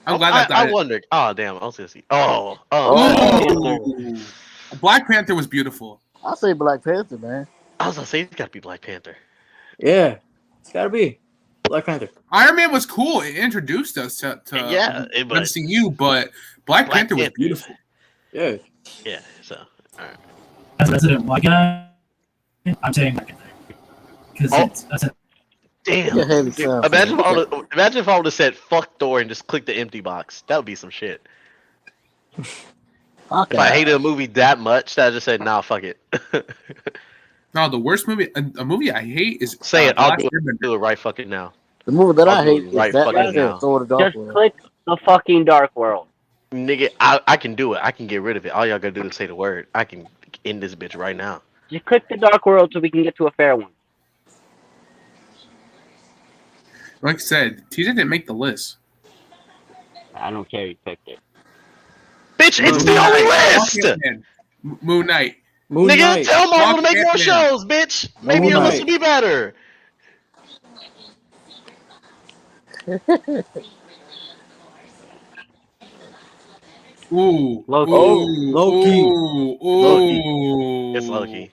I'm glad that I died. wondered. Oh, damn. I was gonna see. Oh. Ooh. Black Panther was beautiful. I say Black Panther, man. I was gonna say it's gotta be Black Panther. Yeah, it's gotta be Black Panther. Iron Man was cool. It introduced us to Yeah, but MCU, but Black Panther was Panther. beautiful. Yeah, yeah. So, all right. As a resident white guy, I'm saying Black Panther. Because Oh. that's it. Damn. Yeah, heavy Dude, stuff, imagine man. if I would have said fuck Thor and just clicked the empty box. That would be some shit. Okay. If I hated a movie that much, that I just said, nah, fuck it. No, the worst movie, a movie I hate is Say it. I'll Black do it, Airbender. do it right fucking now. The movie that I'll I do hate it is right that fucking right there, now. Thor the Dark Just World. click the fucking Dark World. Nigga, I can do it. I can get rid of it. All y'all gotta do is say the word. I can end this bitch right now. Just click the Dark World so we can get to a fair one. Like I said, TJ didn't make the list. I don't care. You picked it. Bitch, it's Moon the only Knight. list! Fuck Ant-Man. Moon Knight. Moon Nigga, Knight. tell Marvel to Fuck make more Ant-Man. shows, bitch. Maybe Moon your list Knight. will be better. Ooh. Loki. Ooh. Loki. Ooh. Loki. Ooh. It's Loki.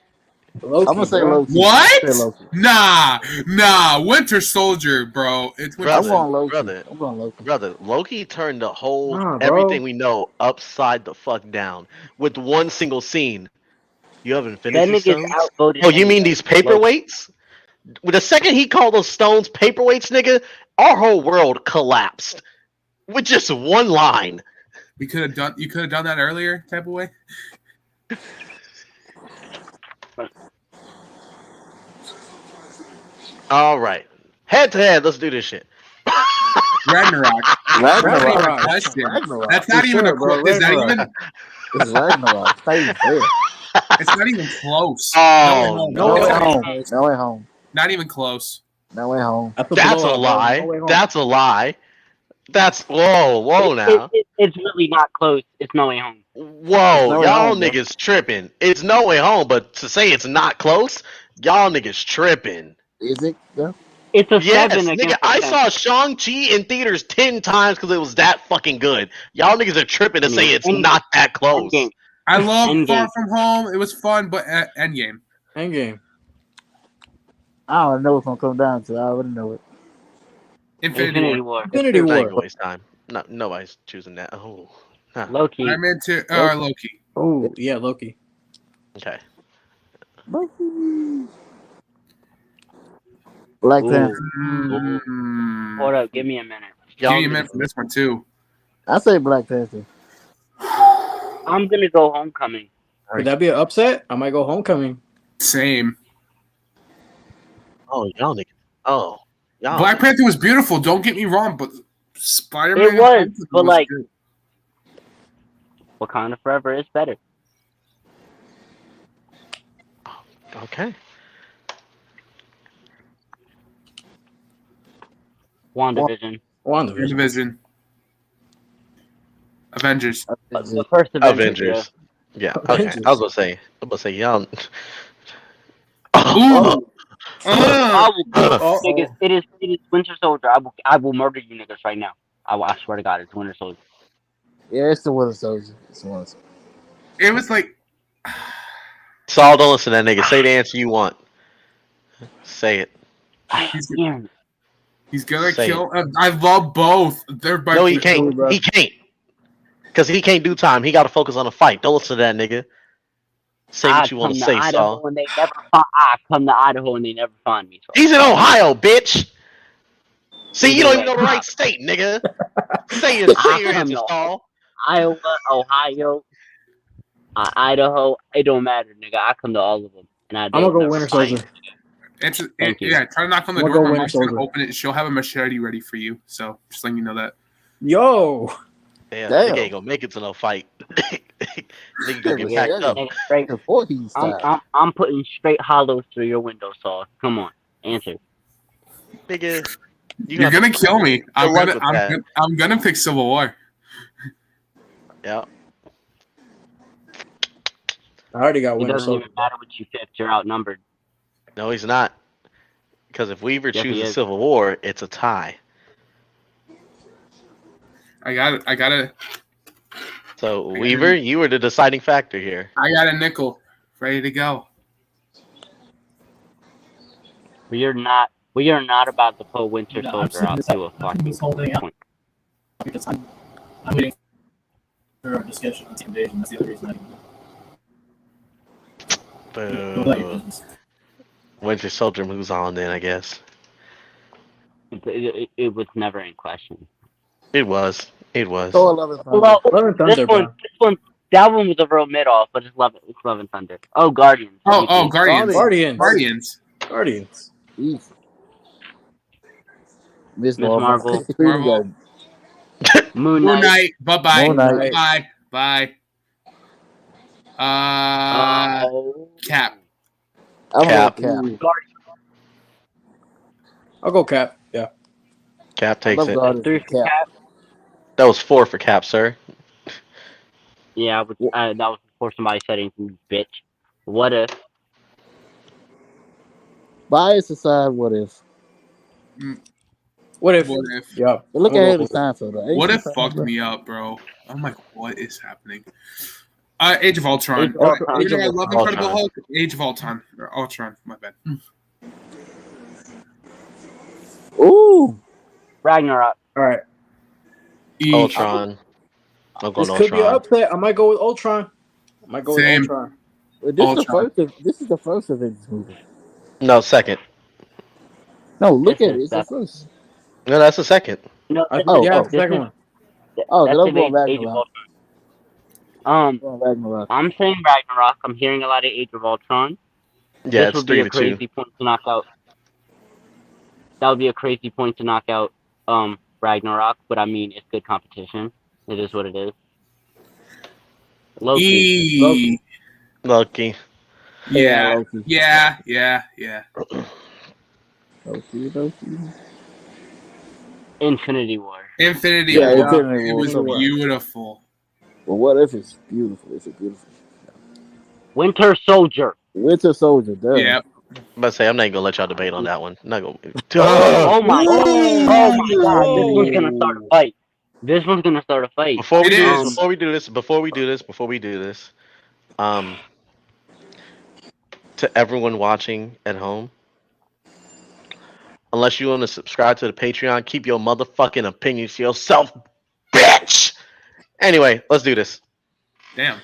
Loki, I'm gonna say bro. Loki. What? Say Loki. Nah. Winter Soldier, bro. It's Winter I'm Brother, going Loki. brother. I'm going Loki. Brother, Loki turned the whole Nah, bro. everything we know upside the fuck down with one single scene. You have That Infinity nigga's Stones? outvoted. Oh, you mean these paperweights? The second he called those stones paperweights, nigga, our whole world collapsed with just one line. You could have done that earlier, type of way. All right, head to head, let's do this shit. Ragnarok. That's not even a Ragnarok. question. Ragnarok. That's not For even sure, a bro. question. Is that Ragnarok. even? It's Ragnarok. Stay there. It's not even close. Oh, No way No way home. home. No way home. Not even close. No way home. I put That's below a it, bro. lie. No way home. That's a lie. That's whoa now. It's really not close. It's no way home. Whoa, No Way y'all Home, bro. niggas tripping. It's no way home, but to say it's not close, y'all niggas tripping. Is it? Yeah. It's a Yes, 7 nigga, against I a 10. saw Shang-Chi in theaters 10 times because it was that fucking good. Y'all niggas are tripping to say it's Endgame. not that close. Endgame. I love Endgame. Far From Home. It was fun, but Endgame. Endgame. I don't know what's gonna come down to. I already know it. Infinity War. Infinity I ain't War. gonna waste time. No, nobody's choosing that. Oh, huh. Loki. Iron Man 2. Loki. Oh, yeah, Loki. Okay. Black Ooh. Panther. Hold up. Give me a minute. Give Y'all me a minute niggas- for this one, too. I say Black Panther. I'm going to go Homecoming. Would that be an upset? I might go Homecoming. Same. Oh, y'all niggas. Oh, y'all. Black Panther was beautiful. Don't get me wrong, but Spider-Man. It was, but like- good. Wakanda Forever is better. Okay. WandaVision. WandaVision. Division. Avengers. The first Avengers. Avengers. Yeah. Okay. Avengers. I was about to say y'all. Ooh. I will, Uh-oh. niggas, it is Winter Soldier. I will murder you niggas right now. I swear to God, it's Winter Soldier. Yeah, it's the Winter Soldier. It's the Winter Soldier. It was like Saul, don't listen to that nigga. Say the answer you want. Say it. he's gonna Say kill. I love both. They're No, he my can't. bro. He can't. Because he can't do time. He got to focus on the fight. Don't listen to that nigga. Say what you want to say, Saul. I come to Idaho and they never find me. So. He's in Ohio, bitch. See, you don't even know the right state, nigga. Say your answer, Saul. Iowa, Ohio, Idaho. It don't matter, nigga. I come to all of them. And I'm gonna go Winter Soldier. Thank you. Yeah, try to knock on the I'll door. go My Winter mom's gonna Soldier. open it. She'll have a machete ready for you. So just letting you know that. Yo, Damn, Damn. nigga ain't gonna make it to no fight. Nigga gonna get Yeah, packed yeah. up. Nigga, straight, Before he started. I'm putting straight hollows through your window, Saul. Come on, answer. Nigga, You're gonna kill me. I'm luck gonna. with that. I'm gonna pick Civil War. Yeah. I already got It Winter doesn't Soldier. even matter what you picked. You're outnumbered. No, he's not. Because if Weaver Yes, he chooses is. Civil War, it's a tie. I got So Weaver, you were the deciding factor here. a nickel ready to go. We are not about to pull Winter No, I'm Soldier out to a I'm this whole thing fucking out because I'm waiting for a discussion on the invasion. That's the other reason I didn't go. Boo. Winter Soldier moves on then, I guess. It was never in question. It was. It was. Thor Love and Thunder. Well, Love and Thunder, bro. that one was a real mid off, but it's Love and Thunder. Oh, Guardians. Oh, Guardians. Guardians. Guardians. Easy. Miss Miss Marvel. Marvel. Moon Moon Knight. Knight. Bye-bye. Moon Knight. Bye. Bye. Cap. I'm Cap. gonna Cap. I'll go Cap. Yeah. Cap I takes love it. Guardians. Three for Cap. Cap. That was 4 for Cap, sir. Yeah, that was before somebody said anything, bitch. What if? Bias aside, what if? What if? What if? Yeah. But look I'm at gonna Haley go Seinfeld. Though. What if Seinfeld, fucked bro. me up, bro? I'm like, what is happening? Age of Ultron. Age of Ultron. You know, I love Incredible Ultron. Hulk. Age of Ultron. Or Ultron. My bad. Ooh. Ragnarok. All right. Ultron. I'm going This could be an Ultron. upset. I might go with Ultron. Same. Ultron. But this Ultron. is the first Avengers movie. No, second. No, look This at it. is It's the first. No, that's the second. No, I, Oh, yeah, oh. it's the second one. Oh, that's then I'm going the Age of Ragnarok. Ultron. Going Ragnarok. I'm saying Ragnarok. I'm hearing a lot of Age of Ultron. Yeah, This it's would be 3 a to 2. crazy point to knock out. That would be a crazy point to knock out Ragnarok, but I mean it's good competition. It is what it is. Loki. Loki. Yeah. Loki. Yeah. Loki. Infinity War. Infinity Yeah, War. Infinity It War. was beautiful. Well, what if it's beautiful? It's a beautiful. Winter Soldier. Winter Soldier. Duh. Yeah. I'm about to say, I'm not even going to let y'all debate on that one. I'm not going Oh my god. Oh my god. This Whoa. one's gonna start a fight. This one's gonna start a fight. Before we It do is. this, before we do this, to everyone watching at home, unless you want to subscribe to the Patreon, keep your motherfucking opinions to yourself, bitch. Anyway, let's do this. Damn.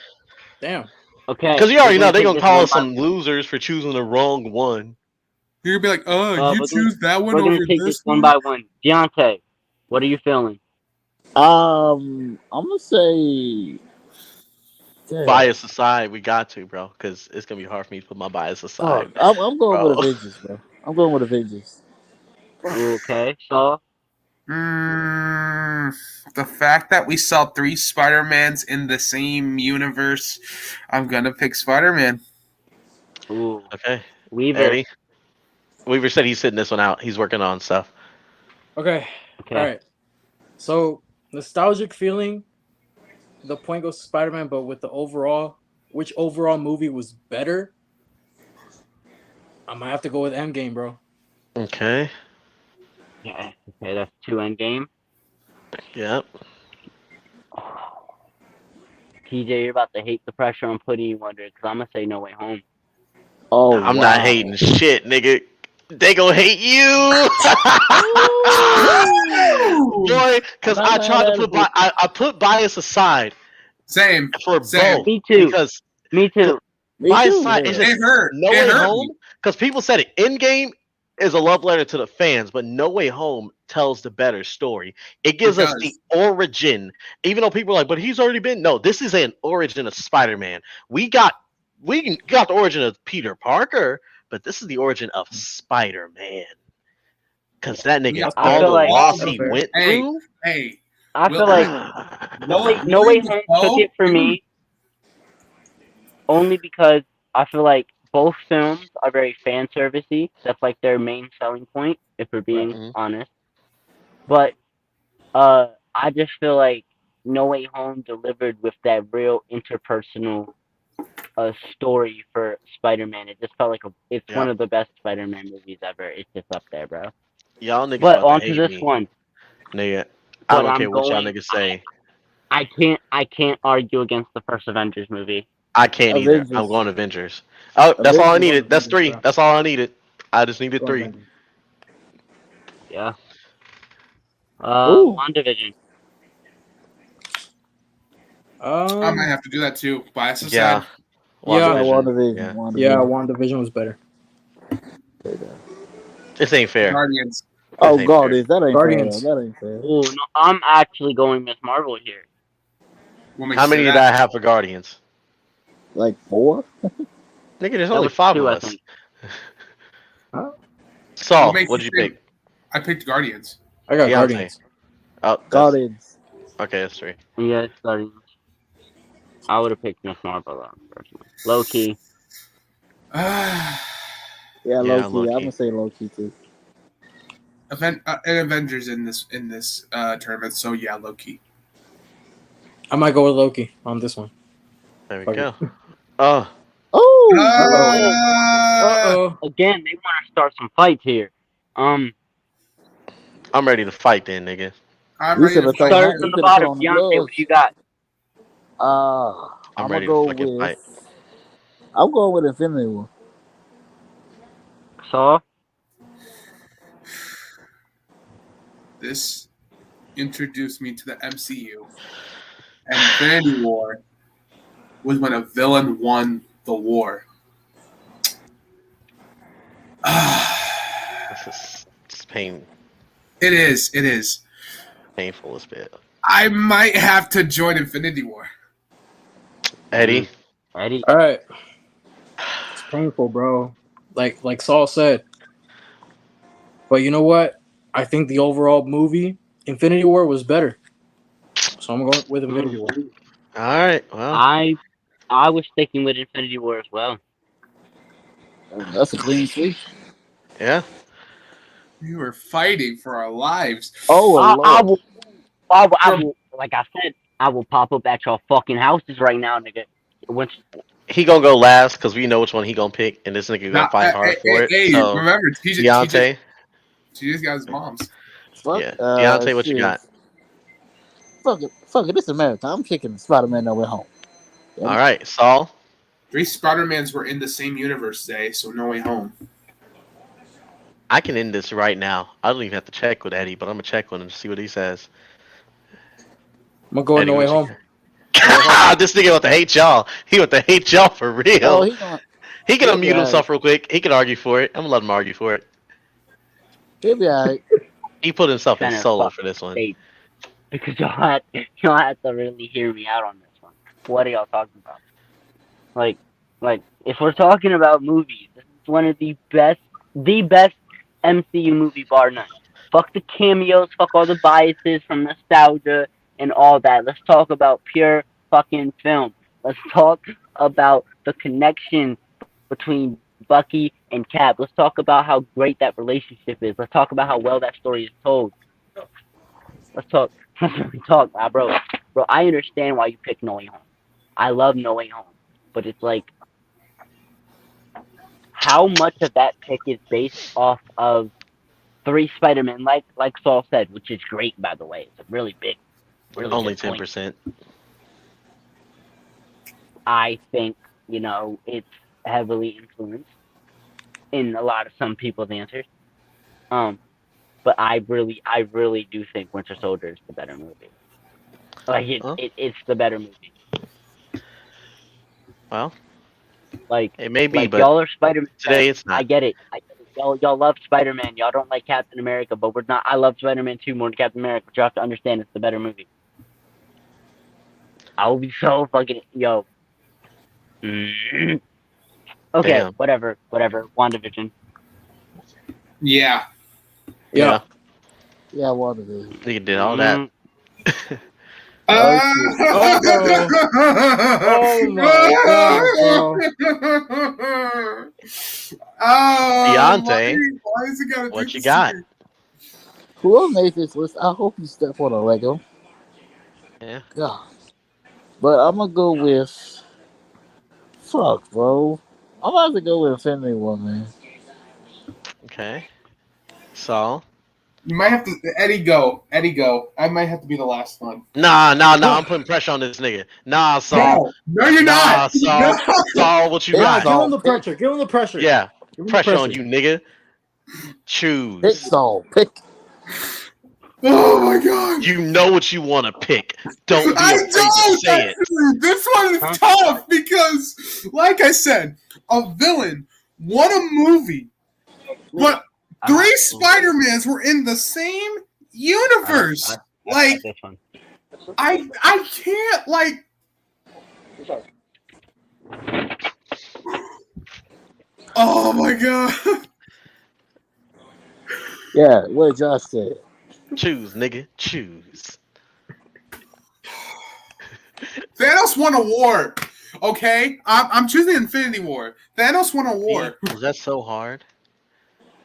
Okay. Because you already know they're take gonna this call one us by some losers for choosing the wrong one. You're gonna be like, you we're choose that one We're over gonna take this this one one? by one. Deontay, what are you feeling? I'm gonna say. Damn. Bias aside, we got to, bro, because it's gonna be hard for me to put my bias aside. I'm going bro. with Avengers, bro. I'm going with Avengers. Okay, so The fact that we saw 3 Spider-Mans in the same universe, I'm gonna pick Spider-Man. ooh, Okay, Weaver. Eddie. Weaver said he's sitting this one out. He's working on stuff. Okay. Okay. All right. So nostalgic feeling. The point goes to Spider-Man, but with the overall, which overall movie was better? I might have to go with Endgame, bro. Okay, Yeah. Okay, that's 2 Endgame. Yep. TJ, you're about to hate the pressure I'm putting you under because I'm gonna say No Way Home. Oh, I'm not hating shit, nigga. They gonna hate you, boy. Because I'm I not tried to mad put at I put bias aside Same. for Same. both Me too. because Me too. Me bias too. aside is Yeah. just It hurt. No It Way hurt Home. me. Because people said it in game is a love letter to the fans, but No Way Home tells the better story. It gives us the does. origin, even though people are like, but he's already been. No, this is an origin of Spider-Man. We got the origin of Peter Parker, but this is the origin of Spider-Man. Cause that nigga, Yeah, I all feel the like- loss That's he fair. went Hey, through. hey. I feel like No Way William Home Dafoe, took it for me only because I feel like both films are very fan servicey. That's like their main selling point, if we're being Mhm. honest. But I just feel like No Way Home delivered with that real interpersonal story for Spider-Man. It just felt like it's Yeah. one of the best Spider-Man movies ever. It's just up there, bro. Y'all niggas But about on to to hate this me, one. nigga. I But don't I'm care what y'all going- niggas say. I can't argue against the first Avengers movie. I can't either. Avengers. I'm going Avengers. Oh, that's all I Avengers. needed. That's Avengers, 3. bro. That's all I needed. I just needed Go 3. Avengers. Yeah. Ooh. WandaVision. I might have to do that too. Bias aside. Yeah. Yeah. WandaVision. WandaVision. Yeah. WandaVision. Yeah, WandaVision was better. This ain't fair. Guardians. Oh, This ain't Guardians. That ain't Guardians. fair. Though. That ain't fair. Oh no, I'm actually going Miss Marvel here. What makes How you many say did that? I have for Guardians? Like 4? Nigga, there's That only was 5 two, of I us. think. Saul, What makes what did you think- pick? I picked Guardians. I got Deontay. Guardians. Oh, that's, Guardians. okay, that's 3. Yeah, Guardians. I would have picked Miss Marvel though, personally. Low key. Yeah, Yeah, low key. low-key. I'm gonna say low key too. An Avengers in this tournament. So yeah, low key. I might go with Loki on this one. There we Fuck go. it. Oh, Oh, Uh-oh. Again, they want to start some fights here. I'm ready to fight then, nigga. I'm You ready to should've fight. told Start You from the could've bottom. put on the Deontay, gloves. what you got? I'm I'm gonna ready to go fucking with. fight. I'm going with Infinity War. Saw? This introduced me to the MCU. And Infinity War was when a villain won the war. This is painful as bit. I might have to join Infinity War. Eddie, Eddie. All right. It's painful, bro. Like Saul said. But you know what? I think the overall movie, Infinity War, was better. So I'm going with Infinity War. all right. Well, I was sticking with Infinity War as well. That's a clean sweep. yeah. We were fighting for our lives. Oh, I Lord. will, like I said, I will pop up at your fucking houses right now, nigga. Once He gonna go last because we know which one he gonna pick, and this nigga gonna fight hard for it. Hey, So, remember, TJ Deontay, got his mom's. Fuck, yeah. Deontay, what you shit. got? Fuck it. This is America. I'm kicking Spider-Man No Way Home. Yeah. All right, Saul. 3 Spider-Mans were in the same universe today, so No Way Home. I can end this right now. I don't even have to check with Eddie, but I'm gonna check with him to see what he says. I'm going to go with Eddie, No Way what you Home. got? This nigga want to hate y'all. He want to hate y'all for real. Oh, he gonna, He can he'll be unmute alright. himself real quick. He can argue for it. I'm gonna let him argue for it. He'll be alright. He put himself in Center solo fuck for this one. state. Because y'all had to really hear me out on this one. What are y'all talking about? Like if we're talking about movies, this is one of the best MCU movie bar none. Fuck the cameos, fuck all the biases from nostalgia and all that. Let's talk about pure fucking film. Let's talk about the connection between Bucky and Cap. Let's talk about how great that relationship is. Let's talk about how well that story is told. Let's talk. Bro. Bro, I understand why you picked No Way Home. I love No Way Home. But it's like, how much of that pick is based off of 3 Spider-Man, like Saul said, which is great, by the way. It's a really big, really Only good point. 10%. I think, it's heavily influenced in a lot of some people's answers. But I really do think Winter Soldier is the better movie. Like it's the better movie. Well, Like it may be, but y'all are Spider-Man today fans. it's not. I get it. Y'all love Spider-Man. Y'all don't like Captain America, but we're not. I love Spider-Man 2 more than Captain America. But you have to understand it's the better movie. I will be so fucking Okay, Damn. whatever. WandaVision. Yeah. Yeah. Yeah, I wanted to. Nigga did all that. Oh my god, bro. Deontay, why is it gotta do what you this got? to me? Whoever made this list, I hope you step on a Lego. Yeah. God. But I'm gonna go with. Fuck, bro. I'm gonna have to go with Infinity War, man. Okay. So. You might have to Eddie go. I might have to be the last one. Nah. I'm putting pressure on this nigga. Nah, Saul. No, you're not. Saul. Saul, what you Yeah, got? Give him the pressure. Give him the pressure. Yeah. Give him the Pressure on you, nigga. Pick Choose. Saul. Pick. Oh my god. You know what you want to pick. Don't be I afraid to don't. say it. Actually, this one is tough because, like I said, a villain won a movie, but 3 Spider-Mans were in the same universe. Like, This one. I can't, like. Oh my god. Yeah, what Josh said. Choose, nigga. Choose. Thanos won a war. Okay? I'm choosing Infinity War. Thanos won a war. Was that so hard?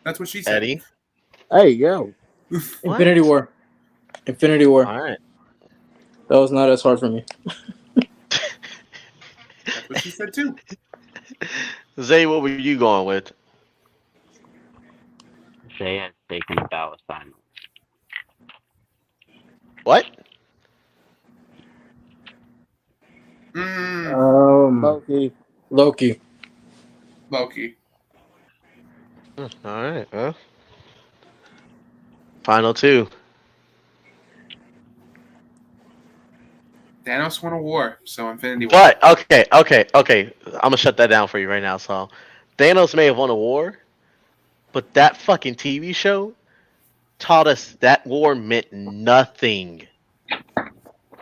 That's what she said. Eddie? Hey, yo. Infinity War. Infinity War. All right. That was not as hard for me. That's what she said too. Zay, what were you going with? Say has taken a bow of silence. What? Loki. Loki. All right. Well. Final 2. Thanos won a war, so Infinity War. But okay. I'm gonna shut that down for you right now, Saul. Thanos may have won a war, but that fucking TV show taught us that war meant nothing.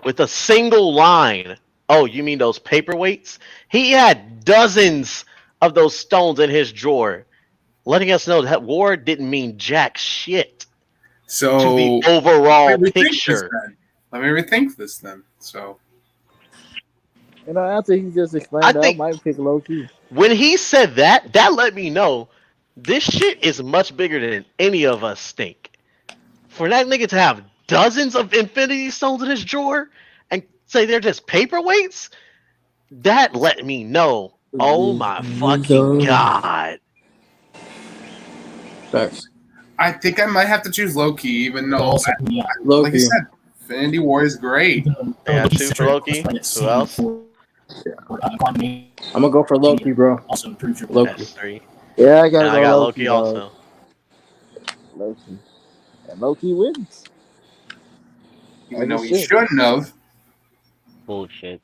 With a single line. Oh, you mean those paperweights? He had dozens of those stones in his drawer, letting us know that war didn't mean jack shit So to the overall let me rethink picture. Let me rethink this then. So After he just explained I that, think- I might pick Loki. When he said that let me know this shit is much bigger than any of us think. For that nigga to have dozens of Infinity Stones in his drawer and say they're just paperweights, that let me know. Oh my fucking god. Facts. I think I might have to choose Loki, even though, Also, yeah. like Loki. I said, Infinity War is great. Yeah, 2 for Loki. Who else? I'm gonna go for Loki, bro. Also improved your Loki. That's 3. Yeah, I gotta And go I got Loki, Loki dog. also. Loki. And Loki wins. Even though he Shit. shouldn't have. Bullshit.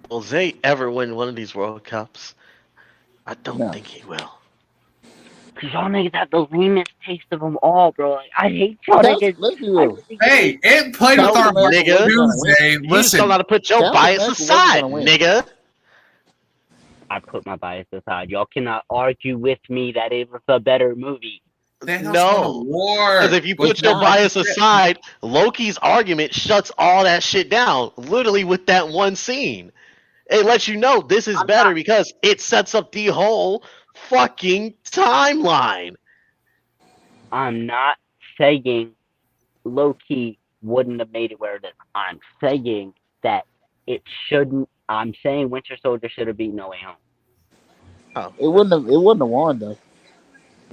Will Zay ever win one of these World Cups? I don't No. think he will. Cause y'all niggas have the lamest taste of them all, bro. Like, I hate y'all niggas. Let's be real. Hey, it played with Captain our America nigga. Tuesday. You just don't know Listen, how to put your Captain bias America wasn't aside, gonna win. nigga. I put my bias aside. Y'all cannot argue with me that it was a better movie. Thanos No. won a war. Because if you put It's your not. bias aside, Loki's argument shuts all that shit down, literally with that one scene. It lets you know this is better because it sets up the whole fucking timeline. I'm not saying Loki wouldn't have made it where it is. I'm saying that it shouldn't. I'm saying Winter Soldier should have beaten No Way Home. Oh, It wouldn't have won though.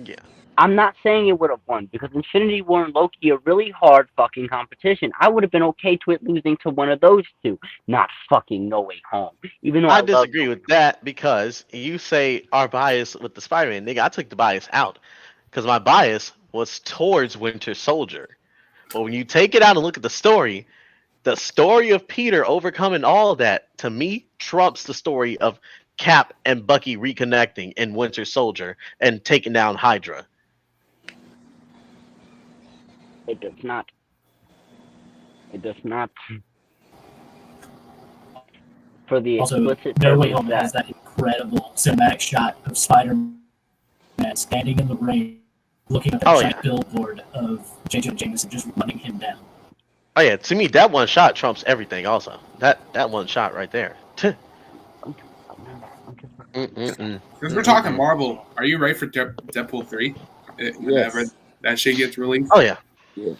Yeah. I'm not saying it would have won because Infinity War and Loki are really hard fucking competition. I would have been okay to it losing to one of those two, not fucking No Way Home. Even though I I love disagree No with that because you say our bias with the Spider-Man. Nigga, I took the bias out because my bias was towards Winter Soldier. But when you take it out and look at the story of Peter overcoming all of that, to me, trumps the story of Cap and Bucky reconnecting in Winter Soldier and taking down Hydra. It does not. It does not. For the Also, explicit No Way purpose Home has that incredible cinematic shot of Spider-Man standing in the rain, looking at the Oh, giant yeah. billboard of J.J. Jameson just running him down. Oh yeah, to me that one shot trumps everything. Also, that one shot right there. Mm-mm-mm. Since we're talking Marvel, are you ready for Deadpool 3? Whenever Yes. that shit gets released? Oh yeah. Yeah.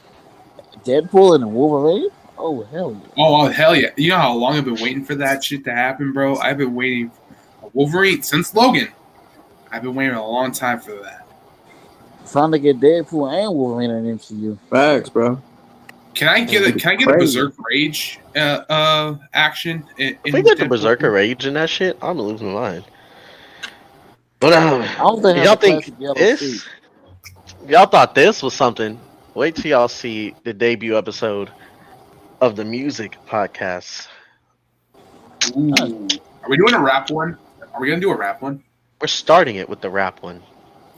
Deadpool and the Wolverine? Oh, hell yeah. Oh, hell yeah. You know how long I've been waiting for that shit to happen, bro? I've been waiting for Wolverine since Logan. I've been waiting a long time for that. Finally get Deadpool and Wolverine in MCU. Facts, bro. Can I get a Crazy. Berserk Rage action? If we get the Berserker Rage and that shit, I'm gonna lose my mind. But I don't think y'all have a think classic yellow this? suit. Y'all thought this was something? Wait till y'all see the debut episode of the music podcast. Ooh. Are we doing a rap one? Are we gonna do a rap one? We're starting it with the rap one.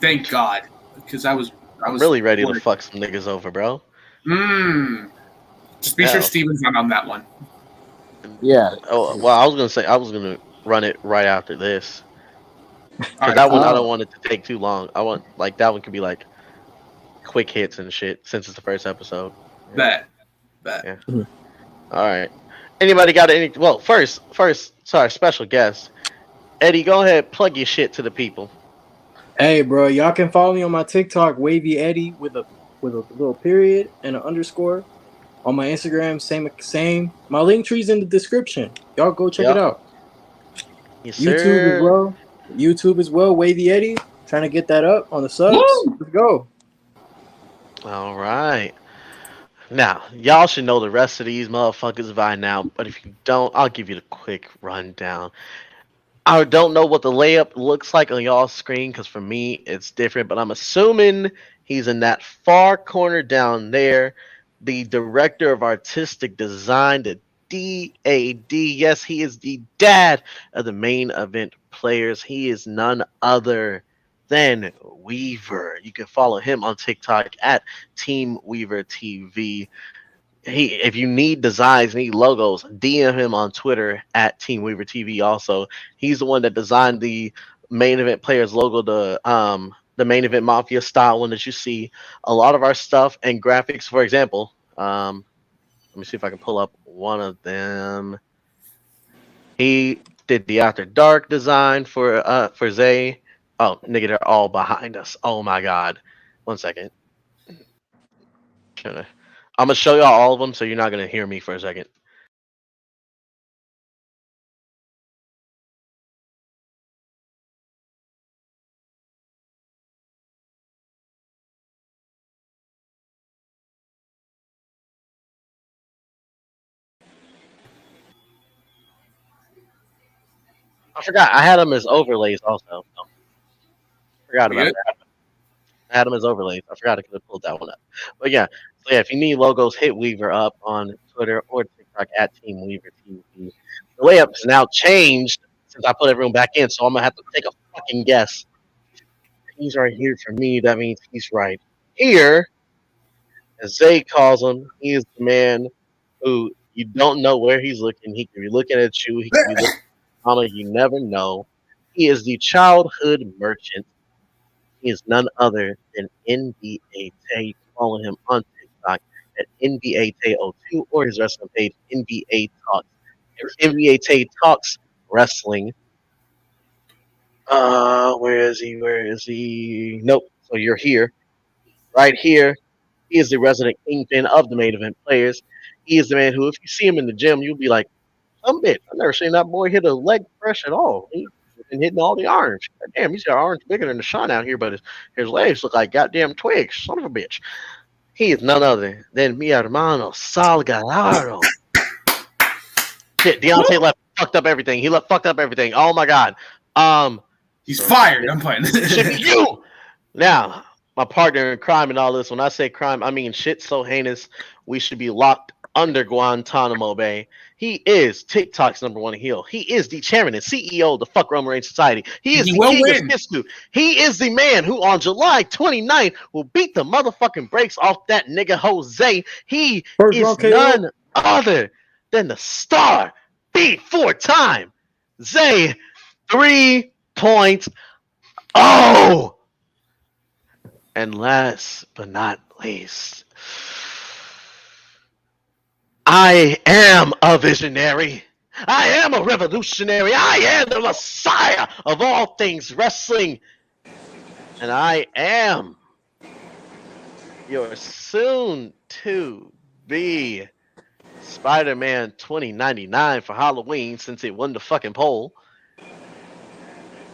Thank God, because I was really ready to fuck some niggas over, bro. Just be sure Steven's not on that one. Yeah. Oh well, I was gonna run it right after this. Because Alright, that one I don't want it to take too long. I want that one could be like quick hits and shit since it's the first episode. Bet. Yeah. All right. Anybody got any? Well, first, sorry, special guest, Eddie. Go ahead, plug your shit to the people. Hey, bro, y'all can follow me on my TikTok, WavyEddie, with a little period and an underscore. On my Instagram, same. My Linktree's in the description. Y'all go check it out. Yes, YouTube as well, WavyEddie. Trying to get that up on the subs. Woo! Let's go. All right. Now, y'all should know the rest of these motherfuckers by now, but if you don't, I'll give you the quick rundown. I don't know what the layup looks like on y'all's screen because for me it's different, but I'm assuming he's in that far corner down there. The director of artistic design, the DAD. Yes, he is the dad of the main event players. He is none other than Weaver. You can follow him on TikTok at Team Weaver TV. If you need designs, need logos, DM him on Twitter at Team Weaver TV. Also, he's the one that designed the main event players logo, the main event mafia style one that you see. A lot of our stuff and graphics, for example. Let me see if I can pull up one of them. He did the After Dark design for Zay. Oh, nigga, they're all behind us. Oh my god. 1 second. I'm gonna show y'all all of them, so you're not gonna hear me for a second. I forgot. I had them as overlays also. Forgot about that. I had them as overlays. I forgot I could have pulled that one up. But yeah, so yeah, if you need logos, hit Weaver up on Twitter or TikTok at Team Weaver TV. The layup is now changed since I put everyone back in, so I'm gonna have to take a fucking guess. He's right here for me. That means he's right here, as Zay calls him. He is the man who you don't know where he's looking. He could be looking at you. He could be looking at Mama. You never know. He is the childhood merchant. He is none other than NBA Tay. Follow him on TikTok at NBA Tay02 or his wrestling page, NBA Talks. NBA Tay Talks Wrestling. Where is he? Nope. So you're here. Right here. He is the resident kingpin of the main event players. He is the man who, if you see him in the gym, you'll be like, some bitch, I've never seen that boy hit a leg press at all. He's been hitting all the orange. God damn, he's got orange bigger than the sun out here, but his legs look like goddamn twigs. Son of a bitch. He is none other than mi hermano Salgado. Shit, Deontay left fucked up everything. He left fucked up everything. Oh my god. He's fired. I'm playing. It should be you. Now, my partner in crime and all this. When I say crime, I mean shit so heinous we should be locked under Guantanamo Bay. He is TikTok's #1 heel. He is the chairman and CEO of the Fuck Roman Reigns Society. He is the king of Sistu. He is the man who on July 29th will beat the motherfucking brakes off that nigga Jose. He is none other than the star beat 4-time Zay 3.0. And last but not least, I am a visionary. I am a revolutionary. I am the messiah of all things wrestling. And I am your soon to be Spider-Man 2099 for Halloween, since it won the fucking poll.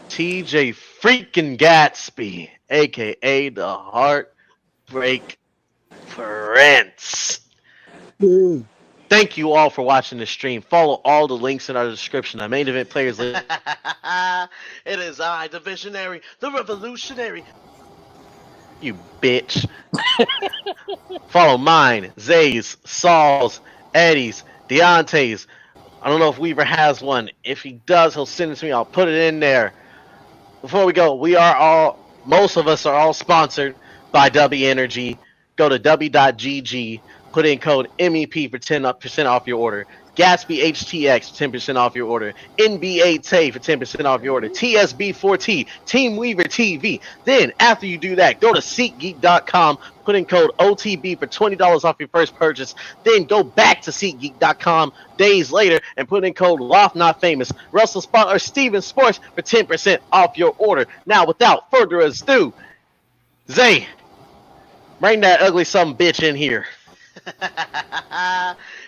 TJ freaking Gatsby, aka the Heartbreak Prince. Thank you all for watching the stream. Follow all the links in our description. Our main event players list. It is I, the visionary, the revolutionary. You bitch. Follow mine, Zay's, Saul's, Eddie's, Deontay's. I don't know if Weaver has one. If he does, he'll send it to me. I'll put it in there. Before we go, most of us are all sponsored by W Energy. Go to w.gg, put in code MEP for 10% off your order. Gatsby HTX for 10% off your order. NBA Tay for 10% off your order. TSB4T, Team Weaver TV. Then, after you do that, go to SeatGeek.com, put in code OTB for $20 off your first purchase. Then go back to SeatGeek.com days later and put in code LOFTNotFamous, Russell Spot or Steven Sports for 10% off your order. Now, without further ado, Zay, bring that ugly son of a bitch in here.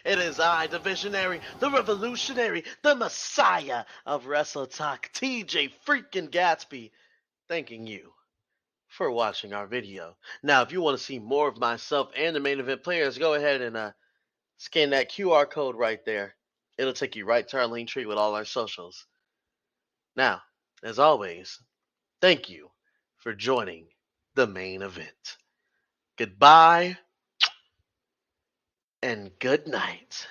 It is I, the visionary, the revolutionary, the messiah of Wrestle Talk, TJ freaking Gatsby, thanking you for watching our video. Now, if you want to see more of myself and the main event players, go ahead and scan that QR code right there. It'll take you right to our Linktree with all our socials. Now, as always, thank you for joining the main event. Goodbye and good night.